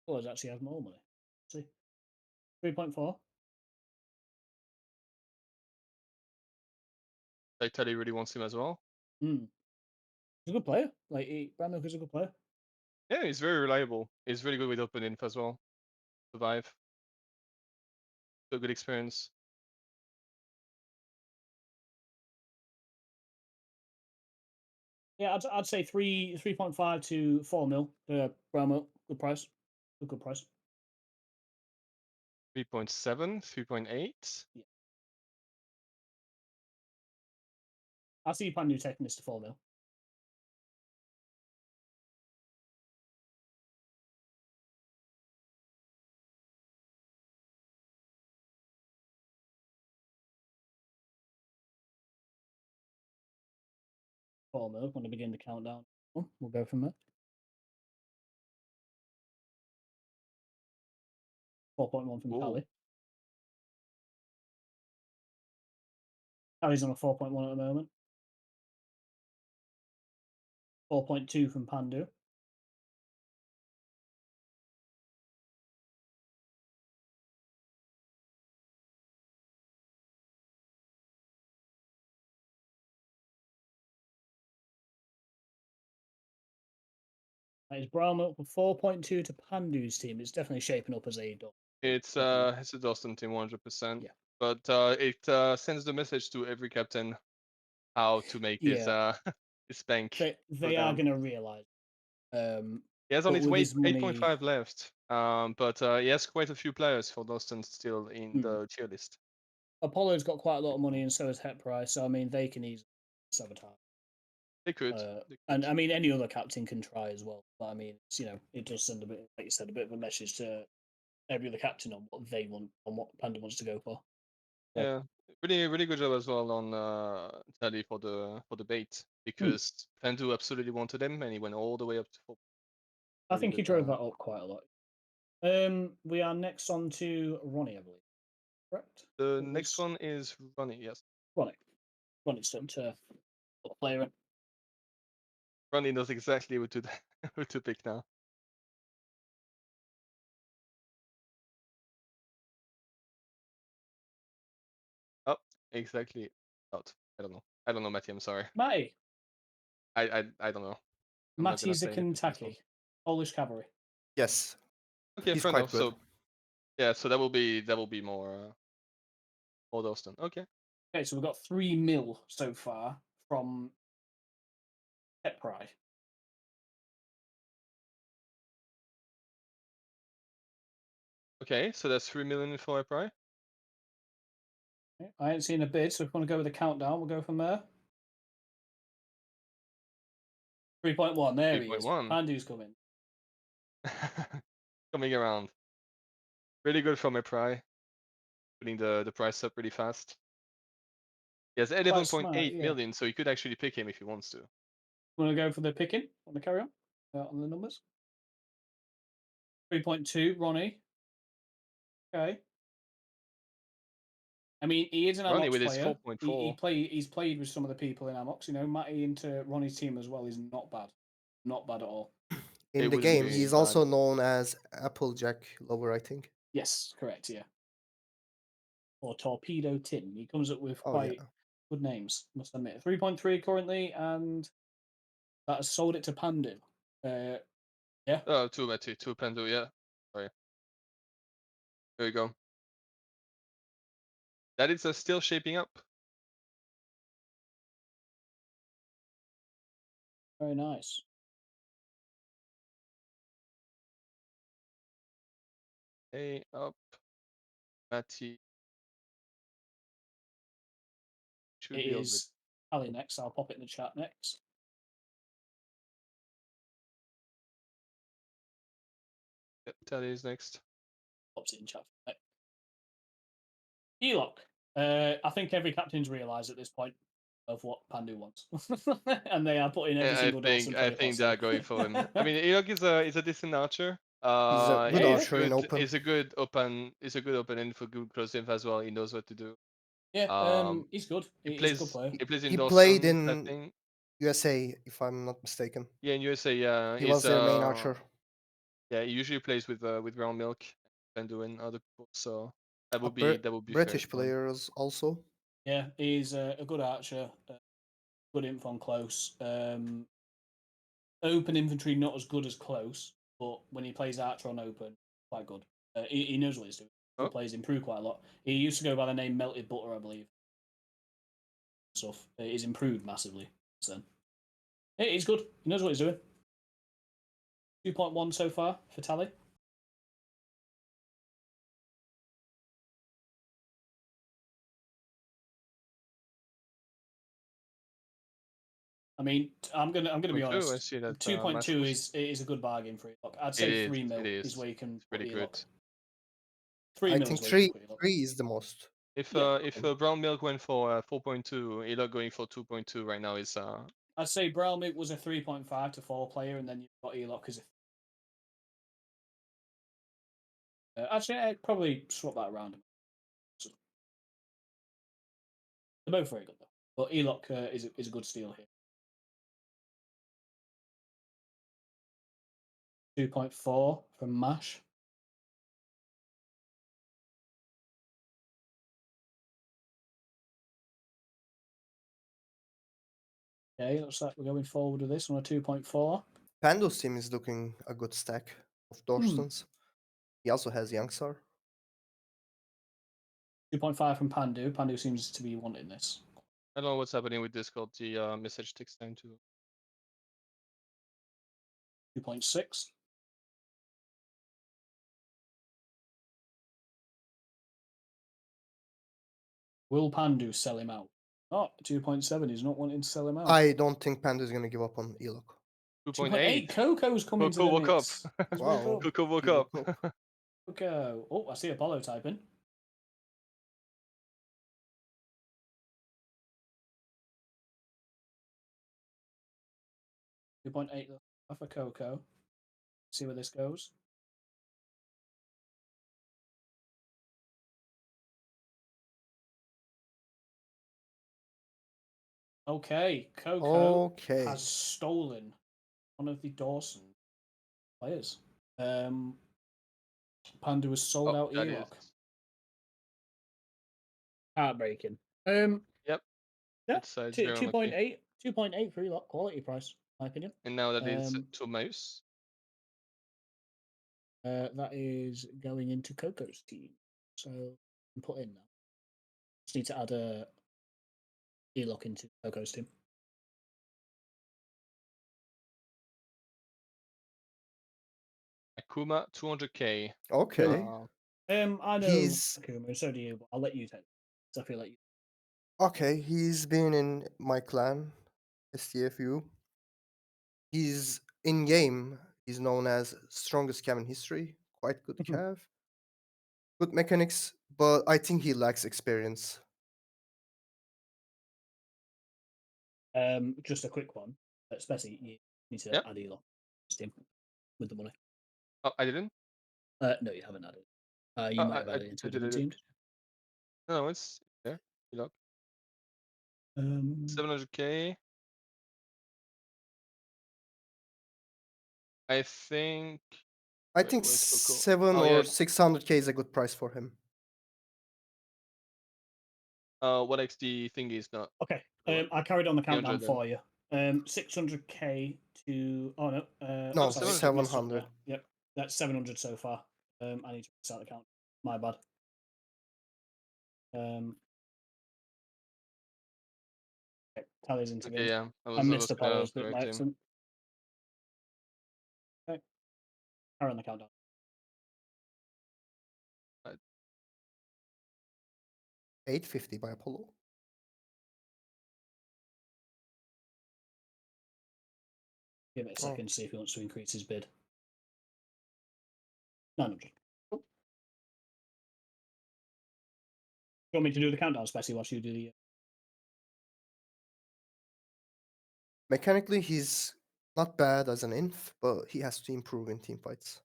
Apollo actually has more money. see. 3.4. Like Teddy really wants him as well. Hmm. He's a good player. Like Brown Milk is a good player. Yeah, he's very reliable. He's really good with open inf as well. Survive. A good experience. Yeah, I'd say 3.5 to 4 mil. Brown Milk, good price. Good price. 3.7, 3.8. Yeah. I see Pandu taking this to 4 mil. Four mil. Want to begin the countdown? We'll go from there. 4.1 from Ooh. Cali. Cali's on a 4.1 at the moment. 4.2 from Pandu. That is Brown Milk for 4.2 to Pandu's team. It's definitely shaping up as a dog. It's a Dawson team 100%. Yeah. But it sends the message to every captain how to make his Yeah. his bank go They are down. going to realize. He has But only with his money, 8.5 left. But he has quite a few players for Dawson still in the tier list. Apollo's got quite a lot of money, and so has Het Price. So I mean, they can easily sabotage. They could. And I mean, any other captain can try as well. But I mean, it's, it does send a bit, like you said, a bit of a message to every other captain on what they want, on what Panda wants to go for. So, Yeah, really good job as well on Tally for the bait because Pandu absolutely wanted him and he went all the way up to 4. I Really think he good. drove that up quite a lot. We are next on to Ronnie, I believe. Correct. The next one is Ronnie. Yes, Ronnie. Ronnie's starting to put a player in. Ronnie knows exactly who to who to pick now. Oh, exactly. Out. I don't know. I don't know, Matty. I'm sorry. Matty. I don't know. I'm not gonna Matty's a say anything for this one. Kentucky. Polish cavalry. Yes, Okay, he's fair quite enough. good. So yeah, so that will be more Dalston. Okay. Okay, so we've got 3 mil so far from Pet Pride. Okay, so that's 3 million for a price. I ain't seen a bid, so if we want to go with a countdown, we'll go from there. 3.1, there he is. 3.1. Pandu's coming. Coming around. Really good from a pry. Putting the price up really fast. He has Quite smart, 11.8 yeah. million, so he could actually pick him if he wants to. Want to go for the picking? Want to carry on the numbers? 3.2, Ronnie. Okay. I mean, he is an Ronnie Amox with his player. 4.4. He's played with some of the people in Amox. Matty into Ronnie's team as well is not bad. Not bad at all. In It the wouldn't game, be he's bad. also known as Applejack Lover, I think. Yes, correct, yeah. Or Torpedo Tim. He comes up with Oh, quite yeah. good names, must admit. 3.3 currently, and that has sold it to Pandu. Yeah. Oh, two Matty, two Pandu, yeah. Sorry. There you go. That is still shaping up. Very nice. Hey, up. Matty. Should It be all good. is Ali next. I'll pop it in the chat next. Yep, Tally is next. Pops it in chat. Elock. I think every captain's realised at this point of what Pandu wants, and they are putting every single Dawson I player think possible. they're going for him. I mean, Ilog is a decent archer. He's a good yeah. archer in open. He's a good open in for good close inf as well. He knows what to do. Yeah, he's good. He He's a good plays player. he plays in He played Dawson, I in think. USA, if I'm not mistaken. Yeah, in USA, yeah. He was their main archer. Yeah, he usually plays with Brown Milk. Pandu and other people. So that A would be fair British for him. players also. Yeah, he's a good archer, good inf on close. Open infantry not as good as close, but when he plays archer on open, quite good. He knows what he's doing. He Oh, plays improved quite a lot. He used to go by the name Melted Butter, I believe. Stuff. He's improved massively since then. He's good. He knows what he's doing. 2.1 so far for Tally. I mean, I'm gonna be 2.2. I honest. see that 2.2 Masters. is a good bargain for Elock. I'd It say is. 3 It mil is is. where you can It's put really good. Elock. 3 I mil think is where you can three put Elock. three is the most. If Yeah. Brown Milk went for 4.2, Elo going for 2.2 right now is I'd say Brownmick was a 3.5 to 4 player, and then you've got Elock as a. Actually, I'd probably swap that around. They're both very good though, but Elock is a good steal here. 2.4 from Mash. Okay, looks like we're going forward with this on a 2.4. Pando's team is looking a good stack of Dorstons. He also has Youngstar. 2.5 from Pandu. Pandu seems to be wanting this. I don't know what's happening with Discord. The message takes time to. 2.6. Will Pandu sell him out? Oh, 2.7. He's not wanting to sell him out. I don't think Panda is gonna give up on Elock. 2.8. Coco's coming to Coco the woke up. mix. He's Wow. woke up. Coco woke He up. woke up. Coco. Oh, I see Apollo typing. $2.8 for Coco. See where this goes. Okay, Coco Okay. has stolen one of the Dawson players. Pandu has sold Oh, out that Elock. is. Heartbreaking. Yep. Yeah, It's 0 unlucky. 2.8 for Elock. Quality price, in my opinion. And now that is to mouse. That is going into Coco's team. So put in now. Just need to add a Elock into Coco's team. Akuma 200k. Okay. I know He's Akuma, and so do you, but I'll let you take it. So I feel like you. okay. He's been in my clan, STFU. He's in game. He's known as strongest cav in history. Quite good cav. Good mechanics, but I think he lacks experience. Just a quick one. Especially you need to Yep. add Elock to team with the money. Oh, I didn't. No, you haven't added. You might have added it into a different team. No, it's there. You look. 700k. I think. I Wait, think where's Coco? 7 Oh or yeah. 600k is a good price for him. What XD thing is not. Okay. What? I carried on the countdown 300 then. for you. 600k to. Oh no. No, Sorry, 700. messed up 700. there. Yep, that's 700 so far. I need to start the count. My bad. Okay, tallies into Okay, games. yeah. I I was missed kind Apollo's of bit by correcting. accident. Okay. Carry on the countdown. 850 by Apollo. Give it a Oh. second to see if he wants to increase his bid. 900. Cool. Do you want me to do the countdown, especially whilst you do the. Mechanically, he's not bad as an inf, but he has to improve in team fights.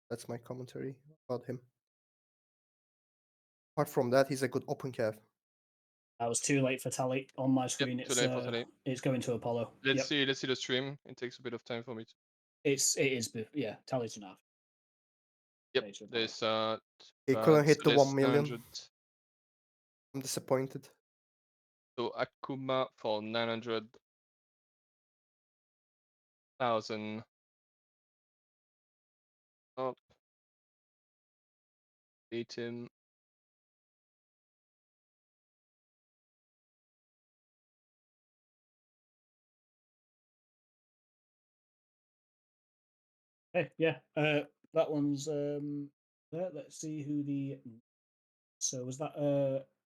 That's my commentary about him. Apart from that, he's a good open cav. I was too late for tally on my screen. Too late for today. It's going to Apollo. Let's see the stream. It takes a bit of time for me. It is. Yeah, tally's enough. Yep, Nature of that. there's He couldn't hit so the there's 1 million. 900. I'm disappointed. So Akuma for 900,000. Up, beat him. Hey, yeah. That one's there. Let's see who the. So was that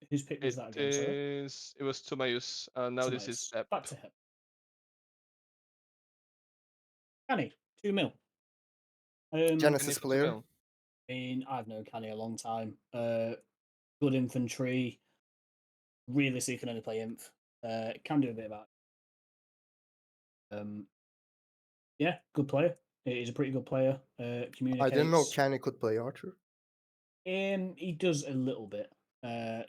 whose pick was that again? Sorry, It was Tomayus. Now this is Tomas. Ep. Back to him. Canny, 2 mil. Genesis for 2 player. mil. I mean, I've known Canny a long time. Good infantry. Realistically, can only play inf. Can do a bit about. Yeah, good player. He's a pretty good player. I didn't know Communicates. Kenny could play Archer. He does a little bit.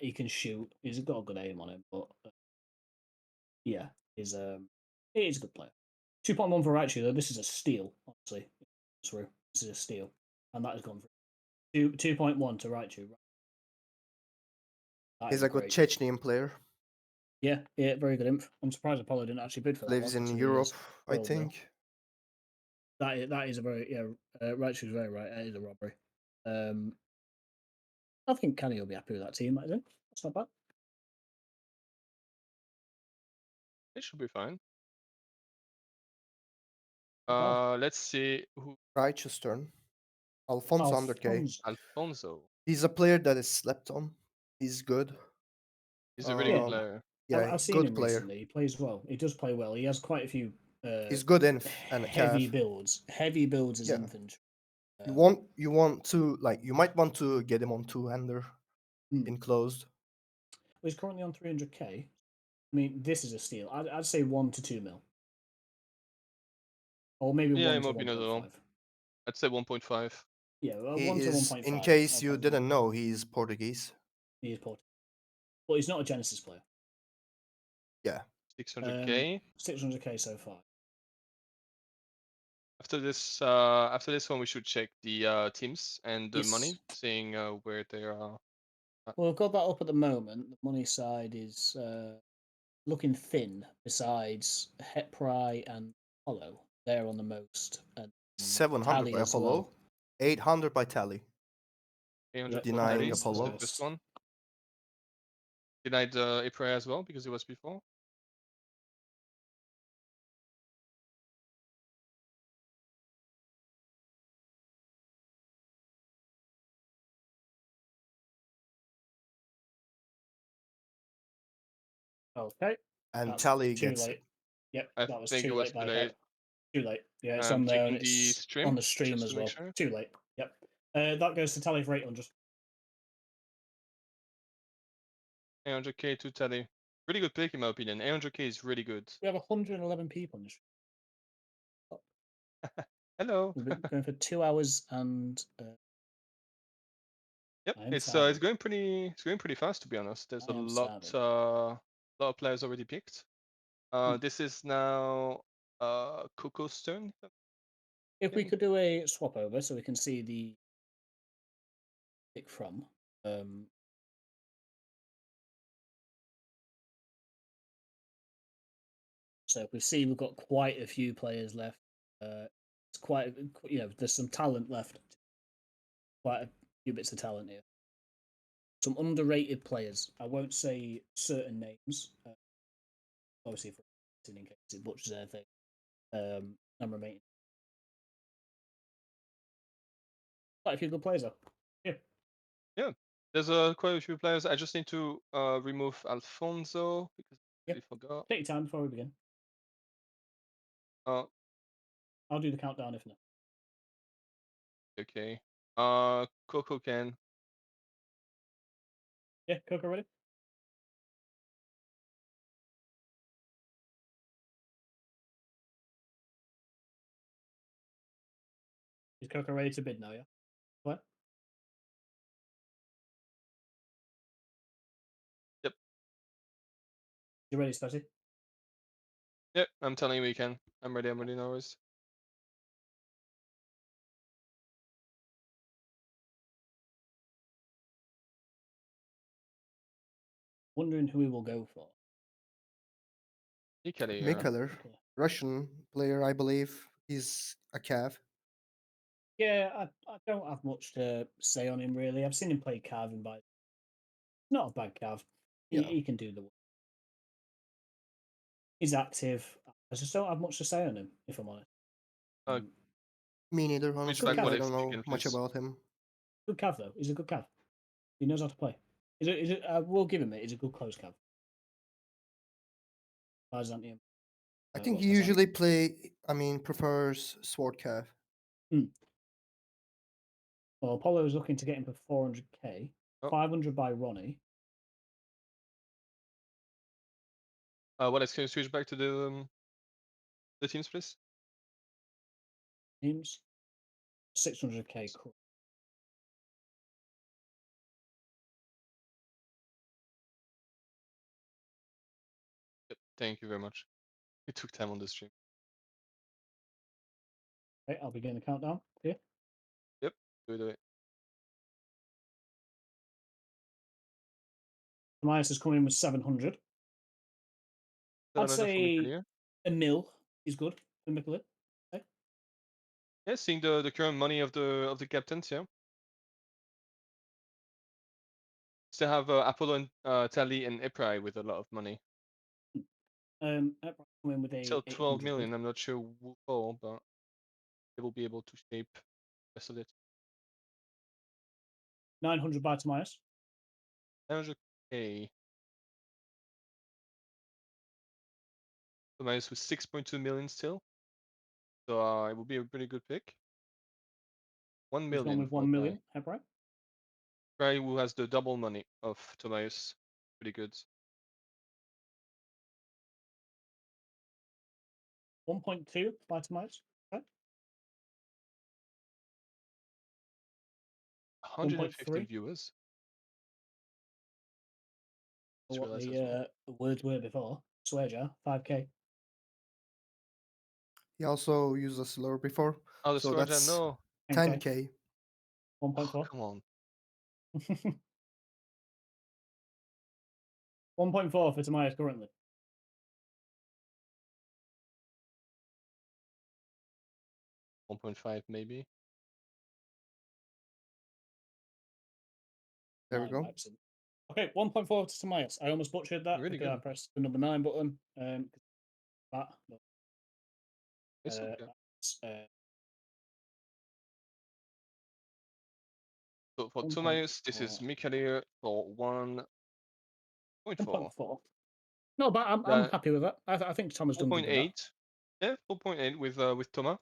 He can shoot. He's got a good aim on him, but yeah, he's a good player. 2.1 for Raichu though. This is a steal, honestly. Through. This is a steal, and that has gone through. 2.1 to Raichu. That He's is a good great. Chechnyan player. Yeah, very good inf. I'm surprised Apollo didn't actually bid for that Lives one. in Considering he Europe, is I world real. think. That is a very Raichu's very right. That is a robbery. I think Kenny will be happy with that team. I think that's not bad. It should be fine. Not bad. Let's see who. Raichu's turn. Alfonso 100k. Alfonso. He's a player that is slept on. He's good. He's a really good Yeah. player. Yeah, I've seen good him player. recently. He plays well. He does play well. He has quite a few He's good inf and a heavy calf. builds. Heavy builds as Yeah. infantry. You want to like you might want to get him on two-hander enclosed. He's currently on 300k. I mean, this is a steal. I'd say 1 to 2 mil, or maybe Yeah, 1 to Immobile as well. 1.5. I'd say 1.5. Yeah, He 1 to is, 1.5. in case you didn't know, he's Portuguese. He is Portuguese, but he's not a Genesis player. Yeah. 600k. 600k so far. After this one, we should check the teams and the money, Yes. seeing where they are. Well, we've got that up at the moment. The money side is looking thin. Besides Hepri and Apollo, they're on the most. And 700 Tally by as Apollo. well. 800 by Tally. 800 for Denying Thalys, that's the Apollo. first one. Denied Iprea as well because it was before. Okay. And That's Tally too gets late. Yep, I that was think it too was late by today. Hep. Too late. Yeah, it's I'm on there and checking the it's stream on the stream just as to make well. sure. Too late. Yep. That goes to Tally for 800. 800k to Tally. Really good pick in my opinion. 800k is really good. We have 111 people on the stream. Hello. We've been going for 2 hours and Yep, I am it's starving. going pretty fast to be honest. There's I a am lot starving. lot of players already picked. This is now Coco's turn. If we Okay. could do a swap over so we can see the pick from. So if we see we've got quite a few players left. It's quite, there's some talent left. Quite a few bits of talent here. Some underrated players. I won't say certain names. Obviously, for in case it butchers anything. I'm remaining. Quite a few good players though. Yeah. Yeah, there's quite a few players. I just need to remove Alfonso because I Yeah. really forgot. Take your time before we begin. Uh, I'll do the countdown if not. okay. Coco can. Yeah, Coco ready? Is Coco ready to bid now? Yeah. What? Yep. You ready, Spazzy? Yep. I'm telling you, we can. I'm ready. I'm ready. No worries. Wondering who he will go for. Mikalir. Mikaler, Russian player, I believe. He's a Cav. Yeah, I don't have much to say on him really. I've seen him play Carving, but not a bad Cav. Yeah. He can do the work. He's active. I just don't have much to say on him, if I'm honest. Uh, Um, Me neither, Reach honestly. back Cav. what I if don't you know can, much please. about him. Good Cav though. He's a good Cav. He knows how to play. We'll give him it. He's a good close Cav. Byzantium. I think What he was that? usually prefers Sword Cav. Well, Apollo is looking to get him for 400k. Oh. 500 by Ronnie. What else? Can you switch back to the teams, please? Teams. 600k. Yep. Thank you very much. It took time on the stream. Okay, I'll begin the countdown here. Yep. Do it. Tobias is coming in with 700. I'd 700 for say Mikalir. a mil is good for Mikulik. Okay. Yeah, seeing the current money of the captains, yeah. Still have Apollo and Tally and Eprai with a lot of money. Epra coming with a Still 12 800. million. I'm not sure who for, but they will be able to shape the rest of it. 900 by Tobias. 900k. Minus with 6.2 million still. So it will be a pretty good pick. 1 He's gone million with for 1 a million. Epra. guy who has the double money of Tobias. Pretty good. 1.2 by Tobias. Okay. 115 1.3. viewers. Just What realized as well. the words were before. Swear jar. 5k. He also used a slur before, Oh, the so storage, that's no. 10k. 10k. Oh, 1.4. come on. 1.4 for Tobias currently. 1.5 maybe. There we 9 go. by accident. Okay, 1.4 to Tobias. I almost butchered that Really because I good. pressed the number 9 button. That. It's okay. So for Tobias, this is 1.4. Mikalir for 1.4. 1.4. No, but I'm That happy with that. I think Tom has done good with that. 4.8. Yeah, 4.8 with Toma.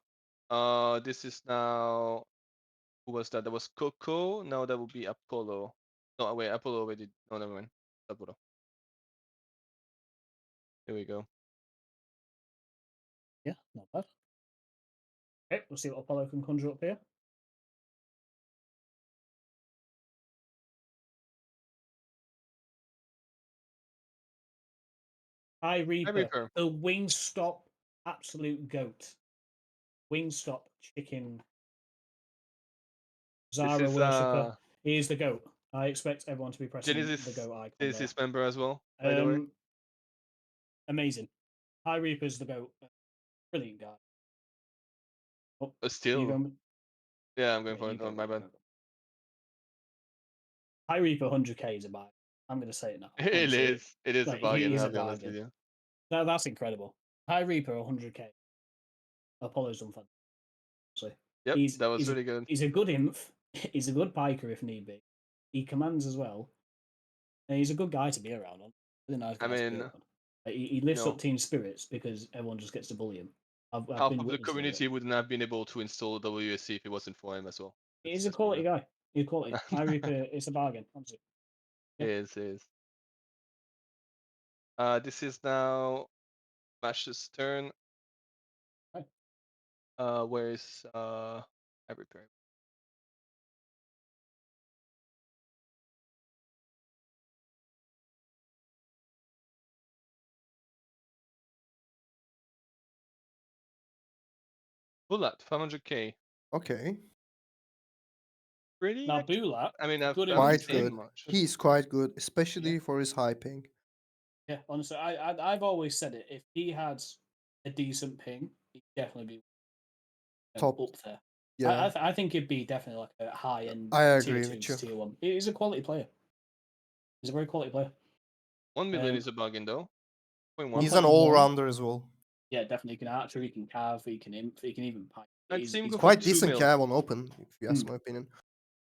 This is now, who was that? That was Coco. Now that will be Apollo. No, wait, Apollo already. No, never mind. Apollo. Here we go. Yeah, not bad. Okay, we'll see what Apollo can conjure up here. High Hi, Reaper, Reaper. the Wingstop absolute goat. Wingstop chicken This Zara is worshipper. He is the goat. I expect everyone to be pressing the Genesis goat icon Genesis member as well, by there. the way. Amazing. High Reaper's the goat. Brilliant guy. Oh, But you still, go. yeah, I'm going Yeah, for you it. go. Oh, my bad. High Reaper 100k is a buy. I'm going to say it now. It Honestly, is. It is a like he bargain. is I'll a be honest with bargain. you. That's incredible. High Reaper 100k. Apollo's done fun. So Yep, that was really good. he's a good inf. He's a good piker if need be. He commands as well. And he's a good guy to be around. On really nice I guy to be mean, around. Like, he lifts up no, team spirits because everyone just gets to bully him. I've half been of the witness to it. community wouldn't have been able to install WSC if it wasn't for him as well. He's a Let's be quality real. guy. He's quality. High Reaper, it's a bargain. Honestly. It is. It is. This is now Mash's turn. Right. Where is I repair? Bullet, 500k. Okay. pretty Now actually. Bulak, I mean, I've good I haven't Quite seen infantry. good. much. He's quite good, especially for his high ping. Yeah, honestly, I've always said it. If he had a decent ping, he'd definitely be Top. up there. Yeah, I think he'd be definitely like a high end I tier agree 2 with to you. tier 1. He's a quality player. He's a very quality player. 1 million Um, is a bargain though. 0.1. He's an 1.1. all-rounder as well. Yeah, definitely. He can archer, he can carve, he can imp, he can even pipe. I'd see him He's go for Quite 2 decent mil. cav on open, if you ask Mm. my opinion.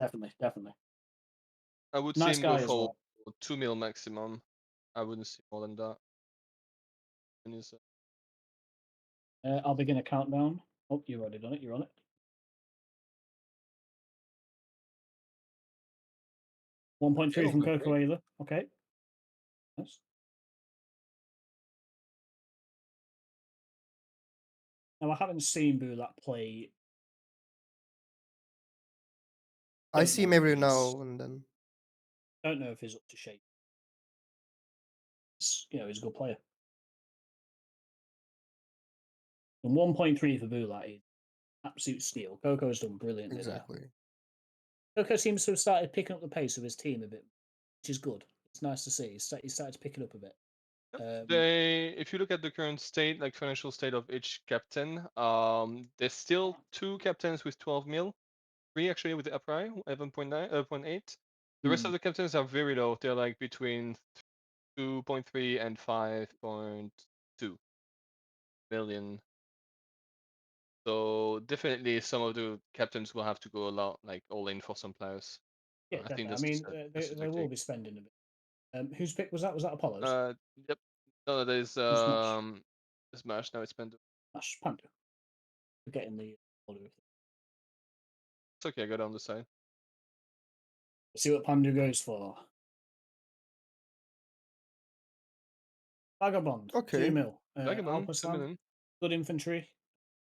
definitely. I would see Nice him go guy as for well. 2 mil maximum. I wouldn't see more than that. And he's, I'll begin a countdown. Oh, you've already done it. You're on it. 1.3 okay, from good, Coco great. Ayla. Okay. Nice. Now, I haven't seen Bulak play. I Don't see know him if every he's now and then. don't know if he's up to shape. He's a good player. And 1.3 for Bulak is absolute steal. Coco's done brilliantly there. Exactly. Coco seems to have started picking up the pace of his team a bit, which is good. It's nice to see. He started to pick it up a bit. If you look at the current state, like financial state of each captain, there's still 2 captains with 12 mil, 3 actually with the upright, 11.9, 0.8. The rest of the captains are very low. They're like between 2.3 and 5.2 million. So definitely some of the captains will have to go a lot like all in for some players. Yeah, I think definitely. I mean, that's the they will tactic. be spending a bit. Whose pick was that? Was that Apollo's? Yep. No, there's Or Smash? Smash now. It's Panda. Smash Panda. Forgetting the order of it. It's okay. I got it on the side. Let's see what Panda goes for. Vagabond, 2 Okay. mil. Vagabond, 2 Alpaslan, million. good infantry.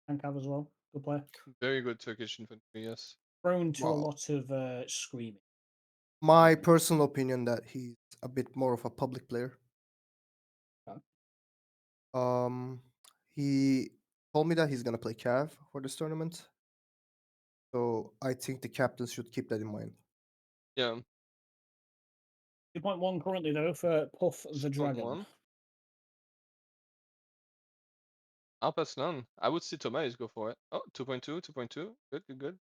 Can have as well. Good player. Very good Turkish infantry. Yes. Prone to a Wow. lot of screaming. My personal opinion that he's a bit more of a public player. Okay. Um, he told me that he's gonna play Cav for this tournament. So I think the captains should keep that in mind. Yeah. 2.1 currently, though, for Puff the Dragon. 2.1. I'll pass none. I would see Tobias go for it. Oh, 2.2, 2.2. Good, good.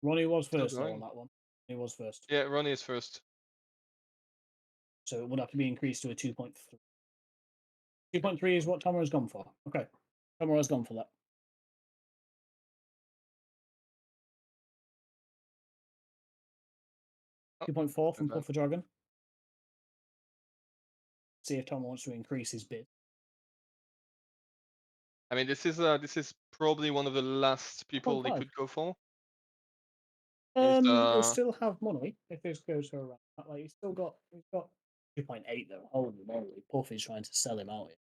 Ronnie was Still first, though, on going. that one. He was first. Yeah, Ronnie is first. So it would have to be increased to a 2.3. 2.3 is what Tomo has gone for. Okay. Tomo has gone for that. Oh, 2.4 my from bad. Puff the Dragon. See if Tomo wants to increase his bid. I mean, this is probably one of the last people they 2.5. could go for. He'll still have money if this goes around. Like he's got 2.8 though. Holy moly, Puff is trying to sell him out here.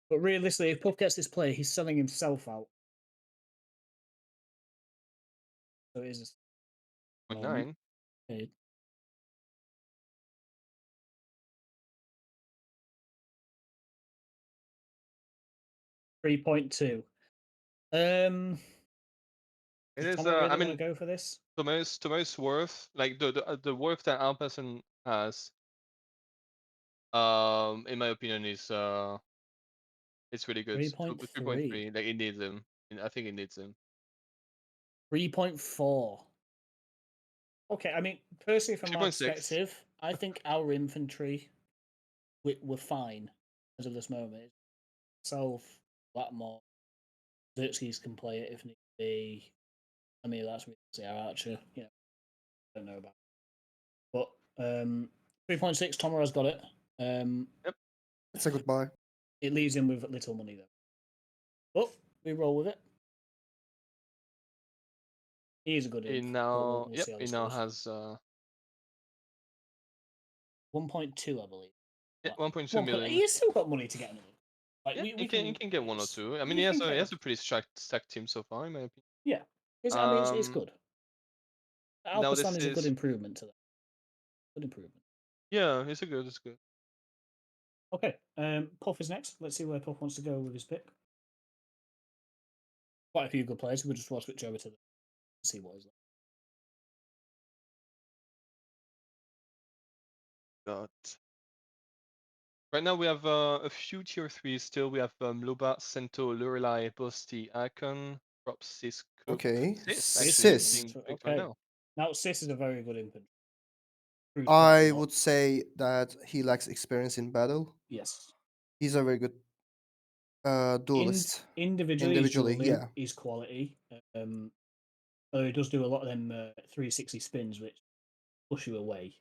But realistically, if Puff gets this play, he's selling himself out. So it is a moment. 0.9. Okay. 3.2. It Does is. Tomo I really want to mean, go for this? the most worth, like the worth that Alpason has, in my opinion, is it's really good. 3.3. 3.3. Like it needs him. I think it needs him. 3.4. Okay, I mean, personally, from my 3.6. perspective, I think our infantry we're fine as of this moment. Self, Blackmore, Xerxes can play it if need be. I mean, that's really our archer. I don't know about. But 3.6, Tomara's got it. Yep. It's a good buy. It leaves him with little money though. But we roll with it. He is a good He imp, but we'll, now. we'll Yep. see how He this now goes. has 1.2, I believe. yeah, 1.2 1. million. He's still got money to get another. Like Yeah, we he can get one or two. I mean, we he has can a he get has a pretty stacked team so far, in my opinion. yeah. I mean, it's good. Now Alpaslan this is a good is improvement to that. Good improvement. yeah, it's good. Okay, Puff is next. Let's see where Puff wants to go with his pick. quite a few good players. We'll just switch over to see what is like. Got. Right now we have a few tier 3s still. We have Loba, Sento, Lorelei, Bosti, Akon, Prop, Sis, Cook, Okay, Sis actually is Sis. being picked right Okay. now. Now, Sis is a very good infantry. Proves quite a I lot. would say that he lacks experience in battle. Yes. He's a very good duelist. Individually, Yeah. he's quality. Although he does do a lot of them 360 spins, which push you away.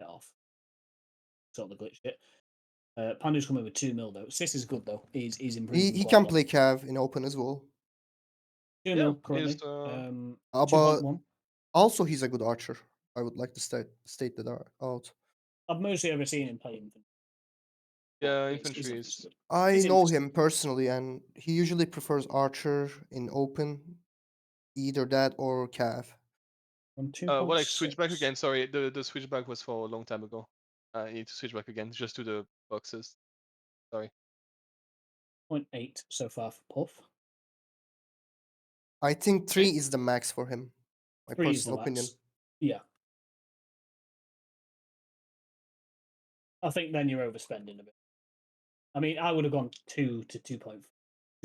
Get off. Sort of the glitch shit. Pandu's coming with 2 mil though. Sis is good though. He's improving He quite a can lot. play Cav in open as well. 2 Yeah, mil he's currently. But 2.1. also he's a good archer. I would like to state that out. I've mostly ever seen him play infantry. yeah, He's infantry obviously is good. I He's know interesting. him personally, and he usually prefers archer in open, either that or Cav. On what, like switch back 2.6. again? Sorry, the switchback was for a long time ago. I need to switch back again just to the boxes. Sorry. 0.8 so far for Puff. I think Okay. 3 is the max for him. My 3 is the personal opinion. max. Yeah. I think then you're overspending a bit. I mean, I would have gone 2 to 2.5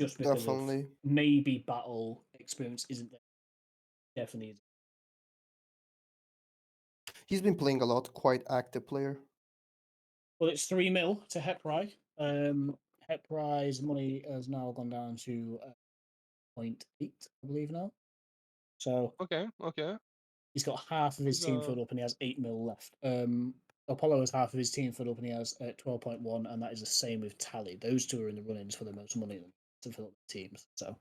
just because Definitely. of maybe battle experience isn't there. Definitely is. He's been playing a lot, quite active player. Well, it's 3 mil to Heprai. Heprai's money has now gone down to 0.8, I believe now. So Okay. he's got half of his He's, team filled up and he has 8 mil left. Apollo has half of his team filled up and he has 12.1, and that is the same with Tally. Those two are in the run ins for the most money to fill up the teams. So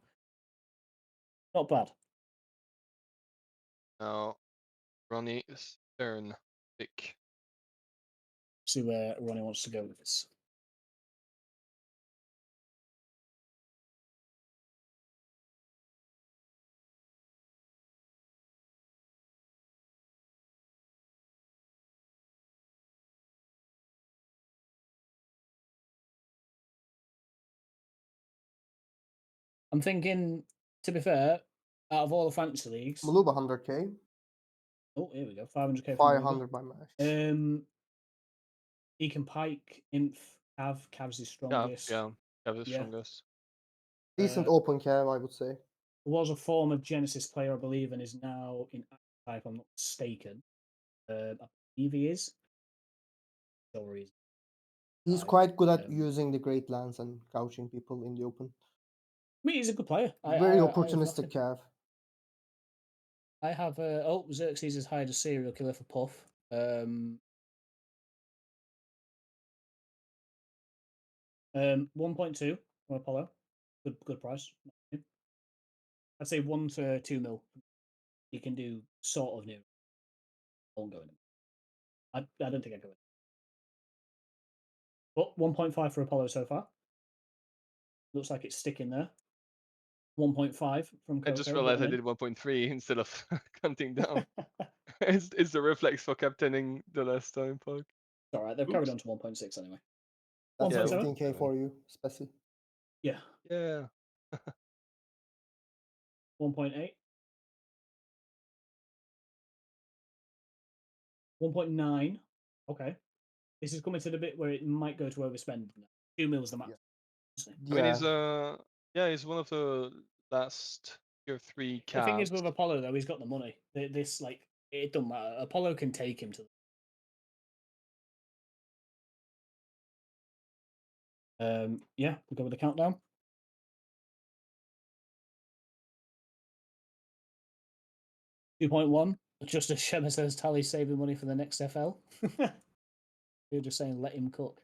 not bad. Now, Ronnie's turn. Pick. See where Ronnie wants to go with this. I'm thinking, to be fair, out of all the fantasy leagues, Maluba 100k, oh, here we go, 500k from Maluba. 500 by match. He can pike, inf, Cav's his strongest. Yeah, Cav is Yeah. strongest. Decent open Cav, I would say. Was a former Genesis player, I believe, and is now in Active, if I'm not mistaken. I believe he is. Sorry. He's I quite good at using the great lands and couching people in the open. mean, he's a good player. Very I have opportunistic Cav. I have Xerxes is hired a serial killer for Puff. 1.2 from Apollo. Good price. I'd say 1 to 2 mil. You can do sort of new. I won't go in. I don't think I go in. But 1.5 for Apollo so far. Looks like it's sticking there. 1.5 from I just Coco. realized I did 1.3 instead of counting down. it's the reflex for captaining the last time, Pog. All right, they've carried on to 1.6 anyway. That's 1.7? 15k for you, Spessy. Yeah. Yeah. 1.8. 1.9. Okay. This is coming to the bit where it might go to overspend. 2 mils the max. I mean, Yeah. he's one of the last tier 3 The thing is calves. with Apollo though, he's got the money. This like it doesn't matter. Apollo can take him to. Yeah, we'll go with the countdown. 2.1. Just as Shema says, Tally saving money for the next FL. You're just saying let him cook.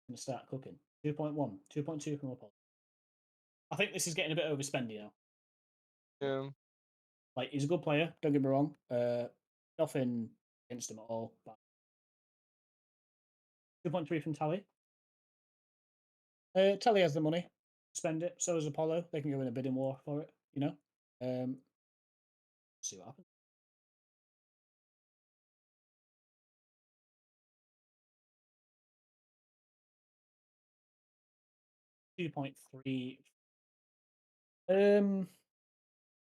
Gonna start cooking. 2.1. 2.2 from Apollo. I think this is getting a bit overspendy now. Yeah. Like he's a good player. Don't get me wrong. Nothing against him at all. But 2.3 from Tally. Tally has the money. Spend it. So does Apollo. They can go in a bidding war for it. You know. See what happens. 2.3 I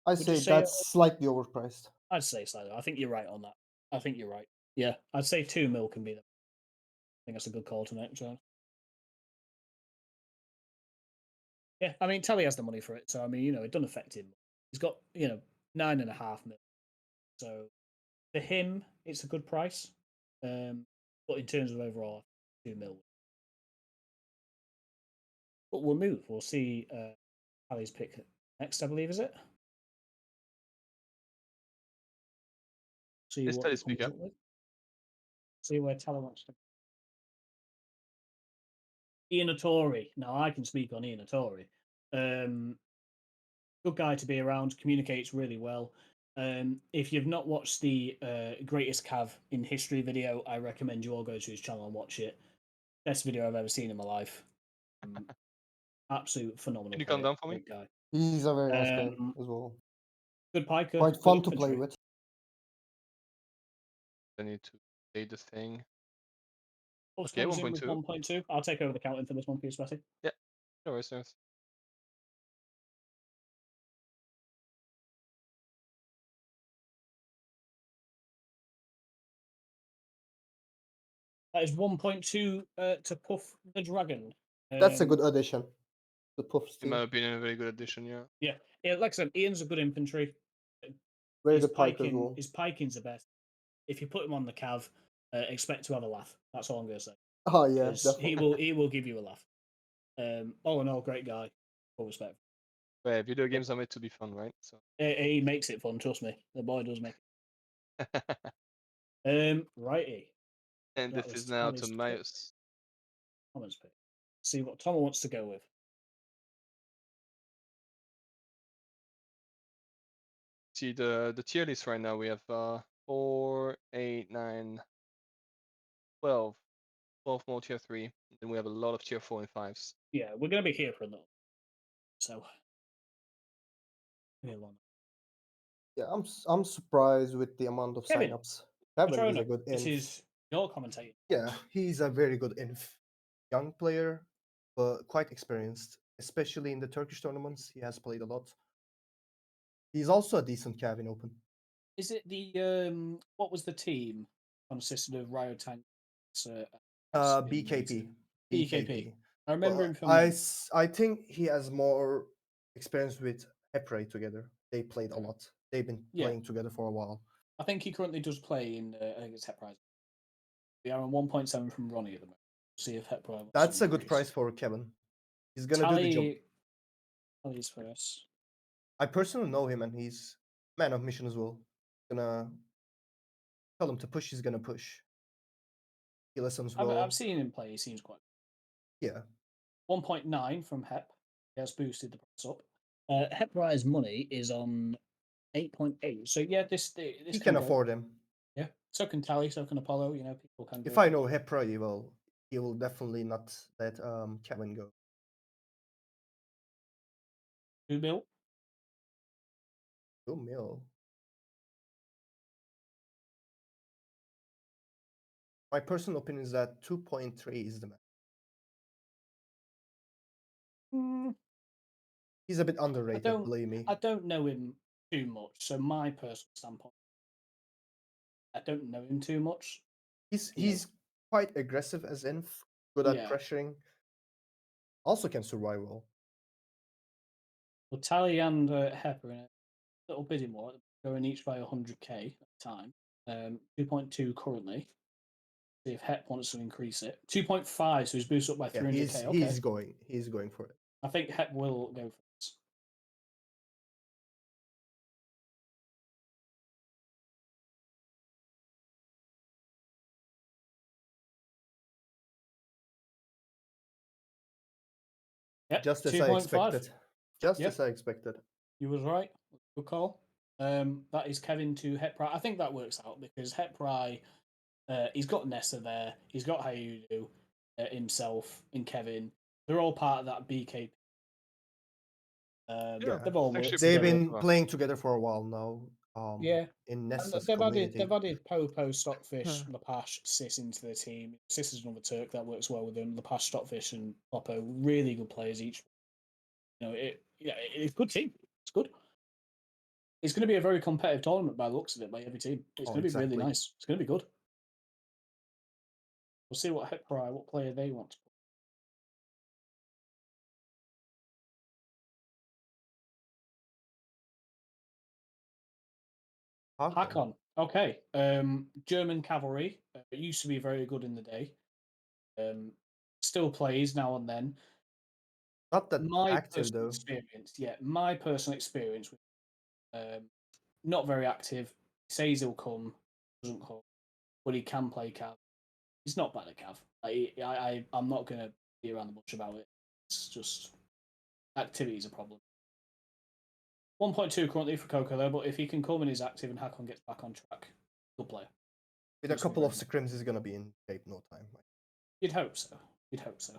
would you say say that's slightly overpriced. I'd say slightly. I think you're right on that. I think you're right. Yeah, I'd say 2 mil can be. I think that's a good call to make, John. Yeah, I mean, Tally has the money for it, so I mean, it doesn't affect him. He's got 9.5 mil. So for him, it's a good price. But in terms of overall, 2 mil. But we'll move. We'll see. Tally's pick next, I believe, is it? See Let's what tell he you speak comes up. up with. See where Tally wants to. Ian Atori. Now I can speak on Ian Atori. Good guy to be around. Communicates really well. If you've not watched the greatest Cav in history video, I recommend you all go to his channel and watch it. Best video I've ever seen in my life. Absolute phenomenal Can you calm player. down for me? Great guy. He's a very nice guy Um, as well. good piker. Quite Good fun to play infantry. with. I need to say the thing. What's Okay, comes in with 1.2. 1.2? I'll take over the counting for this one, please, Betty. Yeah, no worries, no worries. That is 1.2 to Puff the Dragon. That's a good addition. The Puffs In team. my opinion, a very good addition. Yeah. Yeah, like I said, Ian's a good infantry. Very His good piker as well. his piking's the best. If you put him on the cav, expect to have a laugh. That's all I'm going to say. Oh yeah, Because definitely. he will give you a laugh. All in all, great guy. Full respect. But video games are made to be fun, right? So. He makes it fun. Trust me, the boy does make it. Righty. And That this was is now to Tally's pick. Miles. Thomas pick. See what Tom wants to go with. See the tier list right now. We have 4, 8, 9, 12. 12 more tier 3. Then we have a lot of tier 4 and 5s. Yeah, we're going to be here for a little. So, yeah, long. Yeah, I'm surprised with the amount of Kevin, signups. Kevin is Patrono, a good this inf. is your commentating. Yeah, he's a very good inf. Young player, but quite experienced, especially in the Turkish tournaments. He has played a lot. He's also a decent cav in open. Is it the what was the team consisted of Ryo Tank? BKP. BKP. I remember But him from them. I think he has more experience with Hepray together. They played a Okay. lot. They've been Yeah. playing together for a while. I think he currently does play in I think it's Heprise. We are on 1.7 from Ronnie at the moment. See if Heprise wants That's to a good increase. price for Kevin. He's gonna do the job. Tally's first. I personally know him, and he's man of mission as well. Gonna tell him to push. He's gonna push. He listens well. I've seen him play. He seems quite. Yeah. 1.9 from Hep. He has boosted the price up. Heprise money is on 8.8. So yeah, this He can go. afford him. Yeah. So can Tally. So can Apollo. People can. If go. I know Hepray, well, he will definitely not let Kevin go. 2 mil. 2 mil. My personal opinion is that 2.3 is the max. He's a bit underrated, believe me. I don't know him too much. So my personal standpoint, I don't know him too much. He's quite aggressive as inf, good at pressuring. Also can survive well. Well, Tally and Hep are in a little bidding war, going each by 100k at the time. 2.2 currently. See if Hep wants to increase it. 2.5, so he's boosted up by 300k. Okay. He's going for it. I think Hep will go for this. Yep, Just as 2.5. I expected. Just as I expected. You was right. Good call. That is Kevin to Hepry. I think that works out because Hepry, he's got Nessa there. He's got Hayudu himself and Kevin. They're all part of that BKP. They've all worked They've together. been playing together for a while now. Yeah. In Nessa's they've community. added Popo, Stockfish, Lapash, Sis into the team. Sis is another Turk that works well with them. Lapash, Stockfish, and Popo, really good players each. It's a good team. It's good. It's going to be a very competitive tournament by the looks of it, by every team. It's Oh, going to be really exactly. nice. It's going to be good. We'll see what player they want to put. Hakon. Okay. German cavalry. It used to be very good in the day. Still plays now and then. Not that My active personal though. experience, yeah, my personal experience with not very active. Says he'll come, doesn't come, but he can play Cav. He's not bad at Cav. I'm not going to be around the bush about it. It's just activity is a problem. 1.2 currently for Coco though, but if he can come and is active and Hakon gets back on track, good player. With a couple of scrims, he's gonna be in shape no time. You'd hope so. You'd hope so.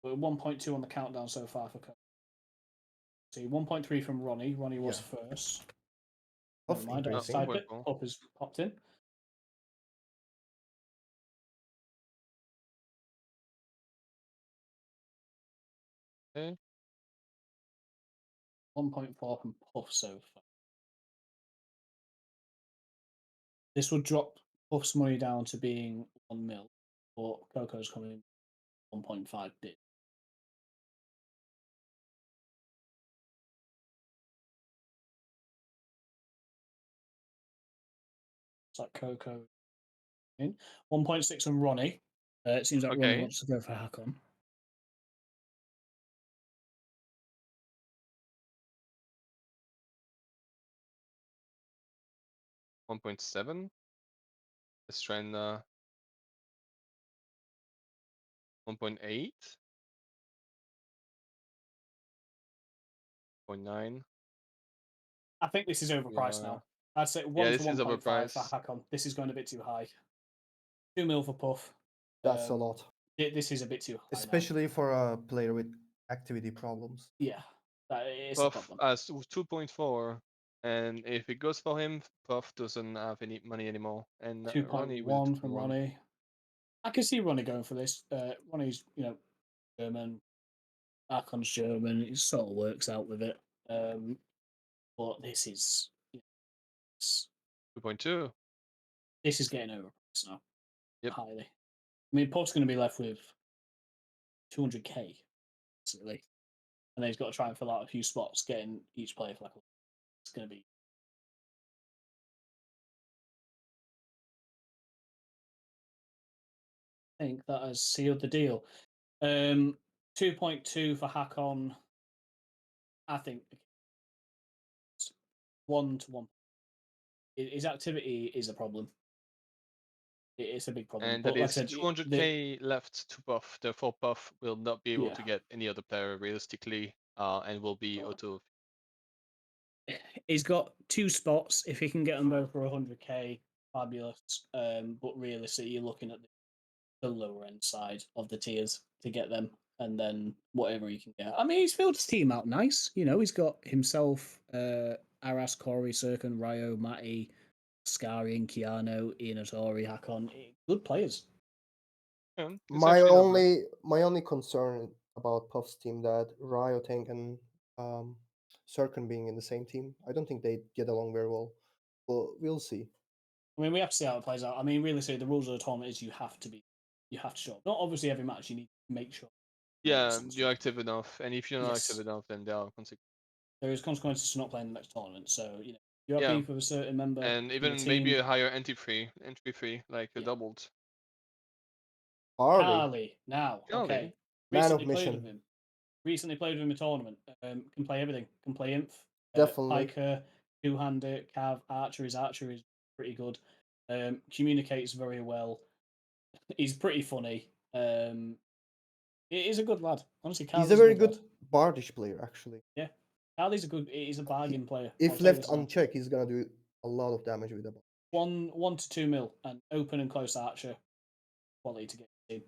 We're 1.2 on the countdown so far for Coco. See, 1.3 from Ronnie. Ronnie was first. Never Of mind, I'll increasing. type it. 1.4. Pop has popped in. Okay. 1.4 from Puff so far. This would drop Puff's money down to being 1 mil, but Coco's coming in 1.5 bit. It's like Coco in 1.6 from Ronnie. It seems like Ronnie Okay. wants to go for Hakon. $1.7. Let's try and 1.8. 0.9. I think this is overpriced Yeah. now. I'd say 1 Yeah, to this is 1.5 for overpriced. Hakon. This is going a bit too high. 2 mil for Puff. That's a lot. This is a bit too high now. Especially for a player with activity problems. Yeah, that is a Puff problem. as 2.4, and if it goes for him, Puff doesn't have any money anymore, and Ronnie will 2.1 from 2.1. Ronnie. I can see Ronnie going for this. Ronnie's, German. Archon's German. It sort of works out with it. But this is 2.2. this is getting overpriced now. Yep. Highly. I mean, Puff's going to be left with 200k basically, and then he's got to try and fill out a few spots, getting each player for it's going to be. I think that has sealed the deal. 2.2 for Hakon. I think 1 to 1. His activity is a problem. It's a big problem. And But that like I is said, 200k left to Puff. Therefore, Puff will not be able to Yeah. get any other player realistically, and will be auto. He's got 2 spots. If he can get them both for 100k, fabulous. But realistically, you're looking at the lower end side of the tiers to get them, and then whatever he can get. I mean, he's filled his team out nice. He's got himself, Aras, Corey, Serkan, Ryo, Matty, Scarian, Keanu, Ian Atori, Hakon. Good players. Yeah, it's My actually not bad. only concern about Puff's team that Rioting and Sirkin being in the same team, I don't think they get along very well. But we'll see. I mean, we have to see how it plays out. I mean, realistically, the rules of the tournament is you have to show up. Not obviously every match. You need to make sure. Yeah, you're active enough, and if you're not active Yes. enough, then there are consequences. There is consequences to not playing the next tournament. So you have Yeah. beef with a certain member, And in the even maybe team. a higher entry fee, like a Yeah. doubled. Harley, Carly now, Carly. okay. man of Recently played with mission, him. Recently played with him in a tournament. Can play everything. Can play Inf, definitely. Piker, two-hander, Cav, Archer. His Archer is pretty good. Communicates very well. He's pretty funny. He is a good lad. Honestly, He's Carly's a a very good lad. good bardish player, actually. Yeah, Carly's he's a bargain player. I'll If tell you left this now. unchecked, he's gonna do a lot of damage with the bardish. 1 to 2 mil and open and close Archer quality to get the team.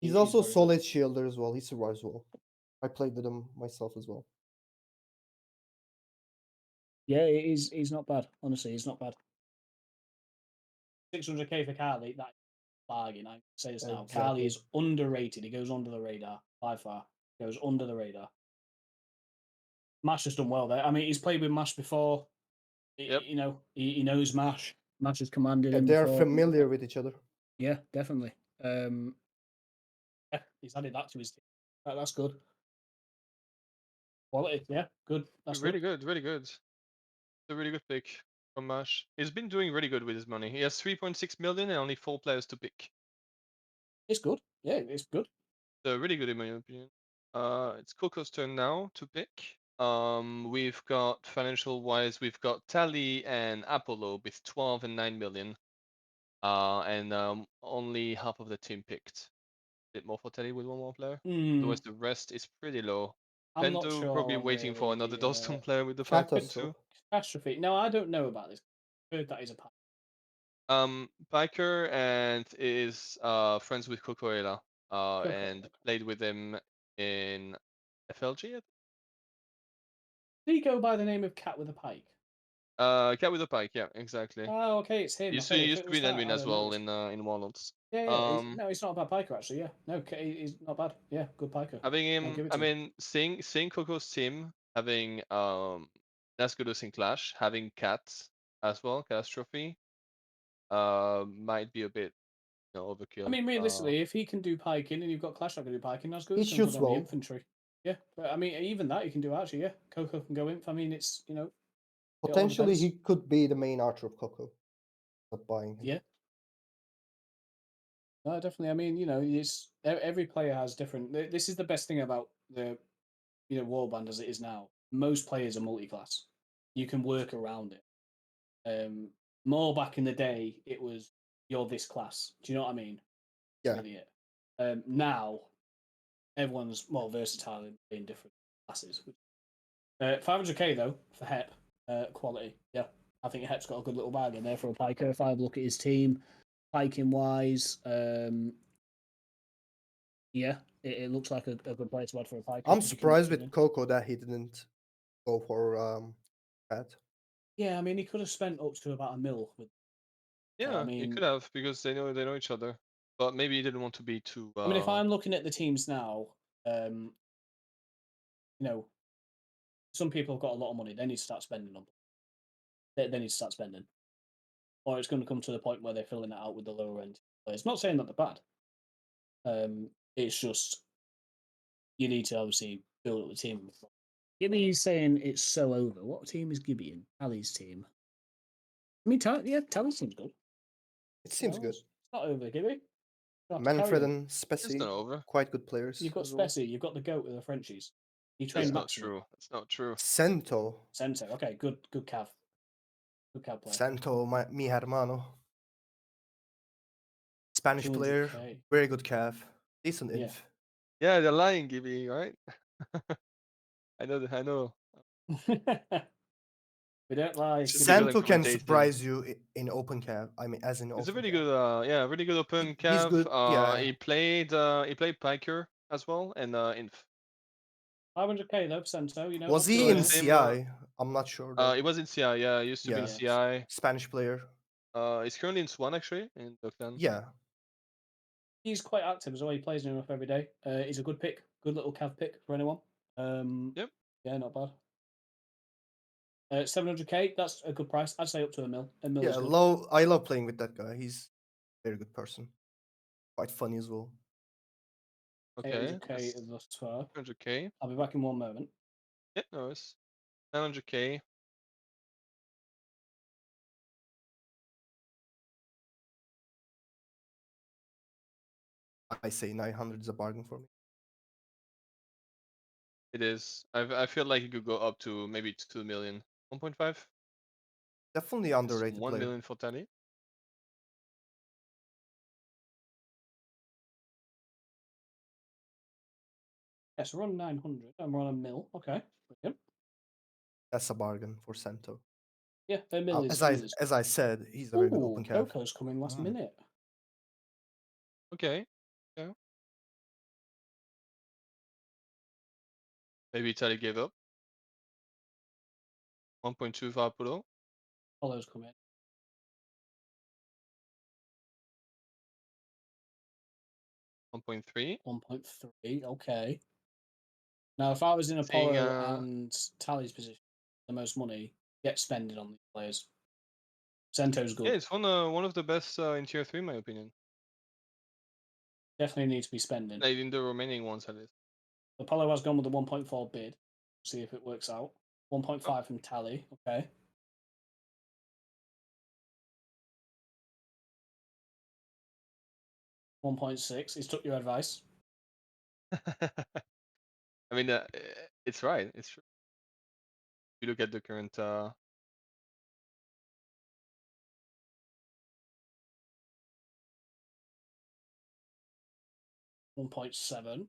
He's He's also very good. solid shielder as well. He survives well. I played with him myself as well. Yeah, he's not bad. Honestly, he's not bad. 600k for Carly, that bargain. I say this now. Carly Exactly. is underrated. He goes under the radar by far. Goes under the radar. Mash has done well there. I mean, he's played with Mash before. Yep. You know, he knows Mash. Mash has commanded Yeah, him they're before. familiar with each other. Yeah, definitely. Yeah, he's added that to his team. That's good. Quality, yeah, good. That's Really good. good, really good. It's a really good pick from Mash. He's been doing really good with his money. He has 3.6 million and only 4 players to pick. It's good. Yeah, it's good. So really good in my opinion. It's Coco's turn now to pick. We've got financial wise, we've got Tally and Apollo with 12 and 9 million. And only half of the team picked. Bit more for Tally with one more player. Hmm. Otherwise, the rest is pretty low. I'm not Pento sure probably on waiting for another the Dostum player with the 5.2. Catastrophe. catastrophe. No, I don't know about this. I heard that is a pack. Biker and is friends with Cocoela. And played with him in FLG. Did he go by the name of Cat with a Pike? Cat with a Pike, yeah, exactly. Oh, okay, it's him. Used to Okay, if used it to be was an that, admin I'd as have well noticed. in Warlords. Yeah. No, he's not a bad piker actually. Yeah, no, he's not bad. Yeah, good piker. Having I'll him, give it I to him. mean, seeing Coco's team having Nascudos in Clash, having Cat as well, Catastrophe, might be a bit, I overkill. mean, realistically, if he can do piking and you've got Clash that can do piking, that's good. He It's going to shoots put on the well. infantry. Yeah, but I mean, even that you can do actually. Yeah, Coco can go inf. I mean, it's it all Potentially, depends. he could be the main archer of Coco. Not buying him. Yeah. No, definitely. I mean, it's every player has different. This is the best thing about the warband as it is now. Most players are multi-class. You can work around it. More back in the day, it was you're this class. Do you know what I mean? Yeah. Idiot. Now everyone's more versatile in different classes. 500k though for Hep quality. Yeah, I think Hep's got a good little bag in there for a piker. If I look at his team, piking wise, yeah, it looks like a good player to add for a piker. I'm 'Cause you can mix surprised him with in. Coco that he didn't go for Cat. Yeah, I mean, he could have spent up to about a mil with. I Yeah, you mean, could have because they know each other, but maybe you didn't want to be too. if I'm looking at the teams now, um, you know, some people have got a lot of money. They need to start spending on. They need to start spending, or it's going to come to the point where they're filling it out with the lower end players. Not saying that they're bad. It's just you need to obviously build up the team. Gibby's saying it's so over. What team is Gibby in? Tally's team. I mean, Tally's team's good. It seems good. It's not over, Gibby. You have to carry Manfred him. and It's Spessy, not over. quite good players You've got as well. Spessy, you've got the goat with the Frenchies. You train That's not maximum. true. That's not true. Sento. Sensei, okay, good Cav. Good Cav player. Sento, mi hermano. Spanish player, 200k. very good Cav. Decent Yeah. inf. Yeah, they're lying, Gibby, right? I know. I know. We don't lie. It's just Gibby. because I'm Sento can commentating. surprise you in open Cav. I mean, as in It's a open really Cav. good, yeah, really good open He's cav. good. Yeah. He played Piker as well, and Inf. 500k though, Sento, Was up to he So a in mil. same. CI? I'm not sure though. It was in CI. Yeah, it used to be in Yeah. Yes. CI. Spanish player. He's currently in Swan actually in Dokkan. Yeah. He's quite active as well. He plays enough every day. He's a good pick. Good little Cav pick for anyone. Yep. Yeah, not bad. 700k, that's a good price. I'd say up to a mil. A mil Yeah. is good. I love playing with that guy. He's a very good person. Quite funny as well. Okay. 800k thus far. 100k. I'll be back in one moment. Yep. No, it's 900k. I say 900 is a bargain for me. It is. I feel like it could go up to maybe 2 million. 1.5. Definitely It's underrated 1 player. million for Tally. Yes, we're on 900 and we're on a mil. Okay, brilliant. That's a bargain for Sento. Yeah, a mil is As I said, he's a very good Ooh, open Cav. Coco's coming last Mm. minute. Okay. Yeah. Maybe Tally gave up. 1.25 Apollo. Apollo's coming. 1.3. 1.3. Okay. Now, if I was in Seeing Apollo and Tally's position, the most money, get spending on these players. Sento's yeah, good. it's one of the best in tier 3 in my opinion. Definitely need to be spending. Like in the remaining ones at least. Apollo has gone with the 1.4 bid. See if it works out. 1.5 Oh. from Tally. Okay. $1.6. He's took your advice. I mean, it's right. It's true. If you look at the current. 1.7.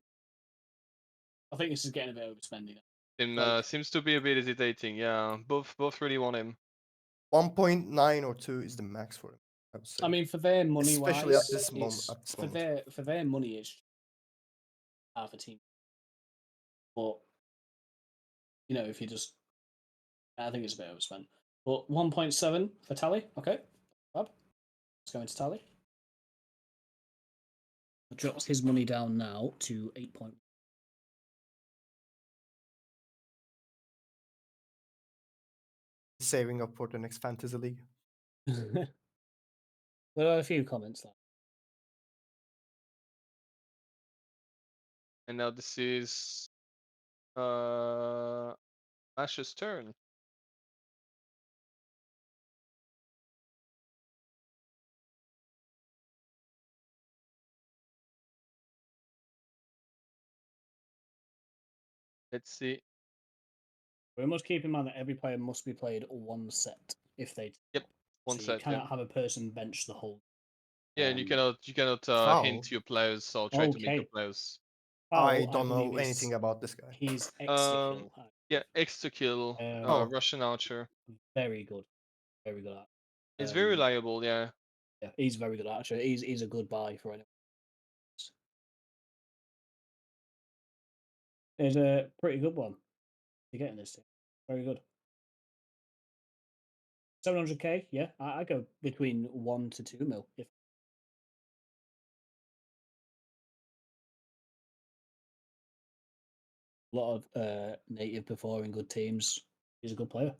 I think this is getting a bit overspending. Him Like, seems to be a bit hesitating. Yeah, both really want him. 1.9 or 2 is the max for him, I would say. I mean, for their money Especially wise, at this moment. it's At this for moment. their money is half a team. But if you just, I think it's a bit overspent. But 1.7 for Tally. Okay, Bob, let's go into Tally. Drops his money down now to 8. Saving up for the next fantasy league. There are a few comments there. And now this is Ash's turn. Let's see. We must keep in mind that every player must be played one set if they. Yep, one so set. you cannot Yeah, have a person bench the whole. yeah, and you cannot Foul. hint your players or try to make your Okay. players. I Foul, I don't know believe anything about this guy. he's extra kill. Yeah, extra kill. Oh. Russian archer. Very good, very good at. It's very reliable. Yeah. Yeah, he's very good at. Actually, he's a good buy for anyone. It's a pretty good one. You're getting this team. Very good. 700k, yeah. I go between 1 to 2 mil. If a lot of native before in good teams, he's a good player.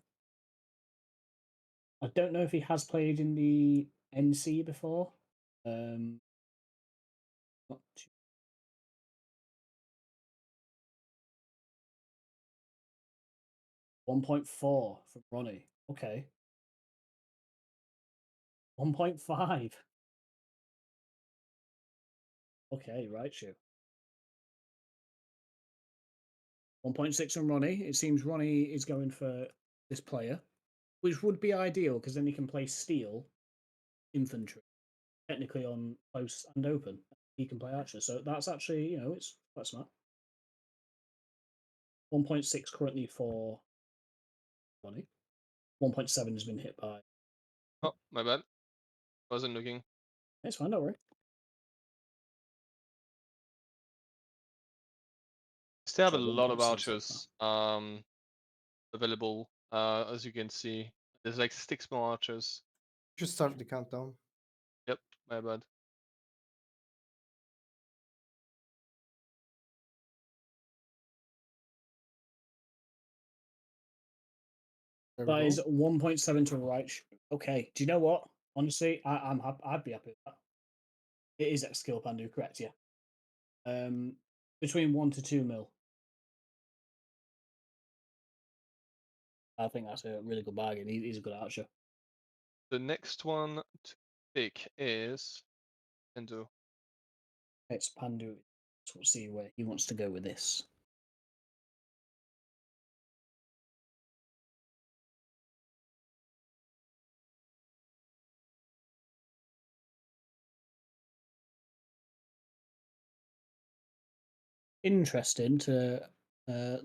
I don't know if he has played in the NC before. Not too 1.4 from Ronnie. Okay. 1.5. Okay, right, you. 1.6 from Ronnie. It seems Ronnie is going for this player, which would be ideal because then he can play steel infantry, technically on close and open. He can play archer. So that's actually, it's quite smart. 1.6 currently for Ronnie. 1.7 has been hit by. Oh, my bad. Wasn't looking. It's fine, don't worry. Still have a So lot of 1.6 hit archers available. As you can see, there's like 6 more archers. Just start the countdown. Yep, my bad. There we That go. is 1.7 to right. Okay. Do you know what? Honestly, I'm happy. I'd be happy with that. It is X skill Pandu, correct? Yeah. Between 1 to 2 mil. I think that's a really good bargain. He's a good archer. The next one to pick is Endo. It's Pandu. Let's see where he wants to go with this. Interesting to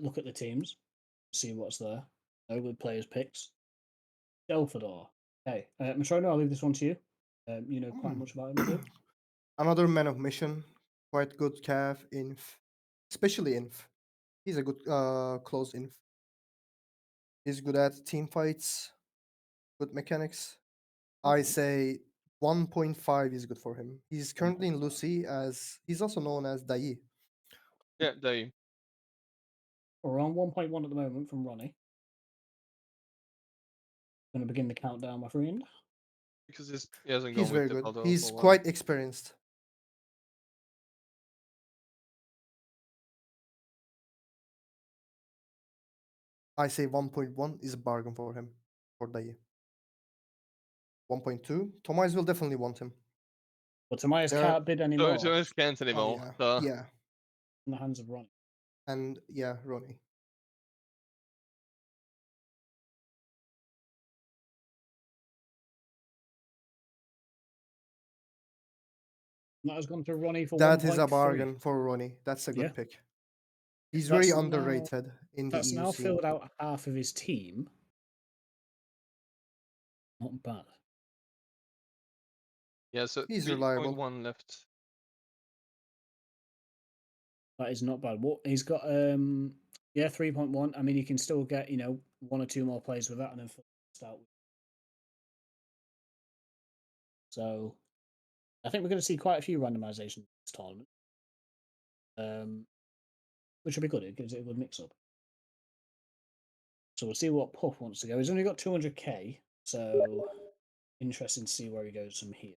look at the teams, see what's there. With players' picks. Delphador. Okay. Matrono, I'll leave this one to you. You know quite much about him, I do. Another man of mission. Quite good calf, inf. Especially inf. He's a good close inf. He's good at team fights. Good mechanics. I Okay. say 1.5 is good for him. He's currently in 1.5. Lucy as he's also known as Dai. Yeah, they. We're on 1.1 at the moment from Ronnie. Going to begin the countdown, my friend. Because he hasn't He's gone with very the good. Valdo for He's a while. quite experienced. I say 1.1 is a bargain for him, for Dai. 1.2, Tomize will definitely want him. But Tomias There- can't bid anymore So it's can't Oh anymore. yeah, So yeah, in the hands of Ronnie. and yeah, Ronnie. That has gone to Ronnie for That is a 1.3. bargain for Ronnie. That's a good Yeah. pick. He's very That's now- underrated in the That's EU now scene. filled out half of his team. Not bad. yeah, so He's 3.1 reliable. left. That is not bad. What he's got, 3.1. I mean, you can still get, one or two more plays with that, and then start with. So, I think we're going to see quite a few randomizations in this tournament, which will be good. It gives it a good mix up. So we'll see what Puff wants to go. He's only got 200k, so interesting to see where he goes from here.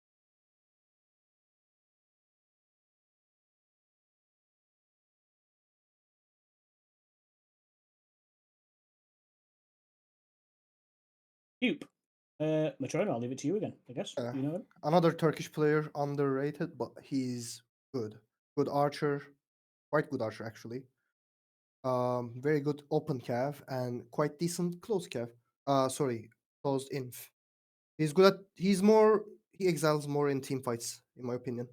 Cube. Matrona, I'll leave it to you again, I guess. Yeah. You know him? Another Turkish player, underrated, but he's good. Good archer, quite good archer actually. Very good open cav and quite decent close cav. Sorry, closed inf. He's good at. He excels more in team fights, in my opinion.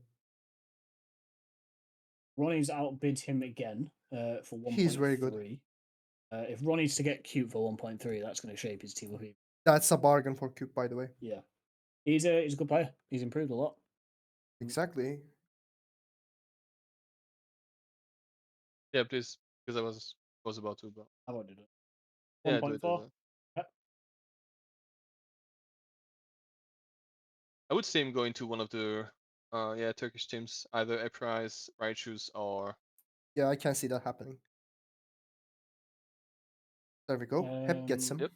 Ronnie's outbid him again for 1.3. He's very good. If Ronnie's to get Cube for 1.3, that's going to shape his team up. That's a bargain for Cube, by the way. Yeah. He's a good player. He's improved a lot. Exactly. Yeah, please, because I was about to, but I won't do it. yeah, do 1.4. it. Yep. I would say him going to one of the Turkish teams, either Eprise, Raichus, or Yeah, I can see that happening. There we go. Hep gets him. Yep.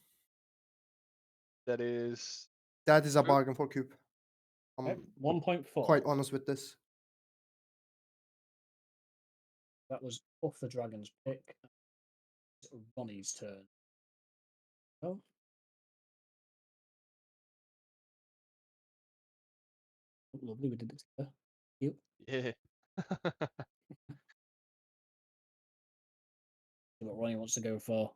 that is That is a true. bargain for Cube. I'm Okay. 1.4. quite honest with this. That was off the Dragon's pick. It's Ronnie's turn. Oh. Lovely, we did it together. Cute. Yeah. See what Ronnie wants to go for.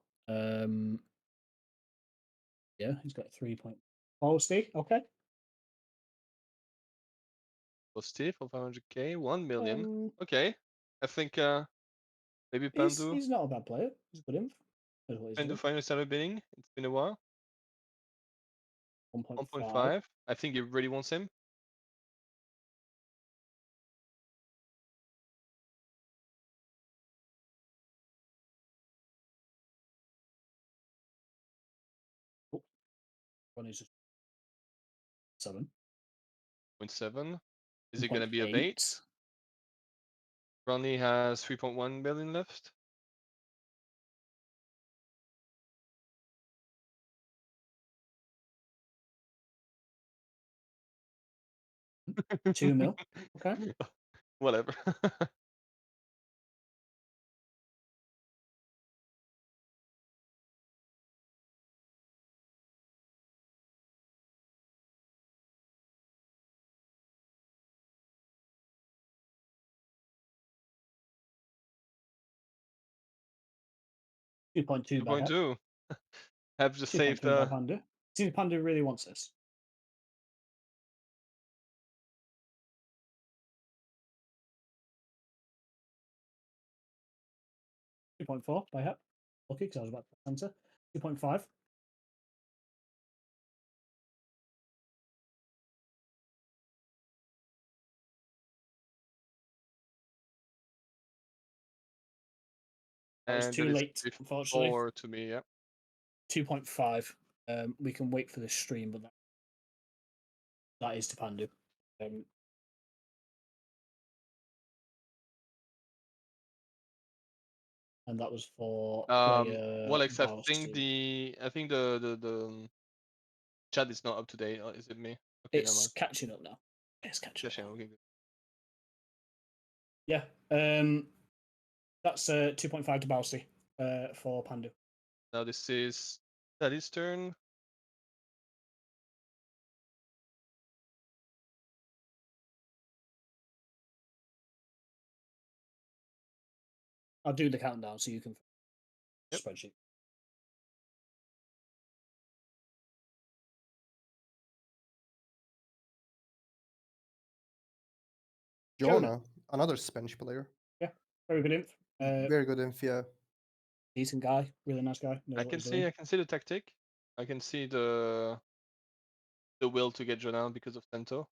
Yeah, he's got 3 point. Oh, Steve, okay. For Steve for 500k, 1 million. Okay. I think maybe He's not a bad player. He's a good inf. Knows what he's Pandu doing. finally started bidding. It's been a while. 1.5. 1.5. I think he really wants him. Oh, Ronnie's just 7. 0.7. Is it gonna be a 1.8. bait? Ronnie has 3.1 million left. $2 mil. Okay. Whatever. 2.2 by Hep. 2.2. Have just saved 2.2 by Panda. See, Panda really wants this. 2.4 by Hep. Lucky because I was about to answer. 2.5. That was and too that is late, unfortunately. 4 to me, yeah. 2.5. We can wait for the stream, but that is to Pandu. and that was for Well, player except Bousty. I think the chat is not up to date. Or is it me? Okay, never It's mind. catching up now. It's catching up. Just Now. okay, good. Yeah. That's 2.5 to Bousty for Pandu. Now this is Daddy's turn. I'll do the countdown so you can Yep. spreadsheet. Jonah, another Spanish player. Yeah, very good inf. Very good inf, yeah. Decent guy, really nice guy. Knows what he's doing. I can see the tactic. I can see the will to get Jonan because of Tento.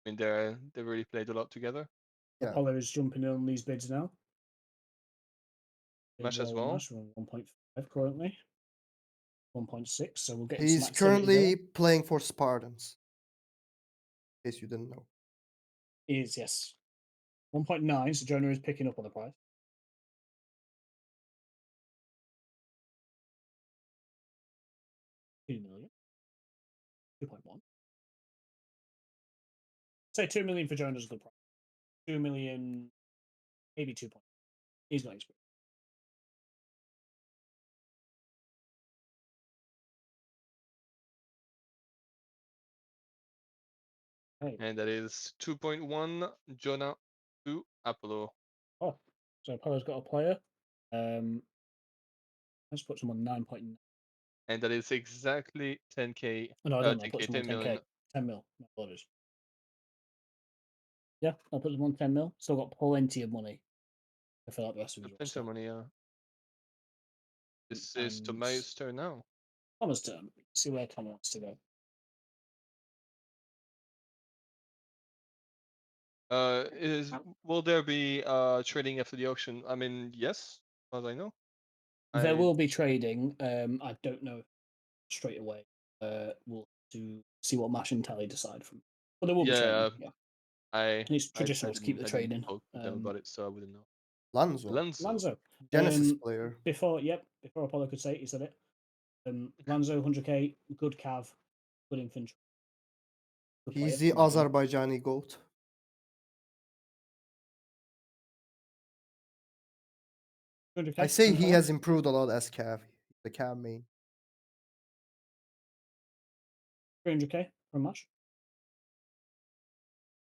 I mean, they really played a lot together. Yeah. Apollo is jumping in on these bids now. Mash as well. Mash, we're on 1.5 currently. 1.6, so we'll get He's some activity currently going. playing for Spartans. In case you didn't know. He is, yes. 1.9, so Jonah is picking up on the price. 2 million. 2.1. Say 2 million for Jonah's a good price. 2 million, maybe 2. He's not experienced. Hey. And that is 2.1 Jonah to Apollo. Oh, so Apollo's got a player. Let's put him on 9.9. And that is exactly 10k. Oh, no, I don't know. I'll 10k, put him on 10 million. 10k. 10 mil. My apologies. Yeah, I'll put him on 10 mil. Still got plenty of money to fill out the rest of his Plenty roster. of money, yeah. This is Toma's turn now. Thomas' turn. See where Tom wants to go. Will there be trading after the auction? I mean, yes, as far as I know. There will be trading. I don't know straight away. We'll have to see what Mash and Tally decide from. But there will be trading. Yeah, it's traditional to keep the I didn't trading. talk with them about it, so I wouldn't know. Lanzo. Lanzo. Genesis player. Before Apollo could say it, he said it. Lanzo, 100k, good cav, good infantry. Good He's player, the Azerbaijani goat. 200k I say from he Apollo. has improved a lot as Cav, the Cav main. 300k from Mash.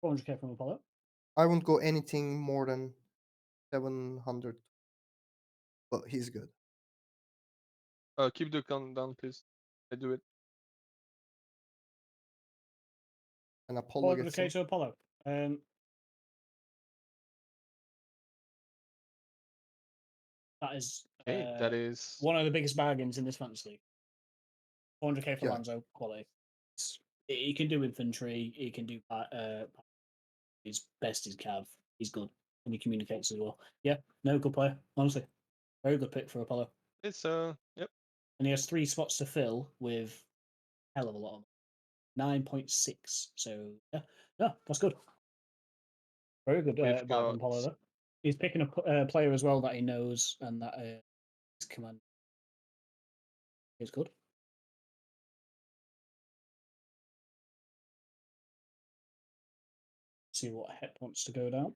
400k from Apollo. I won't go anything more than 700, but he's good. Keep the countdown, please. I do it. And Apollo gets 400k to Apollo. That is Okay, that is one of the biggest bargains in this fantasy league. 400k for Yeah. Lanzo, quality. He can do infantry. He can do his best is Cav. He's good and he communicates as well. Yeah, no, good player. Honestly, very good pick for Apollo. it's yep. And he has 3 spots to fill with hell of a lot of 9.6. So yeah, that's good. Very good We've buy from got Apollo though. He's picking a player as well that he knows and that his command is good. See what Het wants to go down.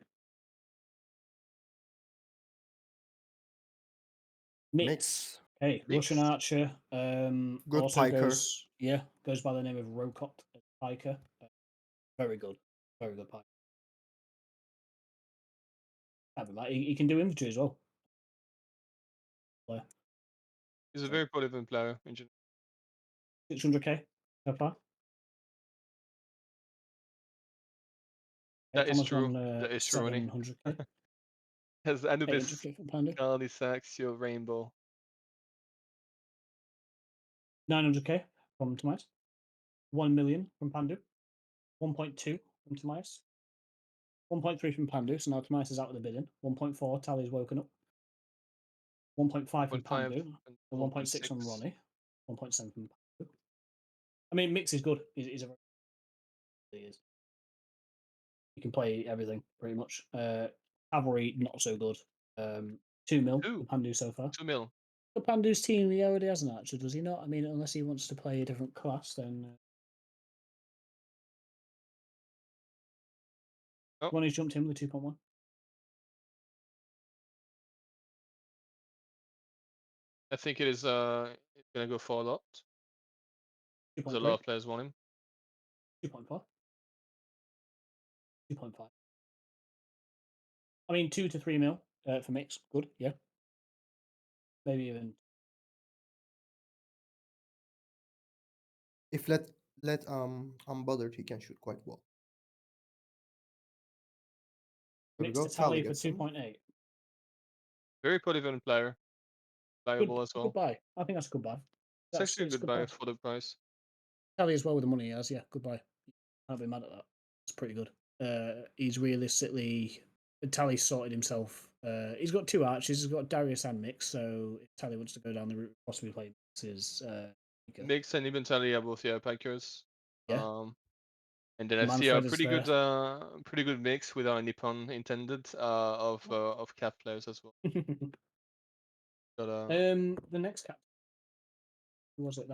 Mix. Hey, Mix. Russian Archer. Good Also piker. goes by the name of Rokot Piker. Very good. Very good piker. He can do infantry as well. Player. He's a very polyvalent player in general. 600k so far. That is Thomas true. won, That is true, Ronnie. 700k. Has Anubis, 800k from Pandu. Kali, Saxio, Rainbow. 900k from Tomas. 1 million from Pandu. 1.2 from Tomas. 1.3 from Pandu. So now Tomas is out of the bidding. 1.4, Tally's woken up. 1.5 from 1.5 Pandu. and And 1.6 from Ronnie. 1.7 from Pandu. I mean, Mix is good. He's a he is. You can play everything pretty much. Cavalry not so good. 2 mil Two. for Pandu so far. 2 mil. The Pandu's team, he already has an archer, does he not? I mean, unless he wants to play a different class, then Oh. one who's jumped in with 2.1. I think it is it's gonna go for a lot. Because a lot 2.3, of players want him. 2.4, 2.5. I mean, 2 to 3 mil for mix, good, yeah. Maybe even If let unbothered, he can shoot quite well. There we mix go. to Tally Tally for gets him. 2.8. Very polyvalent player. Viable as well. Good buy. I think that's a good buy. It's actually a It's good buy for the price. Tally as well with the money he has, yeah, good buy. Can't be mad at that. It's pretty good. He's realistically Tally sorted himself. He's got 2 archers. He's got Darius and Mix. So if Tally wants to go down the route, possibly play Mix's. Mix and even Tally are both packers. Yeah. And then I see a Manfred is there. pretty good mix without any pun intended of cat players as well. But The next cat. Who was it?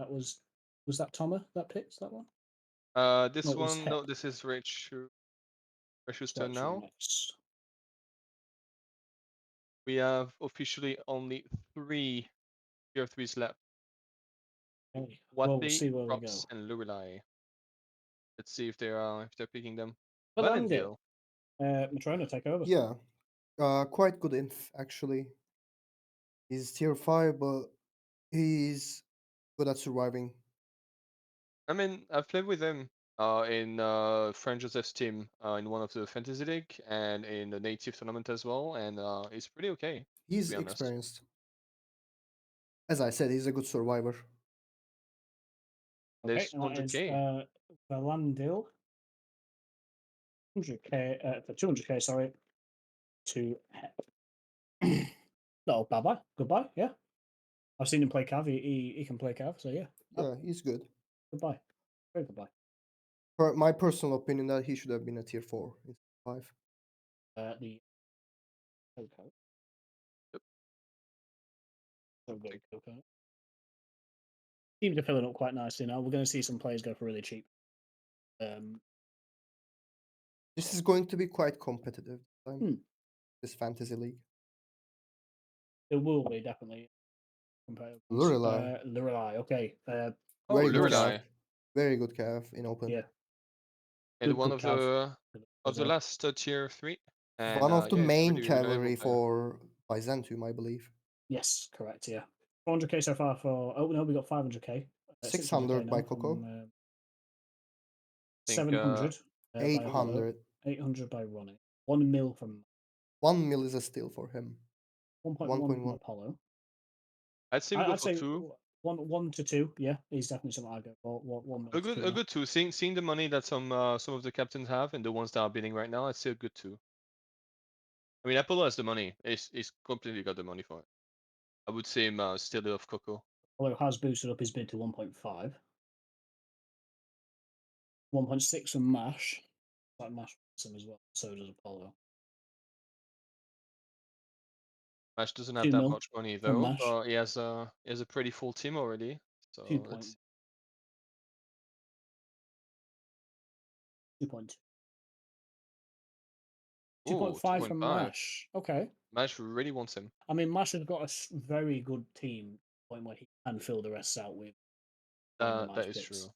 Was that Tomer that picked that one? this No, it was one, no, Hep. this is Rach's turn That's your now. next. We have officially only 3 tier 3s left. Okay. Well, we'll Wati, see where we go. Props, and Lurelai. Let's see if they're picking them. Valandil. Matrona, take over. Yeah, quite good inf actually. He's tier 5, but he's good at surviving. I mean, I've played with him in Frank Joseph's team in one of the fantasy league and in the native tournament as well, and he's pretty okay. To He's be honest. experienced. As I said, he's a good survivor. Okay, There's and that is 200k. Valandil. 100k for 200k, sorry, to Hep. No, bye bye. Goodbye. Yeah. I've seen him play Cav. He can play Cav, so yeah. Yeah, he's good. Goodbye. Very goodbye. My personal opinion that he should have been a tier 4 instead of 5. The Coco. Yep. So good, Take- Coco. Teams are filling up quite nicely now. We're going to see some players go for really cheap. This is going to be quite competitive this time, Hmm. this fantasy league. It will be definitely competitive. Lurelai, Lurelai, okay. Oh, very good Lurelai. cav. Very good cav in open. Yeah. And one Good of Cav. the last tier 3. And One of the yeah, it's main really reliable cavalry player. for Byzantium, I believe. Yes, correct. Yeah, 400k so far for. Oh no, we got 500k. 600 by now Coco. from, Think 700 by 800. 800 by Ronnie. 1 mil from 1 mil is a steal for him. 1.1 from 1.1. Apollo. I'd say we go I'd for say 2. 1 to 2. Yeah, he's definitely something I'd go for. 1 mil to 2 A mil. good 2. Seeing the money that some of the captains have and the ones that are bidding right now, I'd say a good 2. I mean, Apollo has the money. He's completely got the money for it. I would say him still off Coco. Apollo has boosted up his bid to 1.5. 1.6 from Mash. Like Mash wants him as well. So does Apollo. Mash doesn't have 2 that mil much money from though, Mash. but he has a pretty full team already. So 2.2. 2.5 from 2.5. Mash. Okay. Mash really wants him. I mean, Mash has got a very good team point where he can fill the rest out with That randomized is picks. true.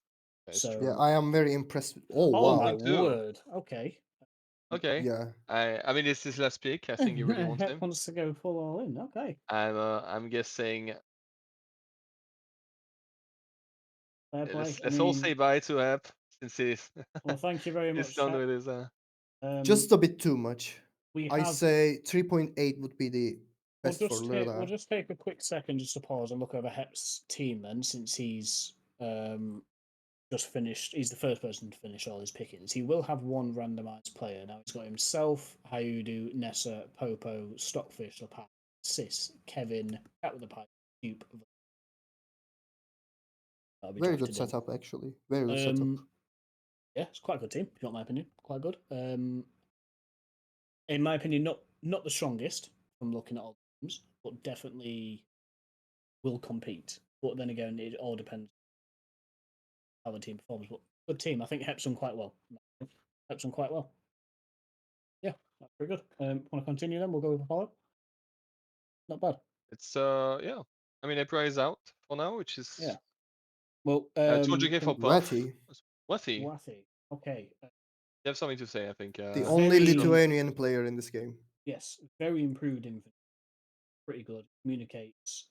That is So, true. Yeah, I am very impressed. Oh, oh wow. my 1.2. word. Okay. Okay. Yeah. I mean, it's his last pick. I think he really wants Hep him. wants to go full all in. Okay. I'm guessing. Fair play. Let's all say bye to Hep since he's well, thank you very he's much, done Hep. with his. Just a bit too much. We I have. say 3.8 would be the We'll best for we'll Lurelai. just take a quick second just to pause and look over Hep's team then, since he's just finished. He's the first person to finish all his pickings. He will have one randomized player. Now he's got himself, Hayudu, Nessa, Popo, Stockfish, Lapat, Sis, Kevin, Cat with the Pipe, Dupe. That'll be Very good drafted in. setup, actually. Very good setup. Yeah, it's quite a good team, if you want my opinion. Quite good. In my opinion, not the strongest from looking at all but definitely will compete. But then again, it all depends how the team performs. But good team. I think Hep's done quite well. Hep's done quite well. Yeah, that's very good. Want to continue then? We'll go with Apollo. Not bad. It's yeah. I mean, April is out for now, which is Yeah. Well, 200k for Puff. Ratty, Wathy, you Wathy. Okay. have something to say, I think. the only Very- Lithuanian player in this game. Yes, very improved infantry. Pretty good. Communicates.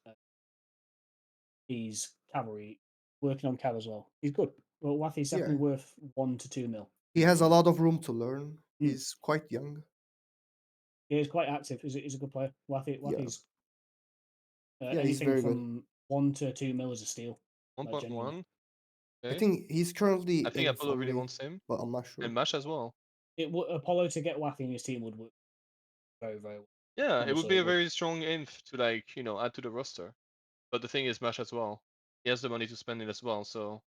He's cavalry, working on cav as well. He's good. Well, Wathy's definitely Yeah. worth 1 to 2 mil. He has a lot of room to learn. Mm. He's quite young. Yeah, he's quite active. He's a good player. Wathy's Yeah, he's anything very good. from 1 to 2 mil is a steal. Like, 1.1. genuinely. I Okay. think he's currently I think in Apollo really Funly, wants him, but I'm not sure. and Mash as well. Apollo to get Wathy in his team would work very, very well. Yeah, it would Honestly, be it a would. very strong inf to add to the roster. But the thing is, Mash as well. He has the money to spend it as well, so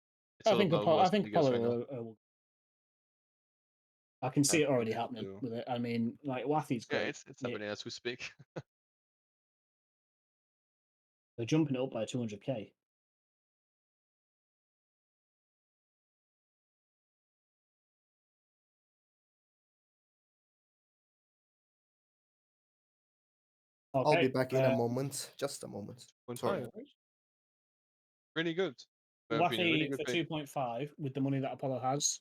it's I all think about who Apollo. has I the think biggest right now. Apollo. I can see I it think already they will happening do. with it. I mean, like Wathy's Yeah, great. it's happening as we speak. They're jumping it up by 200k. Okay. I'll be back in a moment. Just a moment. Sorry. 2.5. Really good. In my opinion, really Wathy good for pick. 2.5 with the money that Apollo has.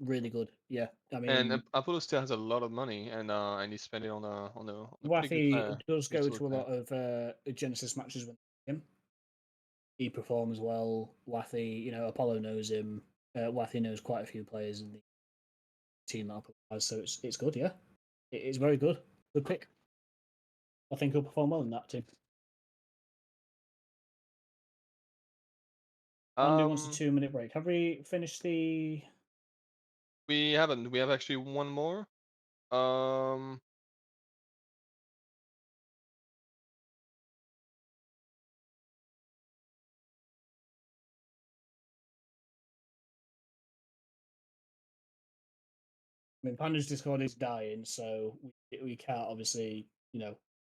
Really good. Yeah, I And mean, Apollo still has a lot of money, and he's spending on a pretty good Wathy player. does He's go still to a okay. lot of Genesis matches with him. He performs well. Wathy, Apollo knows him. Wathy knows quite a few players in the team that Apollo has, so it's good. Yeah, it's very good. Good pick. I think he'll perform well in that team. Andy wants a 2-minute break. Have we finished the? We haven't. We have actually one more. I mean, Panda's Discord is dying, so we can't obviously,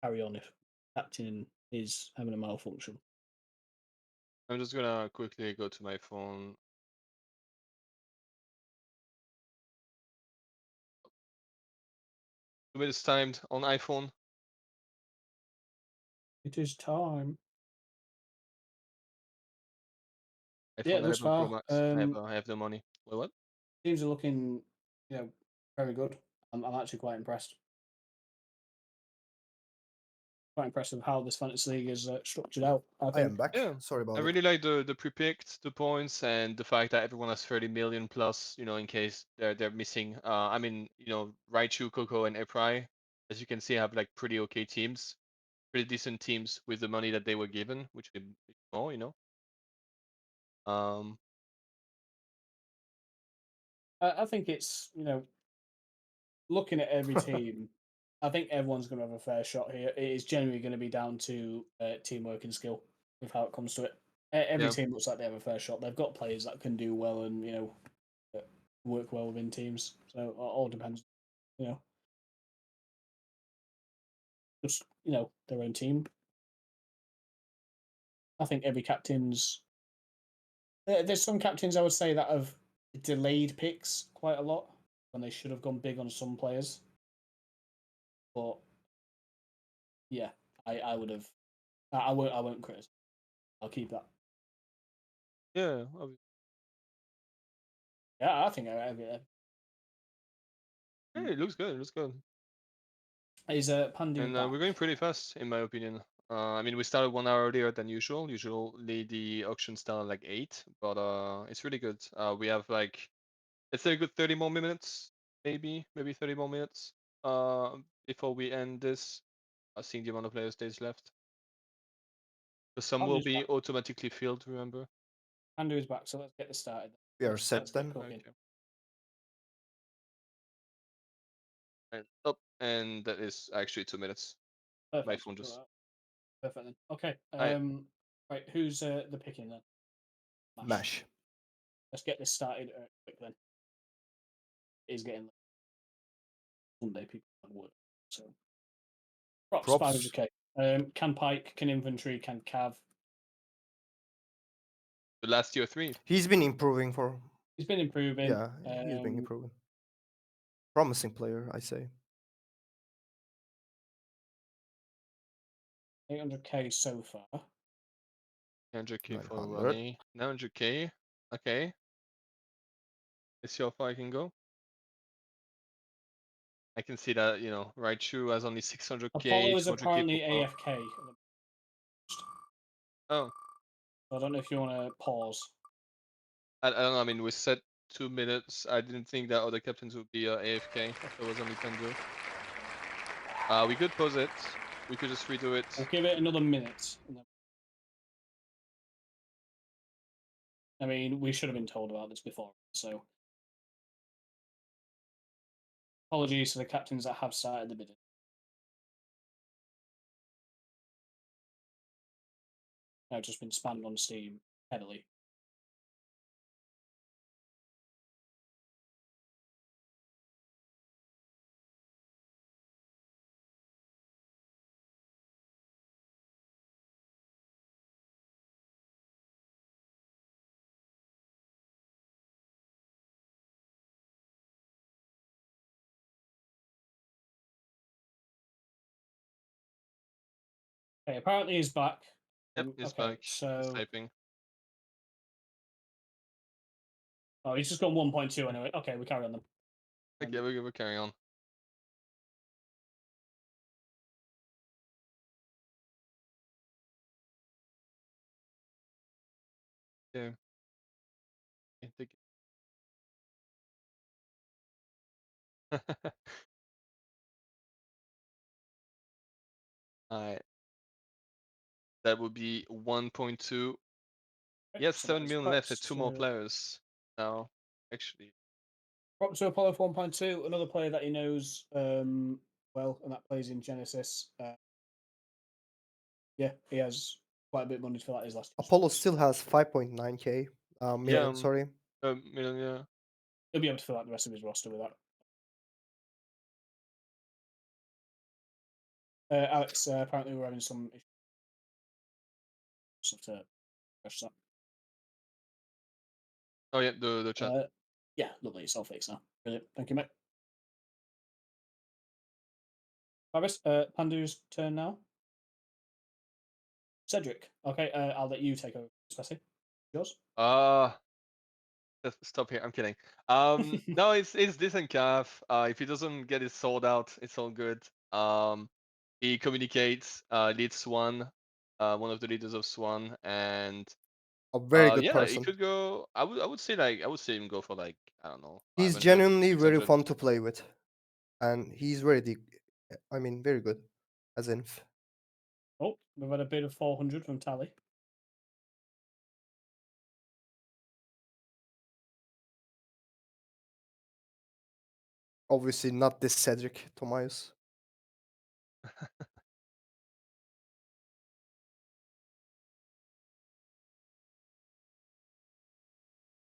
carry on if captain is having a malfunction. I'm just gonna quickly go to my phone. Two minutes timed on iPhone. It is time. iPhone Thus 11 Pro far, Max. I have the money. Wait, what? teams are looking, very good. I'm actually quite impressed. Quite impressed with how this fantasy league is structured out. I I think. am back. Yeah, Sorry about I it. really like the pre-picked, the points, and the fact that everyone has 30 million plus. In case they're missing. I mean, Raichu, Coco, and Eprai, as you can see, have like pretty okay teams, pretty decent teams with the money that they were given, which is more. Um, I think it's looking at every team. I think everyone's going to have a fair shot here. It is generally going to be down to teamwork and skill with how it comes to it. Every Yeah. team looks like they have a fair shot. They've got players that can do well and work well within teams. So it all depends. Just their own team. I think every captain's. There's some captains I would say that have delayed picks quite a lot when they should have gone big on some players. But yeah, I would have. I won't criticize. I'll keep that. Yeah. Yeah, I think Yeah, it looks good. It looks good. is Pandu And back. we're going pretty fast, in my opinion. I mean, we started 1 hour earlier than usual. Usually the auction started like 8, but it's really good. We have like, let's say a good 30 more minutes, maybe 30 more minutes before we end this. Seeing the amount of players days left. So some will Pandu's be back. automatically filled, remember? Pandu is back, so let's get this started. We are Let's set get then. cooking. Okay. And up, and that is actually 2 minutes. My Perfect. phone just. Perfect then. Okay. I Right. Who's the picking then? Mash. Let's get this started quick then. It is getting late. Sunday people on work, so props Props. 500k. Can pike, can infantry, can cav. The last tier 3. He's been improving for. He's been improving. Yeah, he's been improving. Promising player, I say. 800k so far. 100k for 900. Ronnie. 900k. Okay. Let's see how far I can go. I can see that, Raichu has only 600k, Apollo is 200k apparently for. AFK. Oh, I don't know if you want to pause. I don't know. I mean, we set 2 minutes. I didn't think that other captains would be AFK. I thought it was only Pandu. We could pause it. We could just redo it. We'll give it another minute. I mean, we should have been told about this before, so apologies to the captains that have started the bidding. I've just been spammed on Steam heavily. Okay, apparently he's back. Yep, it's Okay, back. It's so typing. oh, he's just got 1.2 anyway. Okay, we carry on then. Okay, we're carrying on. Yeah. I think. Alright. That would be 1.2. Yes, so 7 that's million left at 2 more to players. Now, actually. Prop to Apollo for 1.2. Another player that he knows well, and that plays in Genesis. Yeah, he has quite a bit of money for that. His last. Apollo still has 5.9k million. Yeah, Sorry. million, yeah. He'll be able to fill out the rest of his roster with that. Alex, apparently we're having some issues. Just have to press that. Oh yeah, the chat. Yeah, lovely. It's all fixed now. Brilliant. Thank you, mate. Fabulous. Pandu's turn now. Cedric. Okay, I'll let you take over, Spessy. Yours. Stop here. I'm kidding. No, it's decent calf. If he doesn't get his sword out, it's all good. He communicates, leads Swan, one of the leaders of Swan, and A very good yeah, he person. could go. I would say him go for like, I don't know, He's 500, genuinely very 600. fun to play with, and he's very, I mean, very good as inf. Oh, we've had a bid of 400 from Tally. Obviously, not this Cedric Tomias.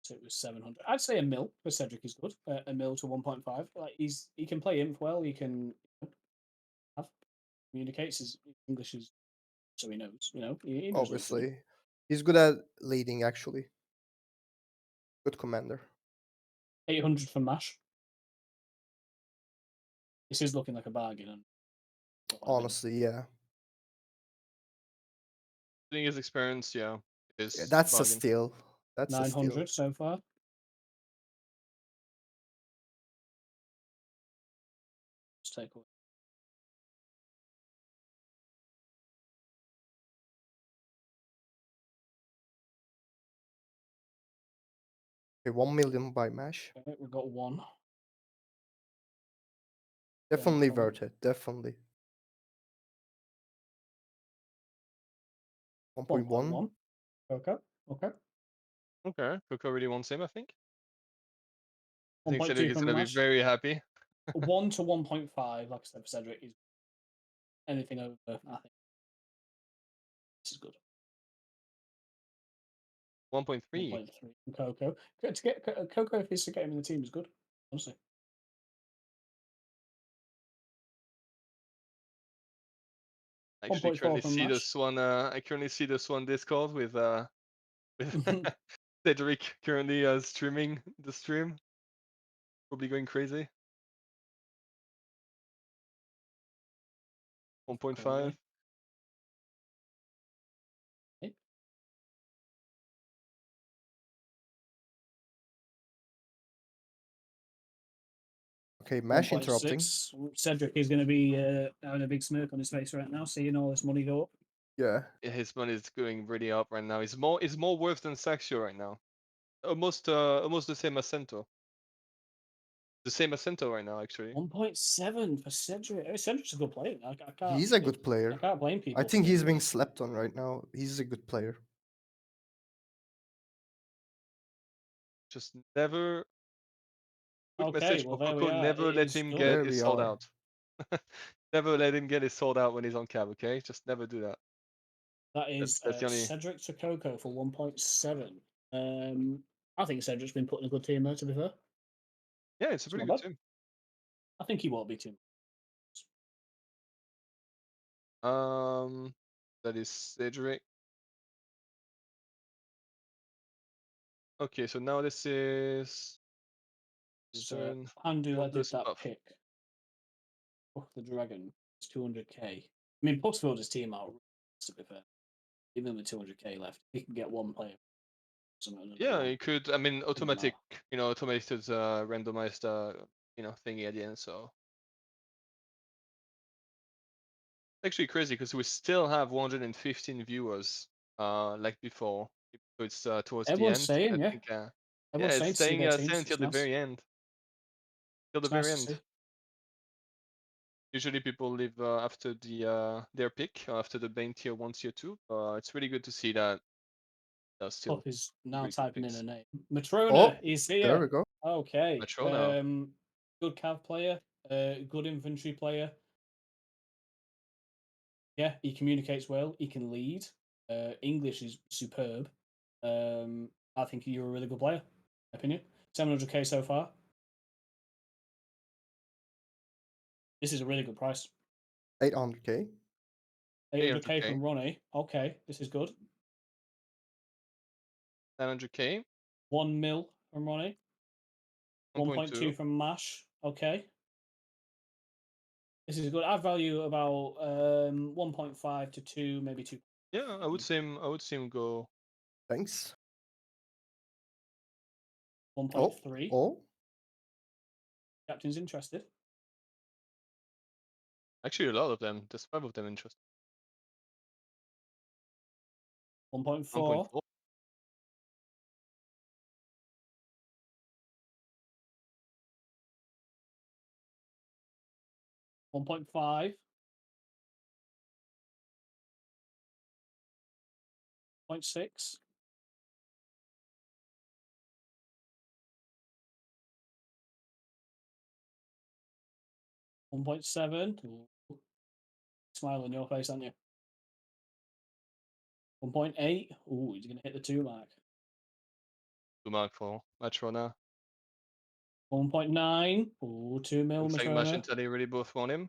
So it was 700. I'd say a mil for Cedric is good. A mil to 1.5. Like he can play inf well. He can have communicates. His English is so he knows. He knows what he's doing. Obviously, he's good at leading. Actually, good commander. 800 for Mash. This is looking like a bargain. And Honestly, yeah. I think his experience, yeah, is That's a bargain. steal. That's a steal. 900 so far. Let's take away. Okay, 1 million by Mash. Okay, we've got one. Definitely from worth it. Definitely. 1.1. 1.1. Okay. Okay. Okay, Coco really wants him, I think. I think 1.2 Cedric is from gonna be Mash. very happy. 1 to 1.5, like I said, for Cedric is anything over, I think. This is good. 1.3. 1.3 from Coco. To get Coco, if he's to get him in the team, is good. Honestly. Actually, 1.4 currently from see Mash. this one. I currently see this one Discord with Cedric currently streaming the stream. Probably going crazy. 1.5. Okay, Mash interrupting. 1.6. Cedric is going to be having a big smirk on his face right now, seeing all this money go up. Yeah. His money is going really up right now. It's more worth than Saxio right now. Almost the same as Cento. The same as Cento right now, actually. 1.7 for Cedric. Cedric's a good player. I can't. He's a good I player. can't blame I people. think he's being slept on right now. He's a good player. Just never. Quick Okay, message well for there we Coco: are. never It let is him good. get There his we sold are. out. Never let him get his sold out when he's on cab. Okay, just never do that. That is That's the only. Cedric to Coco for 1.7. I think Cedric's been putting a good team there. To be fair, Yeah, it's a it's pretty not good bad. team. I think he won't be too. That is Cedric. Okay, so now this is So turn. Handu that did Builders that buff. pick. Oh, the Dragon. It's 200k. I mean, Puck's filled his team out. To be fair, even with 200k left, he can get one player. Yeah, you could. I mean, automatic. No. Automated randomized thingy at the end. So actually crazy because we still have 115 viewers like before. It's towards the Everyone's end. I saying, yeah. think. Yeah, Everyone's it's saying to see staying their staying teams. until It's the nice. very end. Till the It's very nice to end. see. Usually people leave after their pick or after the main tier 1, tier 2. It's really good to see that still Puck is now really good typing in picks. a name. Matrona Oh, is there we here. go. Okay. Matrona. Good cav player. Good infantry player. Yeah, he communicates well. He can lead. English is superb. I think you're a really good player. My opinion. 700k so far. This is a really good price. 800k. 800k from Ronnie. Okay, this is good. 900k. 1 mil from Ronnie. 1.2 1.2. from Mash. Okay. This is good. I value about 1.5 to 2, maybe 2. Yeah, I would see him go. Thanks. 1.3. Oh. Captain's interested. Actually, a lot of them. There's 5 of them interested. 1.4. 1.4. 1.5. 0.6. 1.7. Smile on your face, aren't you? 1.8. Ooh, he's going to hit the 2 mark. 2 mark for Matrona. 1.9. Ooh, 2 mil, Looks like Mash and Matrona. Teddy really both want him.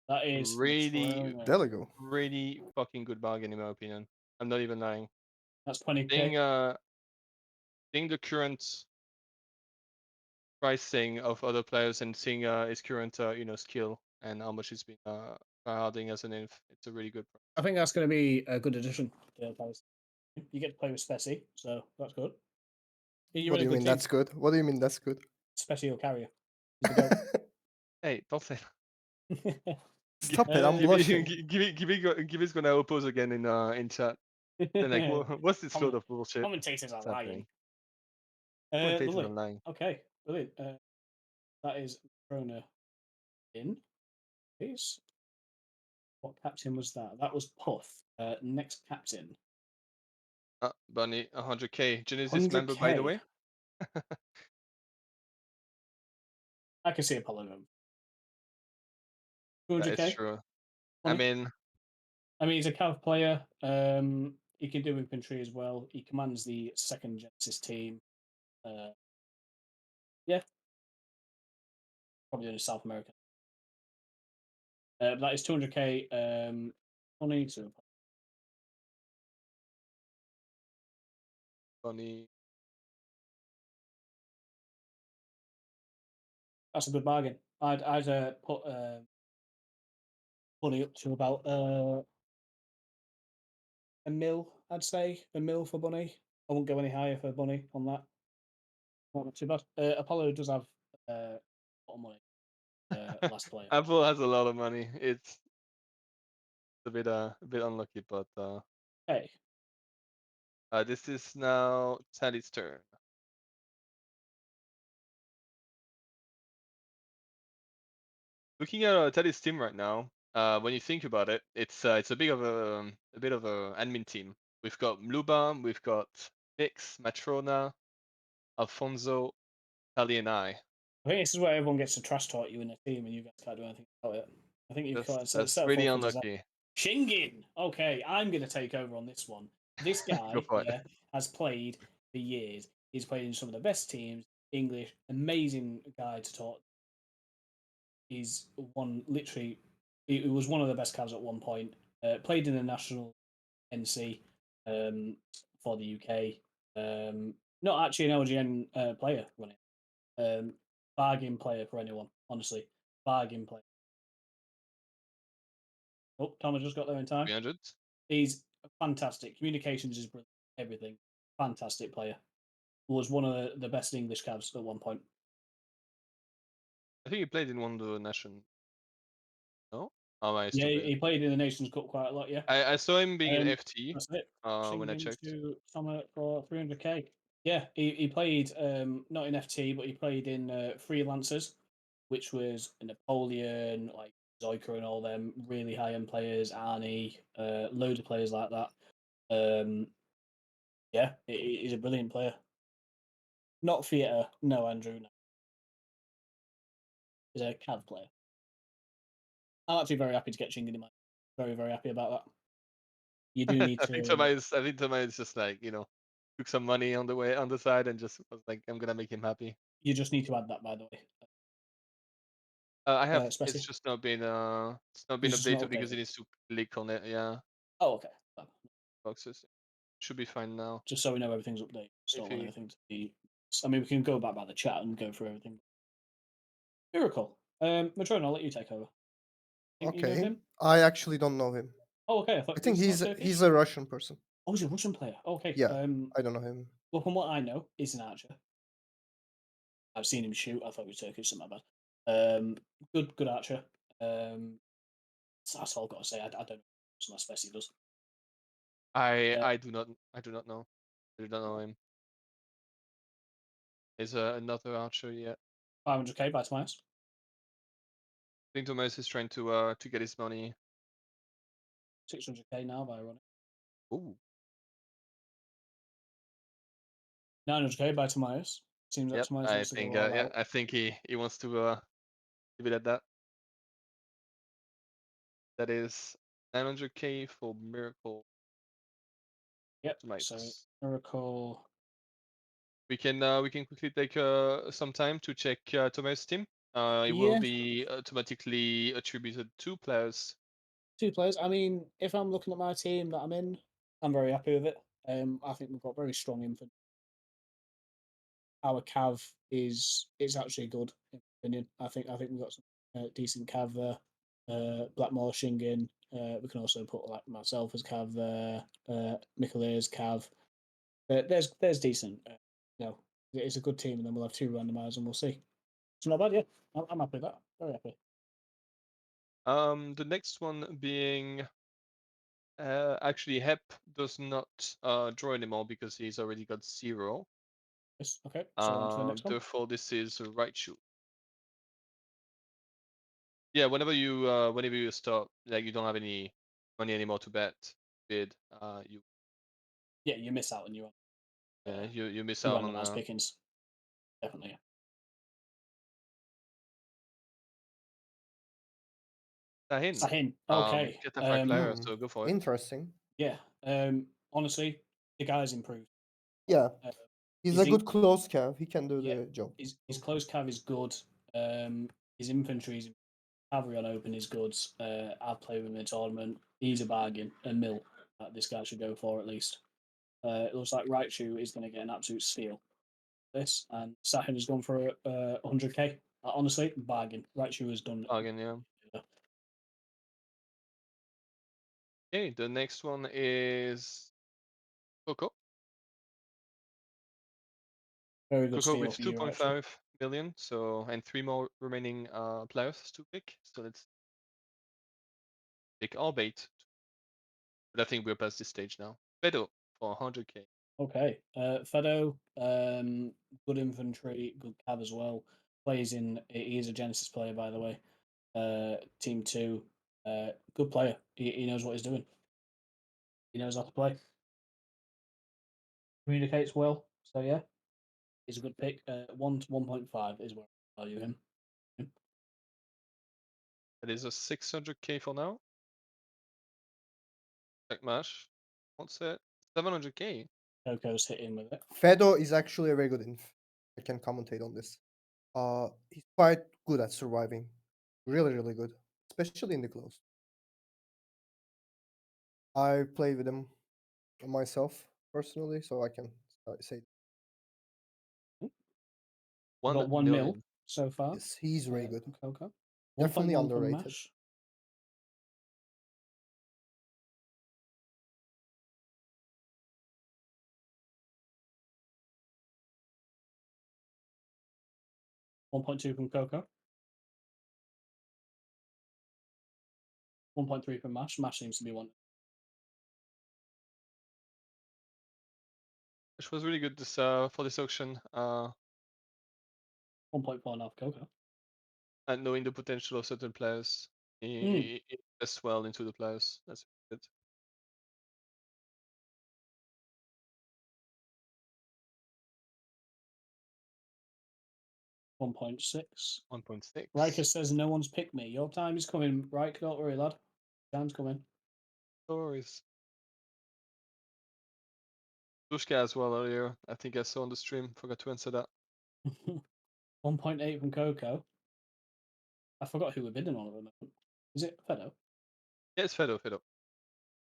That is Really, Matrona. There we go. really fucking good bargain in my opinion. I'm not even lying. That's 20k. Seeing the current pricing of other players and seeing his current skill and how much he's been tryharding as an inf, it's a really good price. I think that's going to be a good addition to players. You get to play with Spessy, so that's good. You're What in do a you good mean team. that's good? What do you mean that's good? Spessy will carry you. He's the Hey, don't say that. Stop it, I'm Give blushing. Gibby's gonna oppose again in chat. Then like, what's this load of bullshit? Commentators are What's lying. happening? Commentators are Lovely. lying. Okay, brilliant. That is Corona in. Please. What captain was that? That was Puff. Next captain. Bunny, 100k. Genesis member, by the 100k. way. I can see Apollo him. That is 200k. true. I Funny. mean, He's a cav player. He can do infantry as well. He commands the second Genesis team. Yeah, probably in South America. That is 200k. Money to Funny. that's a good bargain. I'd put money up to about a mil. I'd say a mil for Bunny. I won't go any higher for Bunny on that. Not too bad. Apollo does have a lot of money. Last player. Apple has a lot of money. It's a bit unlucky, but Hey, this is now Teddy's turn. Looking at Teddy's team right now, when you think about it, it's a bit of a admin team. We've got Mluba, we've got Mix, Matrona, Alfonso, Tally, and I. I think this is where everyone gets to trash talk you in a team, and you guys can't do anything about it. I think you've got to That's set really up for disaster. unlucky. Shingen. Okay, I'm going to take over on this one. This Go guy, for it. yeah, has played for years. He's played in some of the best teams. English, amazing guy to talk. He's one literally. He was one of the best Cavs at one point. Played in the national NC for the UK. Not actually an LGN player running. Bargain player for anyone, honestly. Bargain player. Oh, Thomas just got there in time. 300. He's fantastic. Communications is brilliant. Everything. Fantastic player. Was one of the best English Cavs at one point. I think he played in one of the nation. No? Oh, am I Yeah, stupid? he played in the Nations Cup quite a lot, yeah. I saw him being an Um, FT that's it. when I Shinging checked. to Thomas for 300k. Yeah, he played not in FT, but he played in Freelancers, which was Napoleon, like Zoika and all them really high end players, Arnie, loads of players like that. Yeah, he's a brilliant player. Not theatre, no, Andrew. No. He's a Cav player. I'm actually very happy to get Shingen in my. Very, very happy about that. You do need to. I think Tomas just like, took some money on the way on the side and just was like, I'm gonna make him happy. You just need to add that, by the way. I have. Especially, It's not been it's just not updated because it updated. needs to click on it. Yeah, Oh, okay. boxes should be fine now. Just so we know everything's updated. Just If don't want he, anything to be. I mean, we can go back by the chat and go through everything. Miracle. Matrona, I'll let you take over. Think you know Okay, him? I actually don't know him. Oh, okay. I thought I think he's not he's Turkish. a Russian person. Oh, he's a Russian player. Okay. Yeah, I don't know him. Well, from what I know, he's an archer. I've seen him shoot. I thought he was Turkish, something like that. Good archer. That's all I've got to say. I don't know what's my best he does. I do not know. I do not know him. Is another archer yet? 500k by Tomas. I think Tomas is trying to get his money. 600k now by Ronnie. Ooh. 900k by Tomas. Seems like Yep. Tomas wants to go all Yeah. out. I think he wants to leave it at that. That is 900k for Miracle. Yep. Tonight. So Miracle. We can quickly take some time to check Tomas' team. It will Yeah, be automatically attributed to players. 2 players. I mean, if I'm looking at my team that I'm in, I'm very happy with it. I think we've got very strong infantry. Our cav is actually good in my opinion. I think we've got some decent cav there. Blackmore, Shingen. We can also put like myself as cav there. Michaela's cav. There's decent. It's a good team, and then we'll have 2 randomizers, and we'll see. It's not bad, yeah. I'm happy with that. Very happy. The next one being actually Hep does not draw anymore because he's already got 0. Yes, okay, so on to the next one. Therefore, this is right shoe. Yeah, whenever you stop, like you don't have any money anymore to bet, bid, you Yeah, you miss out on your you miss out on randomized pickings. Definitely. Sahin. Sahin. Okay. Get a 5 player, Hmm, so go for it. interesting. Yeah. Honestly, the guy's improved. Yeah, Uh, He's His a in- good close cav. He can do yeah, the job. his close cav is good. His infantry, his cavalry on open is good. I've played with him in a tournament. He's a bargain, a mill that this guy should go for at least. It looks like Raichu is going to get an absolute steal. This and Sahin has gone for 100k. Honestly, bargain. Raichu has done. Again, yeah. Okay, the next one is Coco. Very good Coco steal with for you, actually. 2.5 million, so and 3 more remaining players to pick. So let's pick our bait. But I think we're past this stage now. Beto for 100k. Okay. Fedo, good infantry, good cav as well. Plays in. He is a Genesis player, by the way. Team 2. Good player. He knows what he's doing. He knows how to play. Communicates well. So, yeah, he's a good pick. 1 to 1.5 is where I value him. That is a 600k for now. Check mash. What's it? 700k. Coco's hitting with it. Fedo is actually a very good inf. I can commentate on this. He's quite good at surviving. Really, really good, especially in the close. I played with him myself personally, so I can say We 1 got 1 mil million. so far. yes, he's very good. From Coco. Definitely 1.1 from underrated. Mash. $1.2 from Coco. 1.3 from Mash. Mash seems to be one. Which was really good this for this auction. 1.4 now for Coco. And knowing the potential of certain players. He invests well into the players. That's good. 1.6. 1.6. Riker says no one's picked me. Your time is coming, Riker. Don't worry, lad. Time's coming. Stories. Dushka as well earlier. I think I saw on the stream. Forgot to answer that. 1.8 from Coco. I forgot who we're bidding on at the moment. Is it Fedo? Yeah, it's Fedo.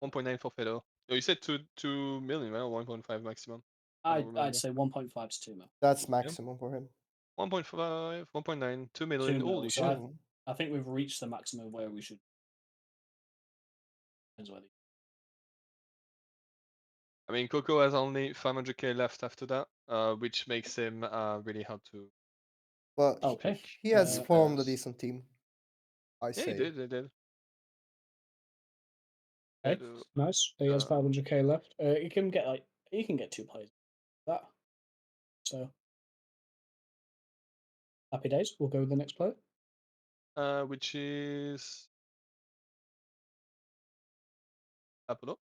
1.9 for Fedo. Oh, you said 2 million, right? 1.5 maximum. I don't I'd remember. say 1.5 to 2 mil. That's maximum for him. 1.5, 1.9, 2 2 million. mil. Holy So shit. I think we've reached the maximum where we should. I mean, Coco has only 500k left after that, which makes him really hard to. But Okay. he has Uh, formed a players. decent team. I Yeah, he say. did. He did. Okay. Fedo. Nice. He has 500k left. He can get 2 players. That. So happy days. We'll go with the next player. Which is Apollo.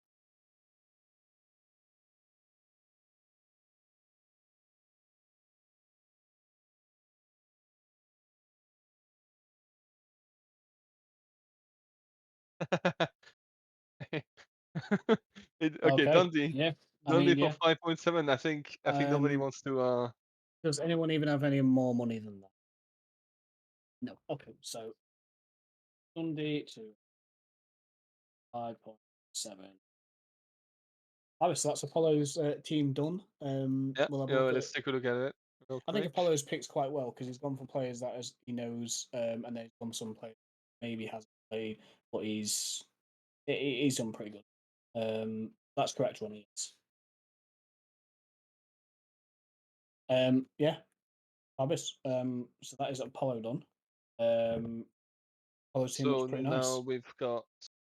Okay, Okay. Dundee. Yeah. Dundee for Yeah. 5.7. I think nobody wants to. Does anyone even have any more money than that? No. Okay. So Sunday to 5.7. Obviously, that's Apollo's team done. Yeah, We'll have a look let's at. take a look at it real I think quick. Apollo's picks quite well because he's gone for players that he knows, and then he's gone for some players maybe hasn't played, but he's done pretty good. That's correct, Ronnie. Yes. Yeah, Fabus. So that is Apollo done. Apollo's team looks So pretty now nice. we've got.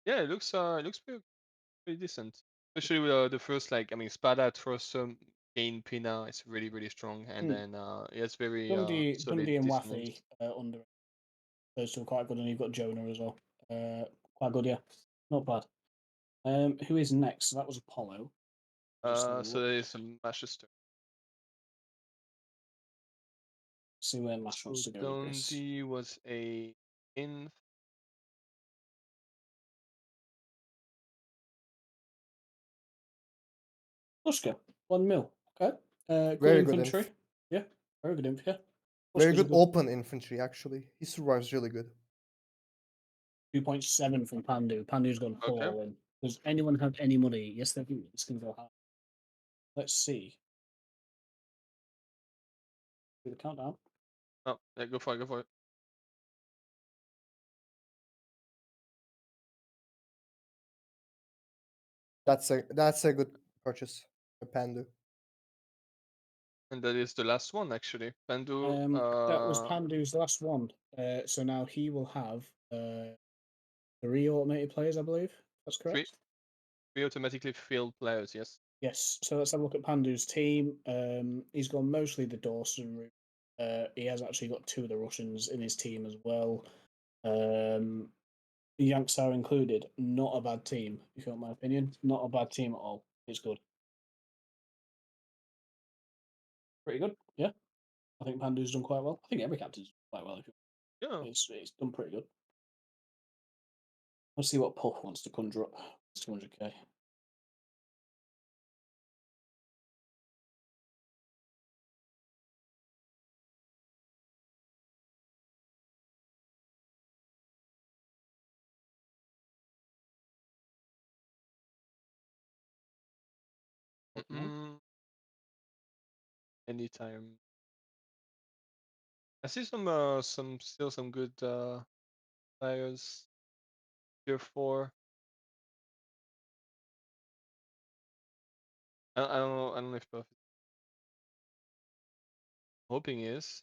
Yeah, it looks pretty decent. Especially with the first, like, I mean, Spada at first gain Pina is really, really strong, and then he has very solid Dundee and dissonance. Waffy under those two are quite good, and you've got Jonah as well. Quite good, yeah. Not bad. Who is next? So that was Apollo. So there is some Manchester. See where Mash wants So to go with this. Dundee was a in. Oscar, 1 mil. Okay. Good Very good infantry. Yeah, very good infantry. Yeah. Very Huskers are good good. open infantry, actually. He survives really good. 2.7 from Pandu. Pandu's gone full Okay. all in. Does anyone have any money? Yes, they do. It's going to go high. Let's see. Do the countdown. Oh, yeah, go for it. Go for it. That's a good purchase. A Pandu. And that is the last one actually. Pandu. That was Pandu's last one. So now he will have 3 automated players, I believe. That's three correct. three automatically filled players. Yes. Yes. So let's have a look at Pandu's team. He's gone mostly the Dawson route. He has actually got 2 of the Russians in his team as well. Yanks are included. Not a bad team, if you want my opinion. Not a bad team at all. It's good. Pretty good. Yeah. I think Pandu's done quite well. I think every captain's done quite well. Yeah. It's done pretty good. Let's see what Puff wants to conjure up. It's 200k. Mm-mm. Anytime. I see some still some good players. Tier 4. I don't know. I don't know if Buff is hoping is.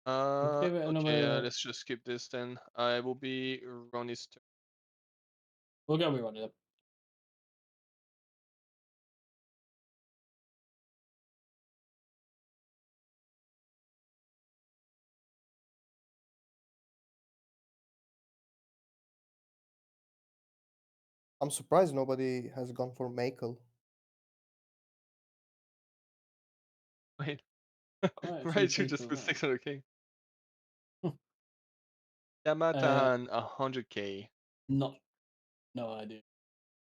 Give it Okay. another. Let's just skip this then. I will be Ronnie's turn. We'll go with Ronnie then. I'm surprised nobody has gone for Makel. Wait. Quite a few Right, you just people put there. 600k. Uh, Yamatahan 100k. not. No idea.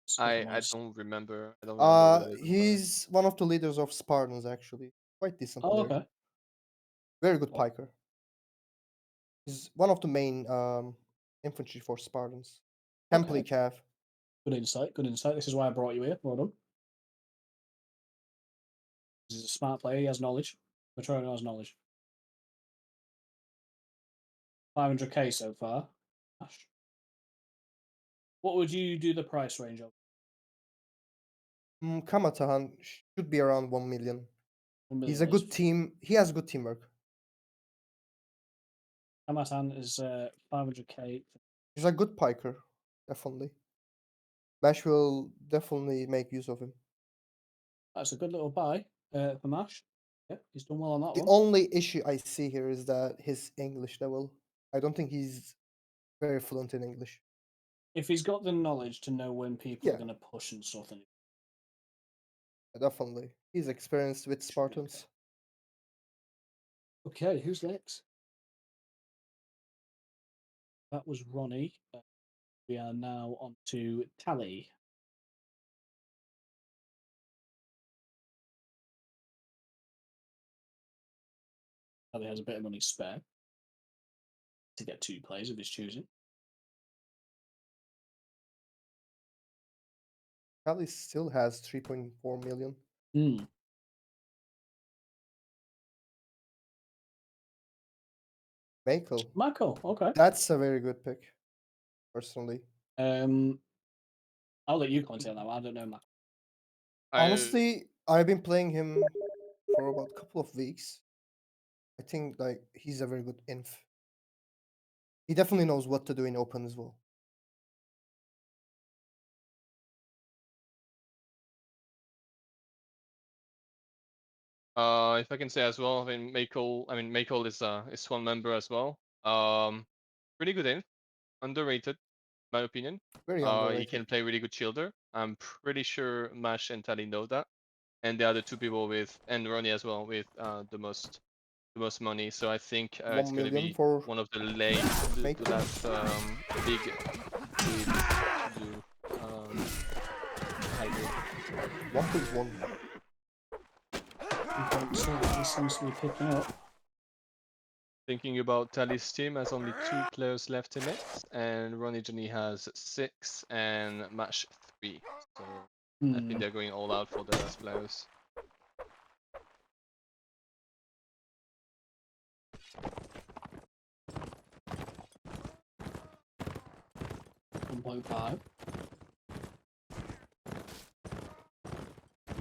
If I'm I honest. don't remember. I don't remember what it is. I'm sorry. He's one of the leaders of Spartans, actually. Quite decent Oh, player. okay. Very good Well, piker. He's one of the main infantry for Spartans. Can play okay. Cav. Good insight. Good insight. This is why I brought you here. Well done. He's a smart player. He has knowledge. Matrona has knowledge. 500k so far. Gosh. What would you do the price range of? Kamatahan should be around 1 million. 1 He's million a is. good team. He has good teamwork. Amatan is 500k. He's a good piker, definitely. Bash will definitely make use of him. That's a good little buy for Mash. Yeah, he's done well on that The one. only issue I see here is that his English level. I don't think he's very fluent in English. If he's got the knowledge to know when people are Yeah. going to push and stuff, then Definitely. He's experienced with it should be Spartans. okay. Okay, who's next? That was Ronnie. We are now on to Tally. Tally has a bit of money spare to get 2 players of his choosing. Probably still has 3.4 million. Hmm. Michael. Michael, okay. That's a very good pick, personally. Um, I'll let you comment on that one. I don't know, Michael. Honestly, I've been playing him for about a couple of weeks. I think like he's a very good inf. He definitely knows what to do in open as well. If I can say as well, Michael is one member as well. Pretty good inf, underrated, my opinion. Very He underrated. can play really good shielder. I'm pretty sure Mash and Tali know that, and the other 2 people with and Ronnie as well with the most the most money. So I think it's 1 going to million be for one of the make the last big bids to do hybrid. 1.1. This seems to be picking up. Thinking about Tali's team has only 2 players left in it, and Ronnie Johnny has 6 and Mash 3. So I think they're going all out for the last players. $1.5.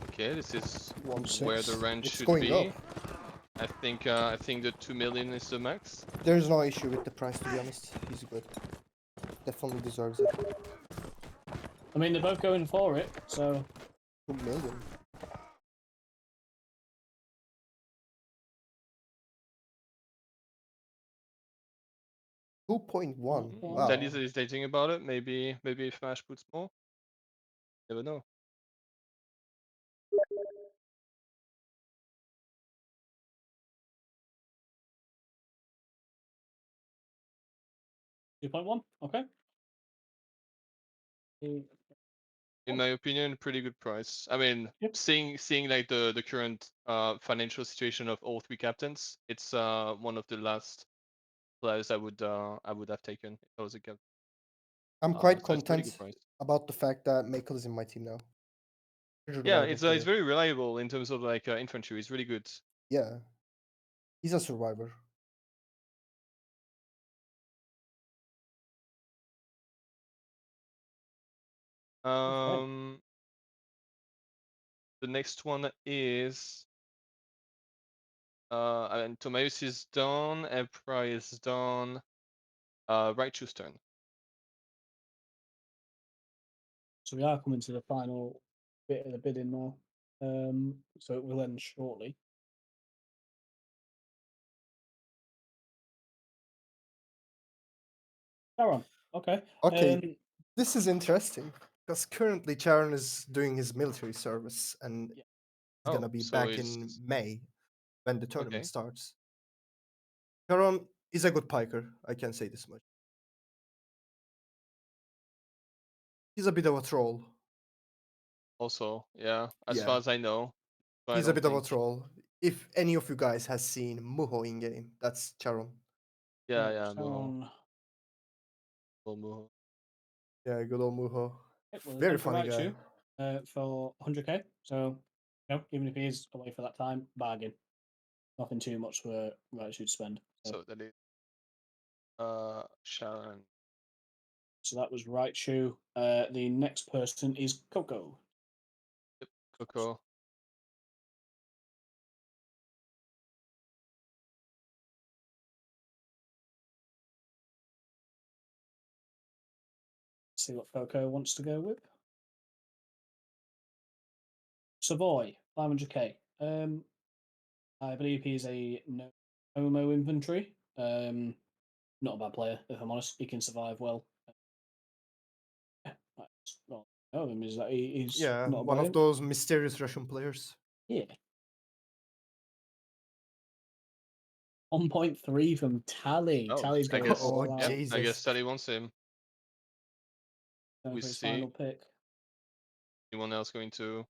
Okay, this is 1.6. where the range It's should going be. up. I think the 2 million is the max. There's no issue with the price, to be honest. He's good. Definitely deserves it. I mean, they're both going for it, so 2 million. $2.1. Wow. Teddy's is thinking about it. Maybe if Smash puts more. Never know. 2.1. Okay. In my opinion, pretty good price. I mean, Yep. seeing like the current financial situation of all 3 captains, it's one of the last players I would have taken if I was a captain. I'm quite So it's pretty good content price. about the fact that Michael is in my team now. Yeah, Reliable it's player. very reliable in terms of like infantry. It's really good. Yeah. He's a survivor. The next one is and Tomaeus is done, Epra is done, Raichu's turn. So we are coming to the final bit of the bidding now. So it will end shortly. Sharon. Okay. Okay. This is interesting because currently Charon is doing his military service and Yeah. he's gonna be so back in May when the tournament okay. starts. Charon is a good piker, I can say this much. He's a bit of a troll. Also, yeah, as Yeah. far as I know, but He's I a don't bit of a think. troll. If any of you guys has seen Muho in game, that's Charon. Yeah, Muho. Sharon. Well, Muho. Yeah, good old Muho. Well, Very then for funny guy. Raichu, for 100k. So, even if he is away for that time, bargain. Nothing too much for Raichu to spend. So that is Sharon. So that was Raichu. The next person is Coco. Yep, Coco. See what Coco wants to go with. Savoy, 500k. I believe he's a no homo infantry. Not a bad player, if I'm honest. He can survive well. Yeah, well, know him is that he's Yeah, not one of brilliant. those mysterious Russian players. Yeah. 1.3 from Tally. Oh, Tally's I going guess. all Oh, Yeah, out. I guess Jesus. Sally wants him. Going We for his see. final pick. Anyone else going to?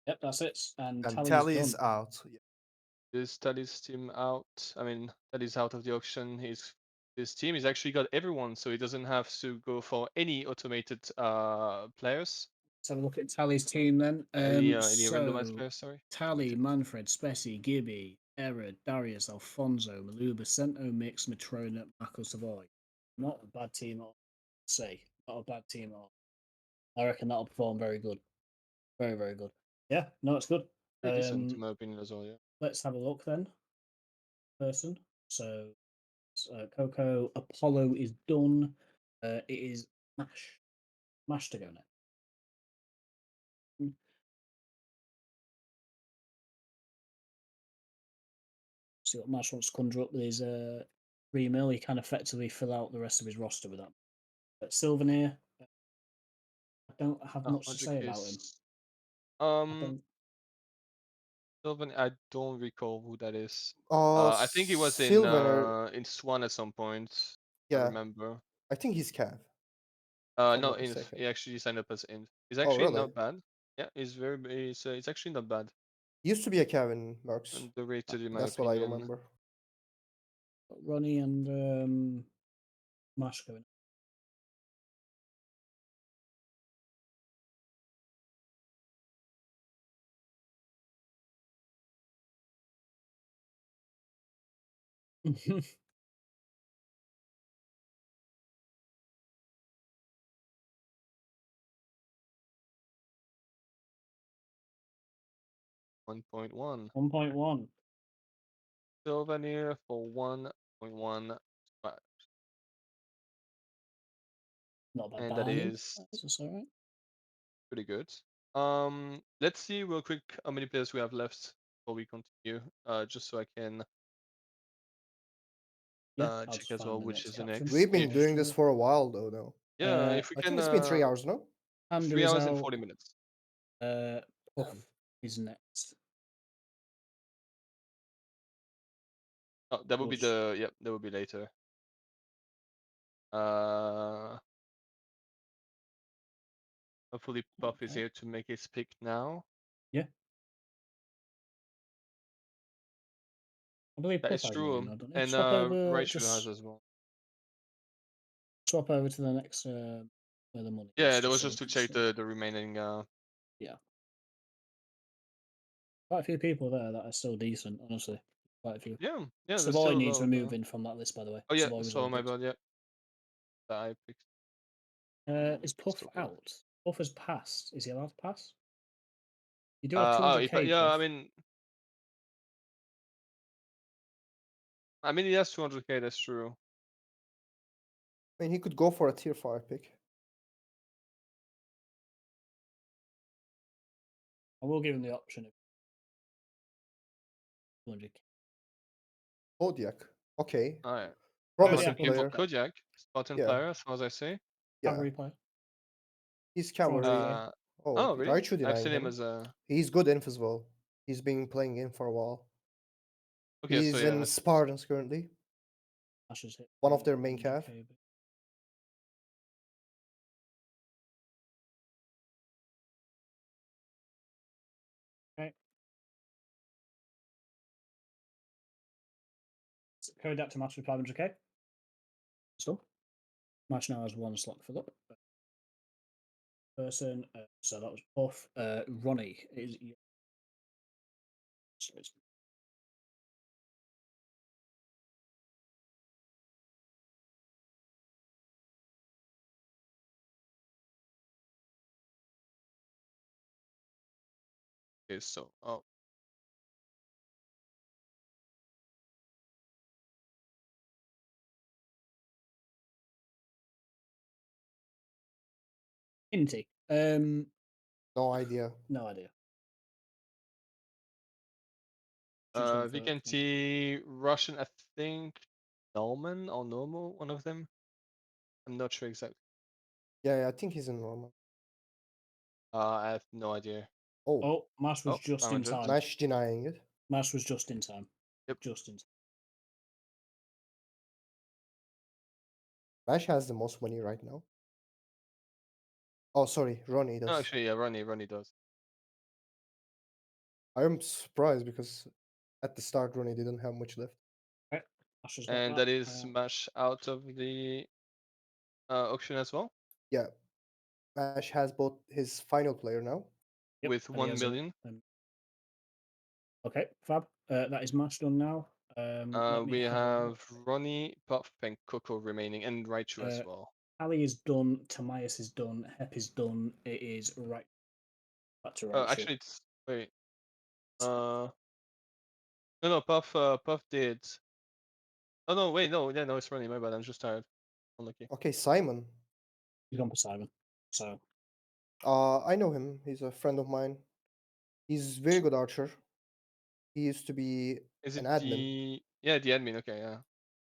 Yep, that's it. And And Tally's Tally's done. out. Yeah. Is Tally's team out? I mean, Tally's out of the auction. His team is actually got everyone, so he doesn't have to go for any automated players. Let's have a look at Tally's team then. Any randomized players, sorry. Tally, Manfred, Spessy, Gibby, Error, Darius, Alfonso, Maluba, Cento, Mix, Matrona, Marco Savoy. Not a bad team at all. Say, not a bad team at all. I reckon that'll perform very good. Very, very good. Yeah, no, it's good. Pretty decent, in my opinion, as well. Yeah. Let's have a look then. Person. So, Coco, Apollo is done. It is Mash. Mash to go next. See what Mash wants to conjure up with his 3 mil. He can effectively fill out the rest of his roster with that. But Sylvaneer, I don't have much to say 100k about him. I think Sylvan, I don't recall who that is. Oh, I think he was Sylvaner. in Swan at some point. I Yeah, remember. I think he's Cav, if I'm No, not Inf. mistaken. He actually signed up as Inf. He's Oh, actually really? not bad. Yeah, it's actually not bad. He used to be a Cav in Mercs. Underrated in my That's what I opinion. remember. Ronnie and Mash going. One 1.1. 1.1. Sylvanir for 1.1. Not a bad And that bargain. is That's all right. pretty good. Let's see real quick how many players we have left before we continue. Just so I can Yeah, I'll check just as find well the which is next the caption. next. We've been If doing this for a while, though. No, yeah, if we I can think it's been 3 hours. No. Panda 3 is hours and out. 40 minutes. Puff Damn. is next. Oh, that would be Which that would be later. Uh, Hopefully Puff is okay. here to make his pick now. Yeah, I believe That Puff is has already true. now, don't you? And Swap over, Raichu has just as well. swap over to the next where the money is, Yeah, that just was so we just to can check see. the remaining. Yeah, quite a few people there that are still decent, honestly. Quite a few. Yeah, there's Savoy still a needs lot of. removing from that list, by the way. Oh yeah, Savoy was so well my picked. bad. Yeah, that I picked. Is Puff Still good. out? Puff has passed. Is he allowed to pass? You do have Oh, if 200k, yeah, Puff. I mean he has 200k. That's true. I mean, he could go for a tier 5 pick. I will give him the option of 200k. Kodiak. Okay. All right. Promising Yeah, Took him for player. Kojak, Spartan Yeah. player, as far as I say. Yeah. cavalry player. He's 400k. cavalry. Oh, Oh really? Raichu I've denying seen him him. as a. He's good inf as well. He's been playing in for a while. Okay, so He's yeah, in Spartans currently. Ash has hit One of their main 400k. cav. Okay. Code that to match with 500k. So, match now has one slot for that person. So that was Puff. Ronnie is. okay, so oh. Inty. No idea. No idea. Choose one for VKT Russian, I think Norman or Normal, one of them. I'm not sure exactly. Yeah, I think he's in normal. I have no idea. Oh, Oh, Mash was Oh, just in 500. time. Mash denying it. Mash was just in time. Yep. Just in time. Mash has the most money right now. Oh, sorry, Ronnie No, does. actually, yeah, Ronnie does. I am surprised because at the start Ronnie didn't have much left. Okay. Mash has got And that is Smash out of the auction as well. Yeah, Mash has both his final player now. Yep, with and he 1 has million. Okay, fab. That is Mash done now. Let me We have a have look. Ronnie, Puff, and Coco remaining, and Raichu as well. Ali is done. Tamias is done. Hep is done. It is right back to Raichu. Actually, it's wait. No, Puff did. Oh no, wait, no, yeah, no, it's Ronnie. My bad. I'm just tired. Unlucky. Okay, Simon. He's gone for Simon. So I know him. He's a friend of mine. He's very good archer. He used to be Is an it admin. the admin? Okay, yeah.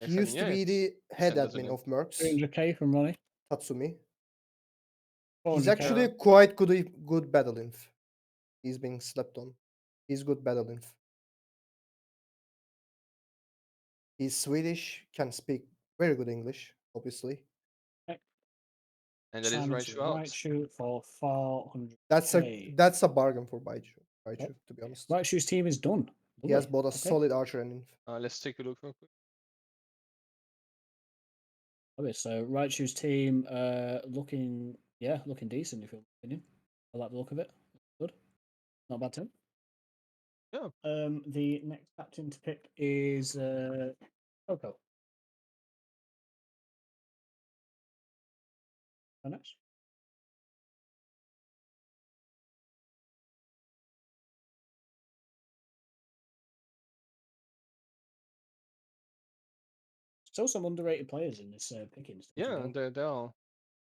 He Next admin, used to yeah, be it's the head decent, doesn't admin it? of Mercs, 300k from Ronnie. Tatsumi. 400k. He's actually quite good battle inf. He's being slept on. He's good battle inf. He's Swedish, can speak very good English, obviously. Okay. And that is Sign right into shoe Right out. Shoe for 400. That's a bargain for Baichu, Okay. to be honest. Right Shoe's team is done. He has Lovely. bought a Okay. solid archer and inf. Let's take a look real quick. Okay, so Right Shoe's team looking decent if you're opinion. I like the look of it. Good. Not a bad team. Yeah. The next captain to pick is Coco. Very nice. Still some underrated players in this picking. Yeah, they are.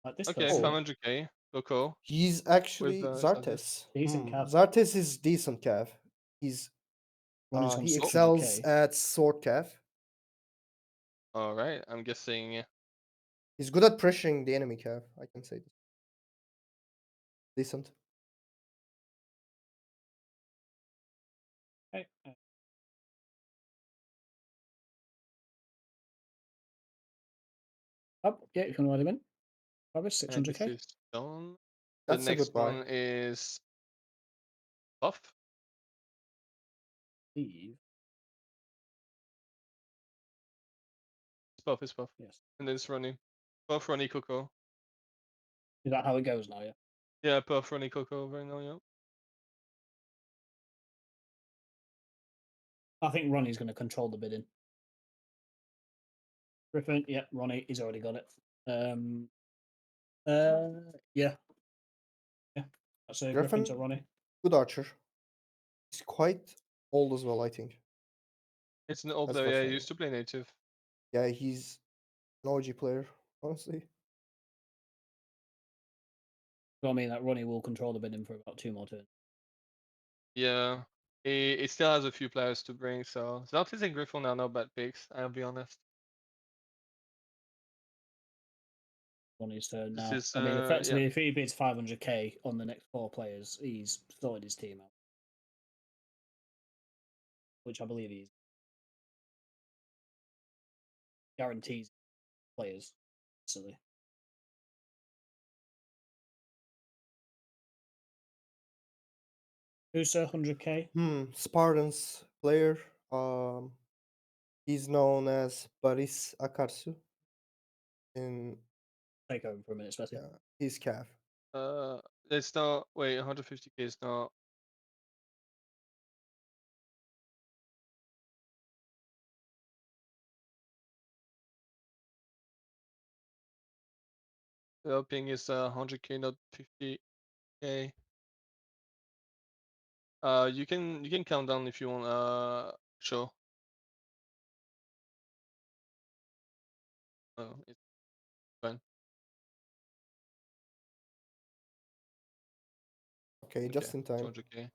Like this Okay, person, 500k. Coco He's with actually Zartes. Zartes. decent cav. Zartes is decent cav. He's Ronnie's gone he 600k. excels at sword cav. All right, I'm guessing. He's good at pressuring the enemy cav. I can say this. Decent. Okay. Oh, yeah, if you want to let him in. Travis, And this 600k. is done. The That's a next good buy. one is Buff. Steve. It's Buff. It's Buff. Yes. And then it's Ronnie. Buff, Ronnie, Coco. Is that how it goes now? Yeah. Yeah, Buff, Ronnie, Coco right now. Yeah. I think Ronnie's going to control the bidding. Griffin, yeah, Ronnie, he's already got it. Yeah. That's a Griffin to Griffin, Ronnie. good archer. He's quite old as well, I think. It's an old That's player. for Yeah, sure. he used to play native. Yeah, he's an OG player, honestly. So I mean that Ronnie will control the bidding for about 2 more turns. Yeah. He still has a few players to bring, so Zartes and Griffon are not bad picks, I'll be honest. Ronnie's turn This now. is I mean, yeah. effectively, if he bids 500k on the next 4 players, he's sorted his team out. Which I believe he's guarantees players. Silly. Usa 100k. Spartans player. He's known as Baris Akarsu. In Take over for a minute, especially. yeah, he's cav. It's not, wait, 150k is not. The ping is 100k, not 50k. You can count down if you want. Sure. Oh, it's fine. Okay, Okay, just in time. 200k.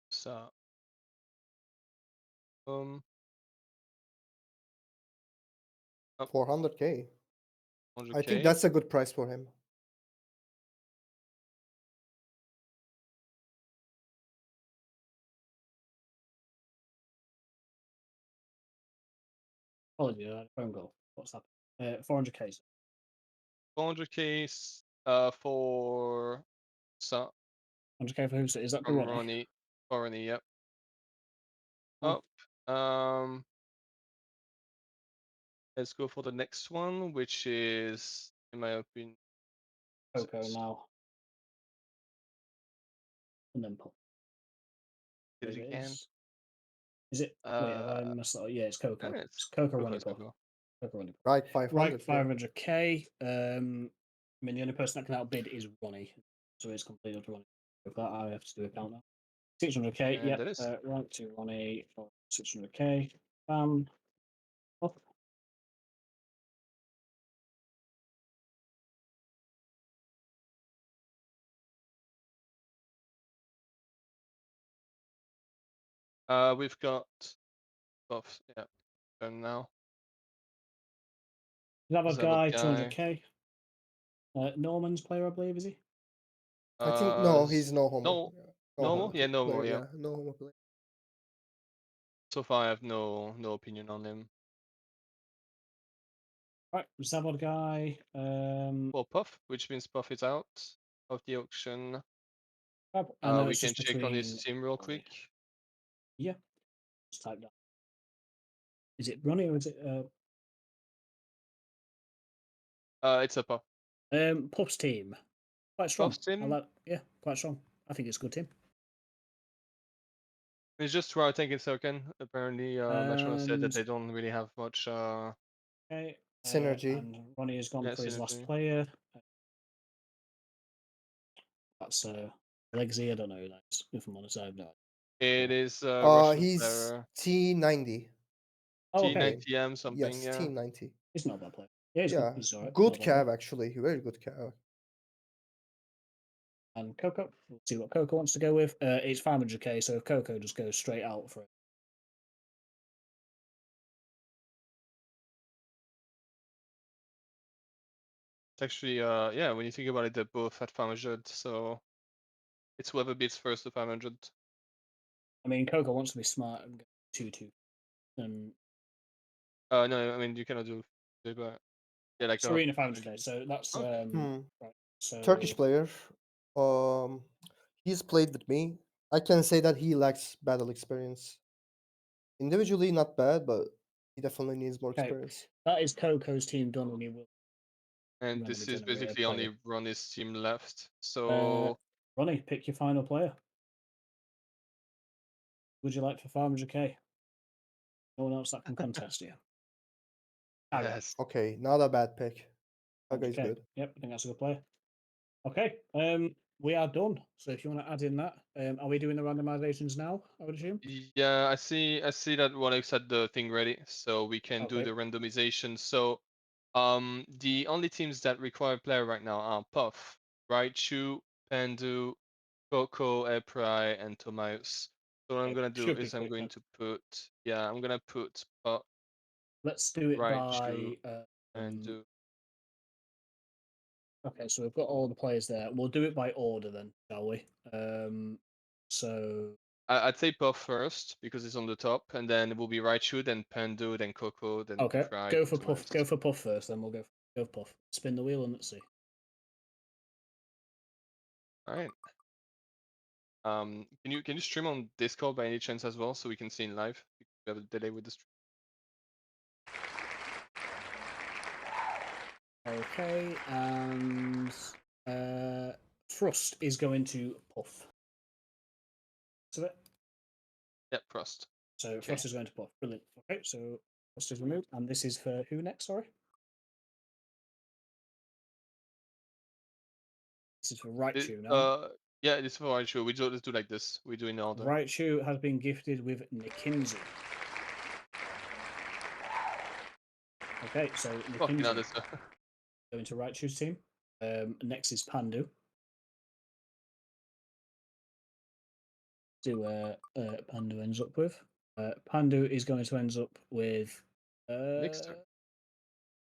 So, 400k. I 100k. think that's a good price for him. Apologies, I had a phone call. What's happened? 400k. 400k for so 100k for who? Is that for from Ronnie? Ronnie, yep. Oh. Up. Let's go for the next one, which is, in my opinion, Coco now. And then pop. Did it again. Is it? Wait, have I messed that up? Yeah, it's Coco. It's Coco Ronnie Pop. Coco. Coco Ronnie Pop. Right, 500. Right, 500k. I mean, the only person that can outbid is Ronnie. So it's completely up to Ronnie. With that, I have to do a count now. 600k. And Yep. that is. Right to Ronnie for 600k. Bam. Off. We've got buffs, yeah. And now. Another There's another guy, guy. 200k. Norman's player, I believe, is he? I think no, he's no homo. No, Yeah, no homo? Yeah, no homo, player. yeah. Yeah, no homo player. So far, I have no opinion on him. Right, Zavod guy. Well, Puff, which means Puff is out of the auction. I know We it's can just check on his between. team real quick. Yeah, just type that. Is it Ronnie or is it It's a Puff. Puff's team? Quite strong. Puff's team? Yeah, quite strong. I think it's a good team. It's just routing in second. Apparently, Metron said that And they don't really have much okay, Synergy. and Ronnie has gone yeah, for his last synergy. player. That's Legacy. I don't know who that is. If I'm honest, I have no It idea. is Russian He's player. T90 Oh, okay. name. T90M something, Yes, yeah. T90. He's not a bad player. Yeah, he's good. Yeah, He's alright. good Not a bad player. cav actually. Very good cav. And Coco. We'll see what Coco wants to go with. It's 500k, so if Coco just goes straight out for it. It's actually yeah, when you think about it, they're both at 500, so it's whoever beats first to 500. I mean, Coco wants to be smart and go 2-2. And No, I mean you cannot do it, but yeah, like Serena 500k. So that's okay. right. So Turkish player. Um, he's played with me. I can say that he lacks battle experience. Individually, not bad, but he definitely needs more okay, experience. that is Coco's team done, and he will And randomly this is generate a basically player. only Ronnie's team left. So Ronnie, pick your final player. Would you like for 500k? No one else that can contest you. Kaga, yes. Okay, not a bad pick. Kaga is 500k. good. Yep, I think that's a good player. Okay, we are done. So if you want to add in that, are we doing the randomizations now? I would assume. Yeah, I see that Ronix had the thing ready, so we can do Okay. the randomization. So the only teams that require player right now are Puff, Raichu, Pandu, Coco, Eprai, and Tomaeus. So what I'm It gonna do should be is I'm quick going then. to put yeah, I'm gonna put Puff, Let's do it Raichu, by. Pandu. Okay, so we've got all the players there. We'll do it by order then, shall we? So I'd say Puff first because it's on the top, and then it will be Raichu, then Pandu, then Coco, then okay, Eprai, go then for Puff. Go Tomaeus. for Puff first, then we'll go for Puff. Spin the wheel and let's see. All right. Can you stream on Discord by any chance as well, so we can see in live? We have a delay with the stream. Okay, and Thrust is going to Puff. Is it? Yep, Frost. So Okay. Frost is going to Puff. Brilliant. Okay, so Frost is removed, and this is for who next? Sorry, this is for Raichu now. Yeah, this is for Raichu. Let's do like this. We do in order. Raichu has been gifted with Nikinzu. Okay, so Fucking Nikinzu hell, this. going to Raichu's team. Next is Pandu. See where Pandu ends up with. Pandu is going to end up with. Mixer.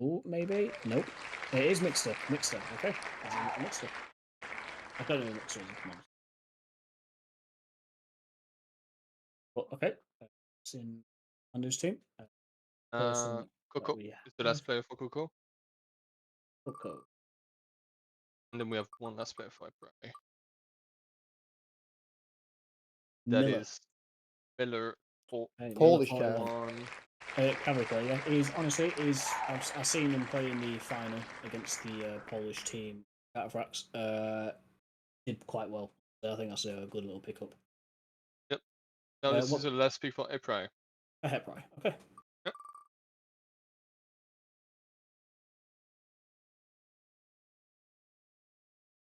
Oh, maybe? Nope. It is Mixer. Mixer, okay. Mixer. I don't know what Mixer is, come on. But okay. It's in Pandu's team. Person that Coco we is the have. last player for Coco, Coco. and then we have one last player for Eprai. That Miller. is Miller for Miller Polish 41. Cavalry player, yeah. I've seen him play in the final against the Polish team. Cataphracts did quite well. So I think that's a good little pickup. Yep. Now this What is the last pick for Eprai. a head pry. Okay. Yep.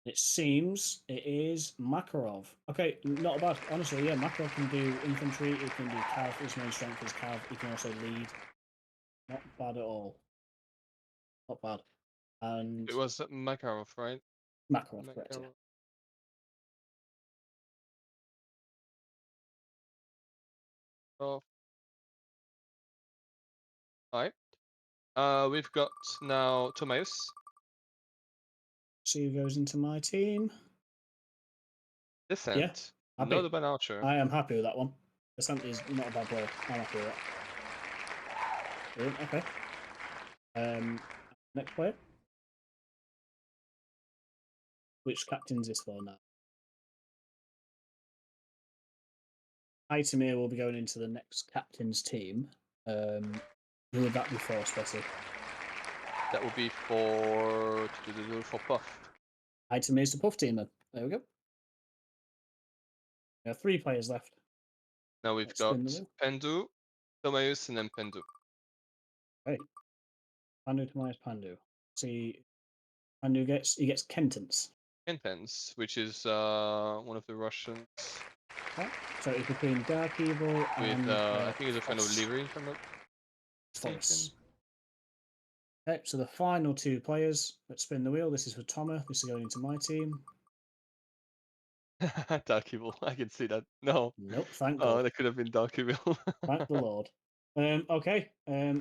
It seems it is Makarov. Okay, not bad. Honestly, yeah, Makarov can do infantry, he can do cav, his main strength is cav, he can also lead. Not bad at all. Not bad. And It was Makarov, right? Makarov, correct, yeah. Makarov. Oh. Alright. We've got now Tomaeus. see who goes into my team. Descent. happy. Not a bad archer. I am happy with that one. Descent is not a bad player. I'm happy with that. Brilliant, okay. Next player. Which captain's this for now? Itemir will be going into the next captain's team. Who would that be for, Spessy? That would be for Puff. Itemir's the Puff team then. There we go. We have 3 players left. Now we've Let's got spin the wheel. Pendu, Tomaeus, and then Pendu. Right. Pandu to minus Pandu. See, Pandu gets Kentence. Kentens, which is one of the Russians Right. So it's between Dark Evil with and I think he's a friend of Foss. Leary, if I'm not Force. mistaken. Okay, so the final 2 players. Let's spin the wheel. This is for Toma. This is going into my team. Dark Evil, I can see that. No. Nope, thank Oh, God. that could have been Dark Evil. Thank the Lord. Okay,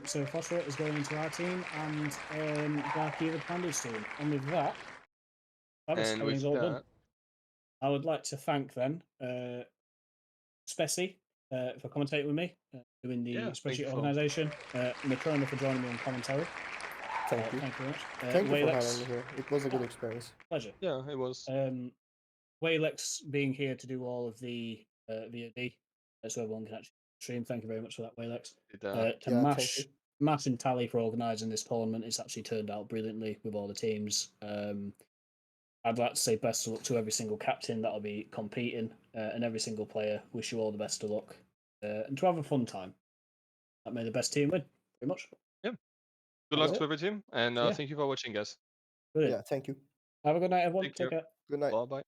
so Phosphor is going into our team and Dark Evil Panda's team. And with that, And everything's with all done. that, I would like to thank then Spessy for commentating with me, doing the yeah, thank you spreadsheet for organisation. Matrona for joining me on commentary. Thank you. Thank you very much. Thank you for Waylex, having me here. It was a good experience. pleasure. yeah, it was. Waylex being here to do all of the VOD, so everyone can actually stream. Thank you very much for that, Waylex. To Yeah, thank you. Mash and Tally for organising this tournament. It's actually turned out brilliantly with all the teams. I'd like to say best of luck to every single captain that'll be competing and every single player. Wish you all the best of luck and to have a fun time. That may the best team win. Very much. Yeah. Good luck to every team, and Yeah. thank you for watching, guys. Brilliant. Yeah, thank you. Have a good night, everyone. Take Take care. care. Good night. Bye bye.